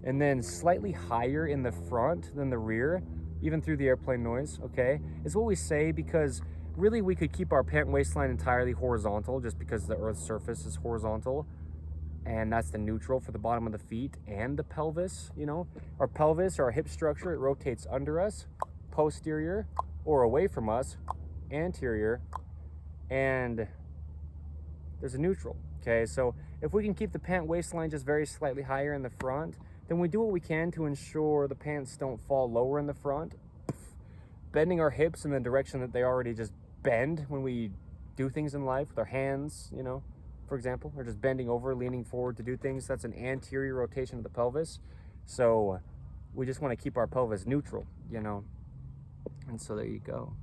And then slightly higher in the front than the rear, even through the airplane noise, okay, is what we say, because really we could keep our pant waistline entirely horizontal, just because the Earth's surface is horizontal. And that's the neutral for the bottom of the feet and the pelvis, you know. Our pelvis, or our hip structure, it rotates under us, posterior, or away from us, anterior, and there's a neutral, okay? So if we can keep the pant waistline just very slightly higher in the front, then we do what we can to ensure the pants don't fall lower in the front, bending our hips in the direction that they already just bend when we do things in life with our hands, you know, for example, or just bending over, leaning forward to do things. That's an anterior rotation of the pelvis. So we just want to keep our pelvis neutral, you know. And so there you go.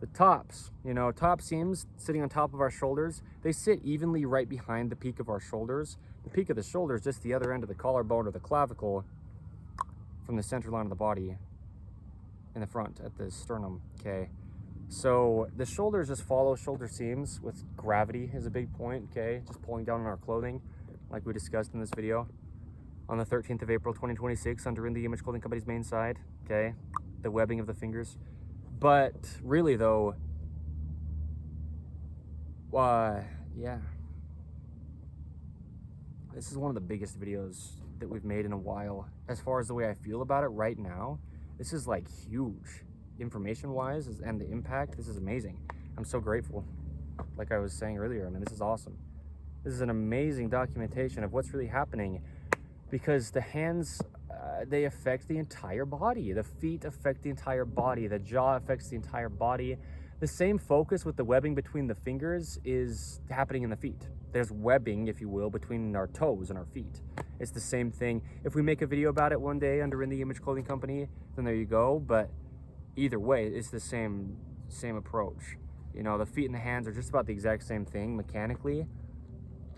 The tops, you know, top seams sitting on top of our shoulders, they sit evenly right behind the peak of our shoulders. The peak of the shoulder is just the other end of the collarbone or the clavicle from the center line of the body in the front at the sternum, okay? So the shoulders just follow shoulder seams with gravity is a big point, okay? Just pulling down on our clothing like we discussed in this video on the 13th of April, 2026 under In The Image Clothing Company's main side, okay? The webbing of the fingers. But really though, yeah, this is one of the biggest videos that we've made in a while. As far as the way I feel about it right now, this is like huge information wise, and the impact, this is amazing. I'm so grateful. Like I was saying earlier, I mean, this is awesome. This is an amazing documentation of what's really happening, because the hands, they affect the entire body. The feet affect the entire body. The jaw affects the entire body. The same focus with the webbing between the fingers is happening in the feet. There's webbing, if you will, between our toes and our feet. It's the same thing. If we make a video about it one day under In The Image Clothing Company, then there you go. But either way, it's the same approach. You know, the feet and the hands are just about the exact same thing mechanically.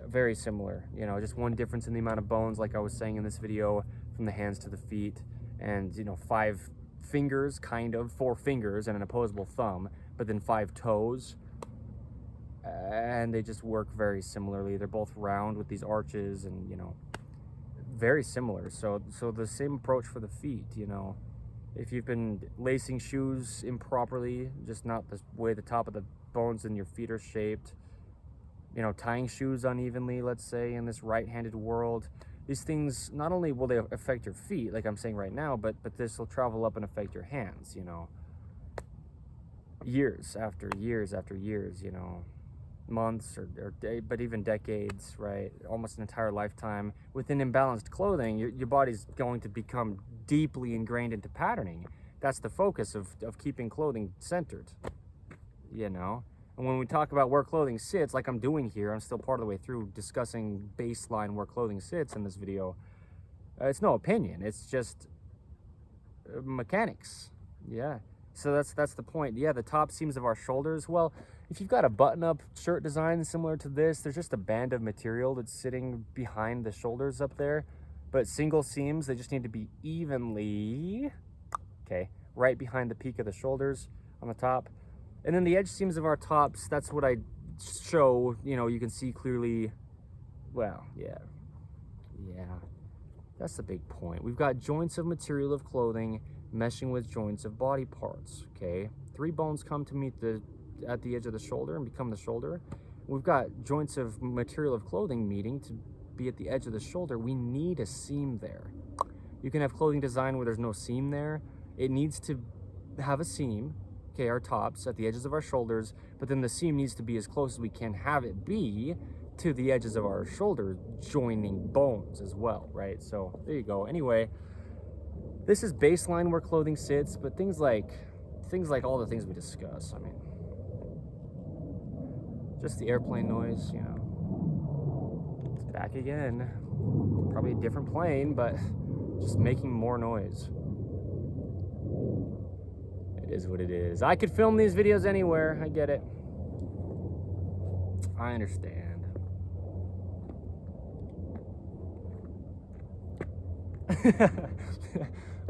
Very similar, you know, just one difference in the amount of bones, like I was saying in this video, from the hands to the feet, and, you know, 5 fingers, kind of 4 fingers and an opposable thumb, but then 5 toes, and they just work very similarly. They're both round with these arches, and, you know, very similar. So the same approach for the feet, you know. If you've been lacing shoes improperly, just not the way the top of the bones in your feet are shaped, you know, tying shoes unevenly, let's say, in this right-handed world, these things, not only will they affect your feet, like I'm saying right now, but this will travel up and affect your hands, you know, years after years after years, you know, months or but even decades, right? Almost an entire lifetime. Within imbalanced clothing, your body's going to become deeply ingrained into patterning. That's the focus of keeping clothing centered, you know. And when we talk about where clothing sits, like I'm doing here, I'm still part of the way through discussing baseline where clothing sits in this video. It's no opinion, it's just mechanics. Yeah, so that's the point. Yeah, the top seams of our shoulders, well, if you've got a button-up shirt design similar to this, there's just a band of material that's sitting behind the shoulders up there. But single seams, they just need to be evenly, okay, right behind the peak of the shoulders on the top. And then the edge seams of our tops, that's what I show, you know, you can see clearly. Well, yeah, that's the big point. We've got joints of material of clothing meshing with joints of body parts, okay? 3 bones come to meet at the edge of the shoulder and become the shoulder. We've got joints of material of clothing meeting to be at the edge of the shoulder. We need a seam there. You can have clothing design where there's no seam there. It needs to have a seam, okay, our tops at the edges of our shoulders, but then the seam needs to be as close as we can have it be to the edges of our shoulder joining bones as well, right? So there you go. Anyway, this is baseline where clothing sits, but things like all the things we discuss, I mean, just the airplane noise, you know, it's back again. Probably a different plane, but just making more noise. It is what it is. I could film these videos anywhere. I get it. I understand.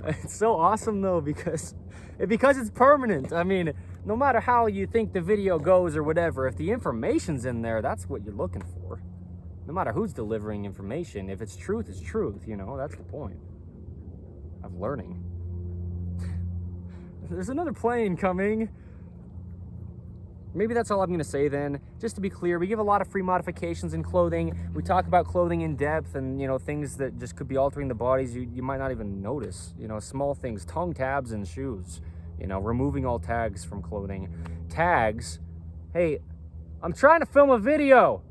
It's so awesome though, because it's permanent. I mean, no matter how you think the video goes or whatever, if the information's in there, that's what you're looking for. No matter who's delivering information, if it's truth, it's truth, you know, that's the point of learning. There's another plane coming. Maybe that's all I'm going to say then. Just to be clear, we give a lot of free modifications in clothing. We talk about clothing in depth and, you know, things that just could be altering the bodies you might not even notice. You know, small things, tongue tabs and shoes. You know, removing all tags from clothing. Tags. Hey, I'm trying to film a video,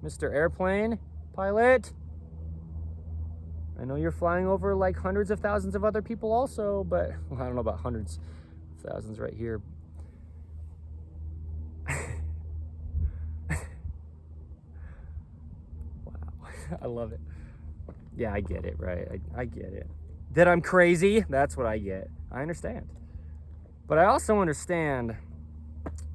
Mr. Airplane Pilot. I know you're flying over like hundreds of thousands of other people also, but well, I don't know about hundreds of thousands right here. I love it. Yeah, I get it, right? I get it. That I'm crazy, that's what I get. I understand. But I also understand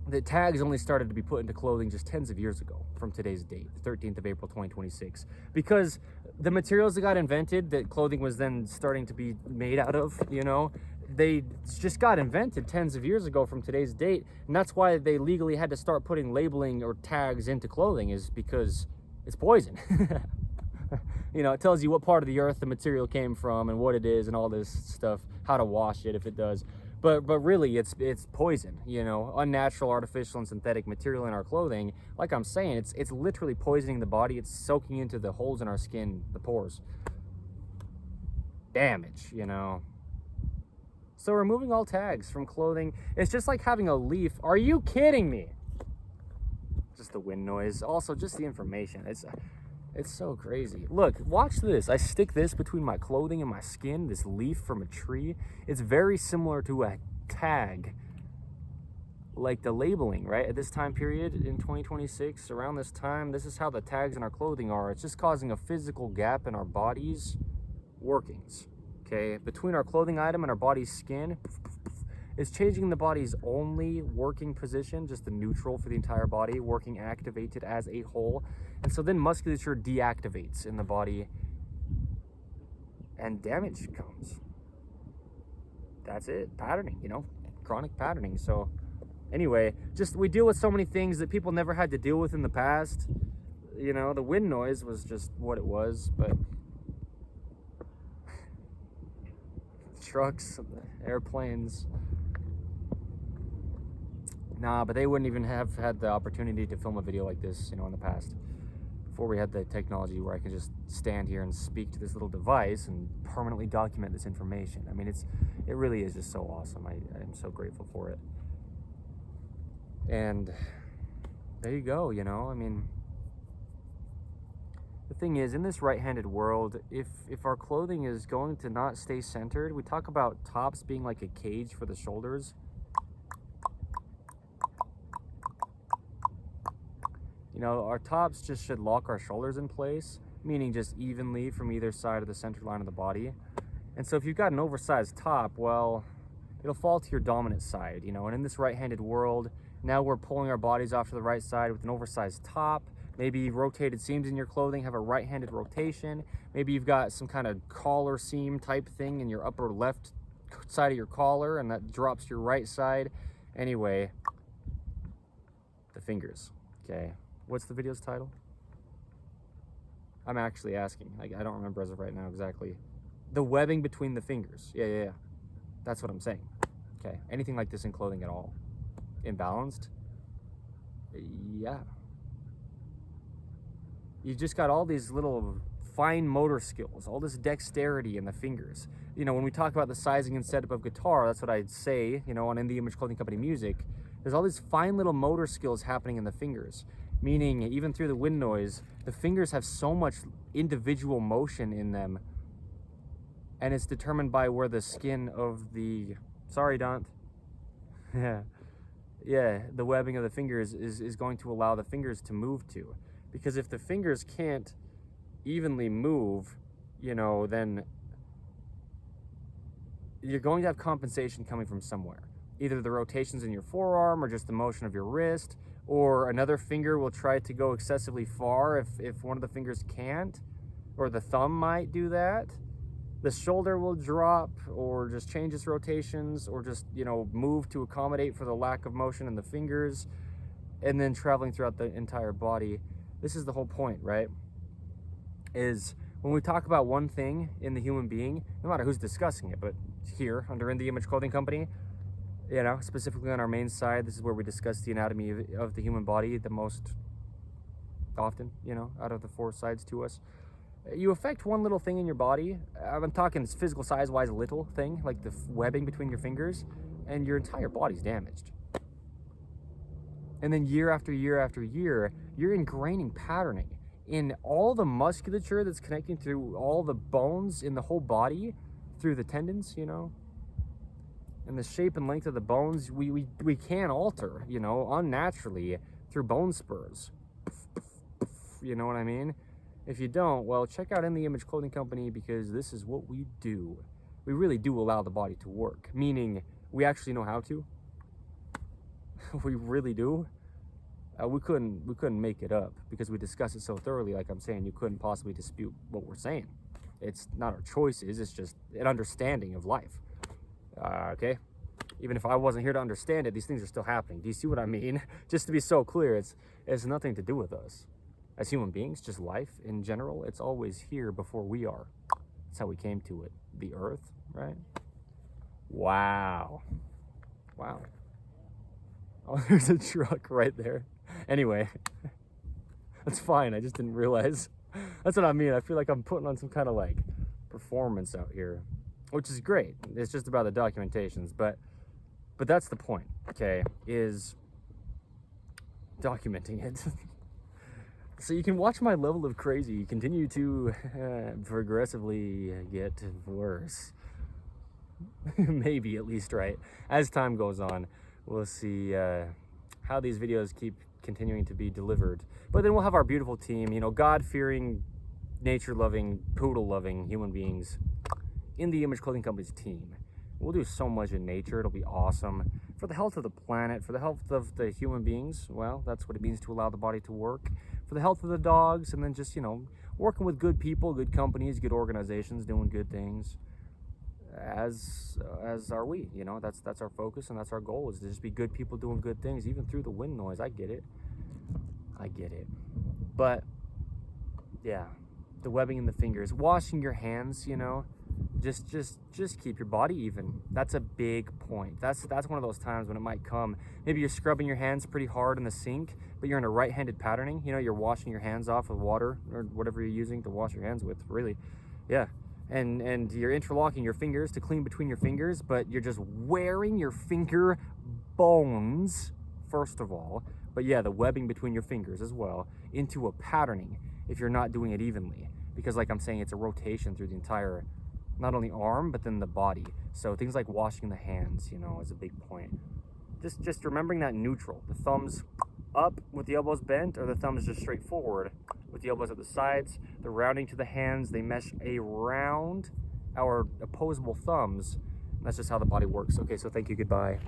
that tags only started to be put into clothing just tens of years ago from today's date, the 13th of April, 2026. Because the materials that got invented, that clothing was then starting to be made out of, you know, they just got invented tens of years ago from today's date. And that's why they legally had to start putting labeling or tags into clothing, is because it's poison. You know, it tells you what part of the earth the material came from and what it is and all this stuff, how to wash it if it does. But really, it's poison, you know, unnatural, artificial, and synthetic material in our clothing. Like I'm saying, it's literally poisoning the body. It's soaking into the holes in our skin, the pores. Damage, you know. So removing all tags from clothing, it's just like having a leaf. Are you kidding me? Just the wind noise. Also, just the information. It's so crazy. Look, watch this. I stick this between my clothing and my skin, this leaf from a tree. It's very similar to a tag, like the labeling, right? At this time period in 2026, around this time, this is how the tags in our clothing are. It's just causing a physical gap in our body's workings, okay? Between our clothing item and our body's skin, it's changing the body's only working position, just the neutral for the entire body, working activated as a whole. And so then musculature deactivates in the body and damage comes. That's it. Patterning, you know, chronic patterning. So anyway, just we deal with so many things that people never had to deal with in the past. You know, the wind noise was just what it was, but trucks, airplanes, nah, but they wouldn't even have had the opportunity to film a video like this, you know, in the past. Before we had the technology where I can just stand here and speak to this little device and permanently document this information. I mean, it really is just so awesome. I am so grateful for it. And there you go, you know, I mean, the thing is, in this right-handed world, if our clothing is going to not stay centered, we talk about tops being like a cage for the shoulders. You know, our tops just should lock our shoulders in place, meaning just evenly from either side of the center line of the body. And so if you've got an oversized top, well, it'll fall to your dominant side, you know. And in this right-handed world, now we're pulling our bodies off to the right side with an oversized top. Maybe rotated seams in your clothing have a right-handed rotation. Maybe you've got some kind of collar seam type thing in your upper left side of your collar, and that drops your right side. Anyway, the fingers, okay? What's the video's title? I'm actually asking. I don't remember as of right now exactly. The webbing between the fingers. Yeah. That's what I'm saying. Okay. Anything like this in clothing at all? Imbalanced? Yeah. You just got all these little fine motor skills, all this dexterity in the fingers. You know, when we talk about the sizing and setup of guitar, that's what I'd say, you know, on In the Image Clothing Company music. There's all these fine little motor skills happening in the fingers. Meaning, even through the wind noise, the fingers have so much individual motion in them, and it's determined by where the skin of the... Sorry, Dant. Yeah, the webbing of the fingers is going to allow the fingers to move to. Because if the fingers can't evenly move, you know, then you're going to have compensation coming from somewhere. Either the rotations in your forearm or just the motion of your wrist, or another finger will try to go excessively far if one of the fingers can't, or the thumb might do that. The shoulder will drop or just change its rotations or just, you know, move to accommodate for the lack of motion in the fingers, and then traveling throughout the entire body. This is the whole point, right? Is when we talk about one thing in the human being, no matter who's discussing it, but here under In the Image Clothing Company, you know, specifically on our main side, this is where we discuss the anatomy of the human body the most often, you know, out of the four sides to us. You affect one little thing in your body. I'm talking physical size-wise little thing, like the webbing between your fingers, and your entire body's damaged. And then year after year after year, you're ingraining patterning in all the musculature that's connecting through all the bones in the whole body, through the tendons, you know. And the shape and length of the bones, we can alter, you know, unnaturally through bone spurs. You know what I mean? If you don't, well, check out In the Image Clothing Company, because this is what we do. We really do allow the body to work, meaning we actually know how to. We really do. We couldn't make it up, because we discuss it so thoroughly. Like I'm saying, you couldn't possibly dispute what we're saying. It's not our choices, it's just an understanding of life. Okay? Even if I wasn't here to understand it, these things are still happening. Do you see what I mean? Just to be so clear, it's nothing to do with us. As human beings, just life in general, it's always here before we are. That's how we came to it. The earth, right? Wow. Wow. Oh, there's a truck right there. Anyway, that's fine. I just didn't realize. That's what I mean. I feel like I'm putting on some kind of like performance out here, which is great. It's just about the documentations, but that's the point, okay, is documenting it. So you can watch my level of crazy continue to progressively get worse. Maybe, at least, right? As time goes on, we'll see how these videos keep continuing to be delivered. But then we'll have our beautiful team, you know, God-fearing, nature-loving, poodle-loving human beings in the Image Clothing Company's team. We'll do so much in nature. It'll be awesome. For the health of the planet, for the health of the human beings, well, that's what it means to allow the body to work. For the health of the dogs, and then just, you know, working with good people, good companies, good organizations, doing good things. As are we, you know, that's our focus, and that's our goal, is to just be good people doing good things, even through the wind noise. I get it. But yeah, the webbing in the fingers, washing your hands, you know, just keep your body even. That's a big point. That's one of those times when it might come. Maybe you're scrubbing your hands pretty hard in the sink, but you're in a right-handed patterning. You know, you're washing your hands off with water or whatever you're using to wash your hands with, really. Yeah. And you're interlocking your fingers to clean between your fingers, but you're just wearing your finger bones, first of all. But yeah, the webbing between your fingers as well, into a patterning if you're not doing it evenly. Because like I'm saying, it's a rotation through the entire, not only arm, but then the body. So things like washing the hands, you know, is a big point. Just remembering that neutral. The thumbs up with the elbows bent, or the thumbs just straight forward with the elbows at the sides. The rounding to the hands, they mesh around our opposable thumbs. That's just how the body works. Okay, so thank you, goodbye.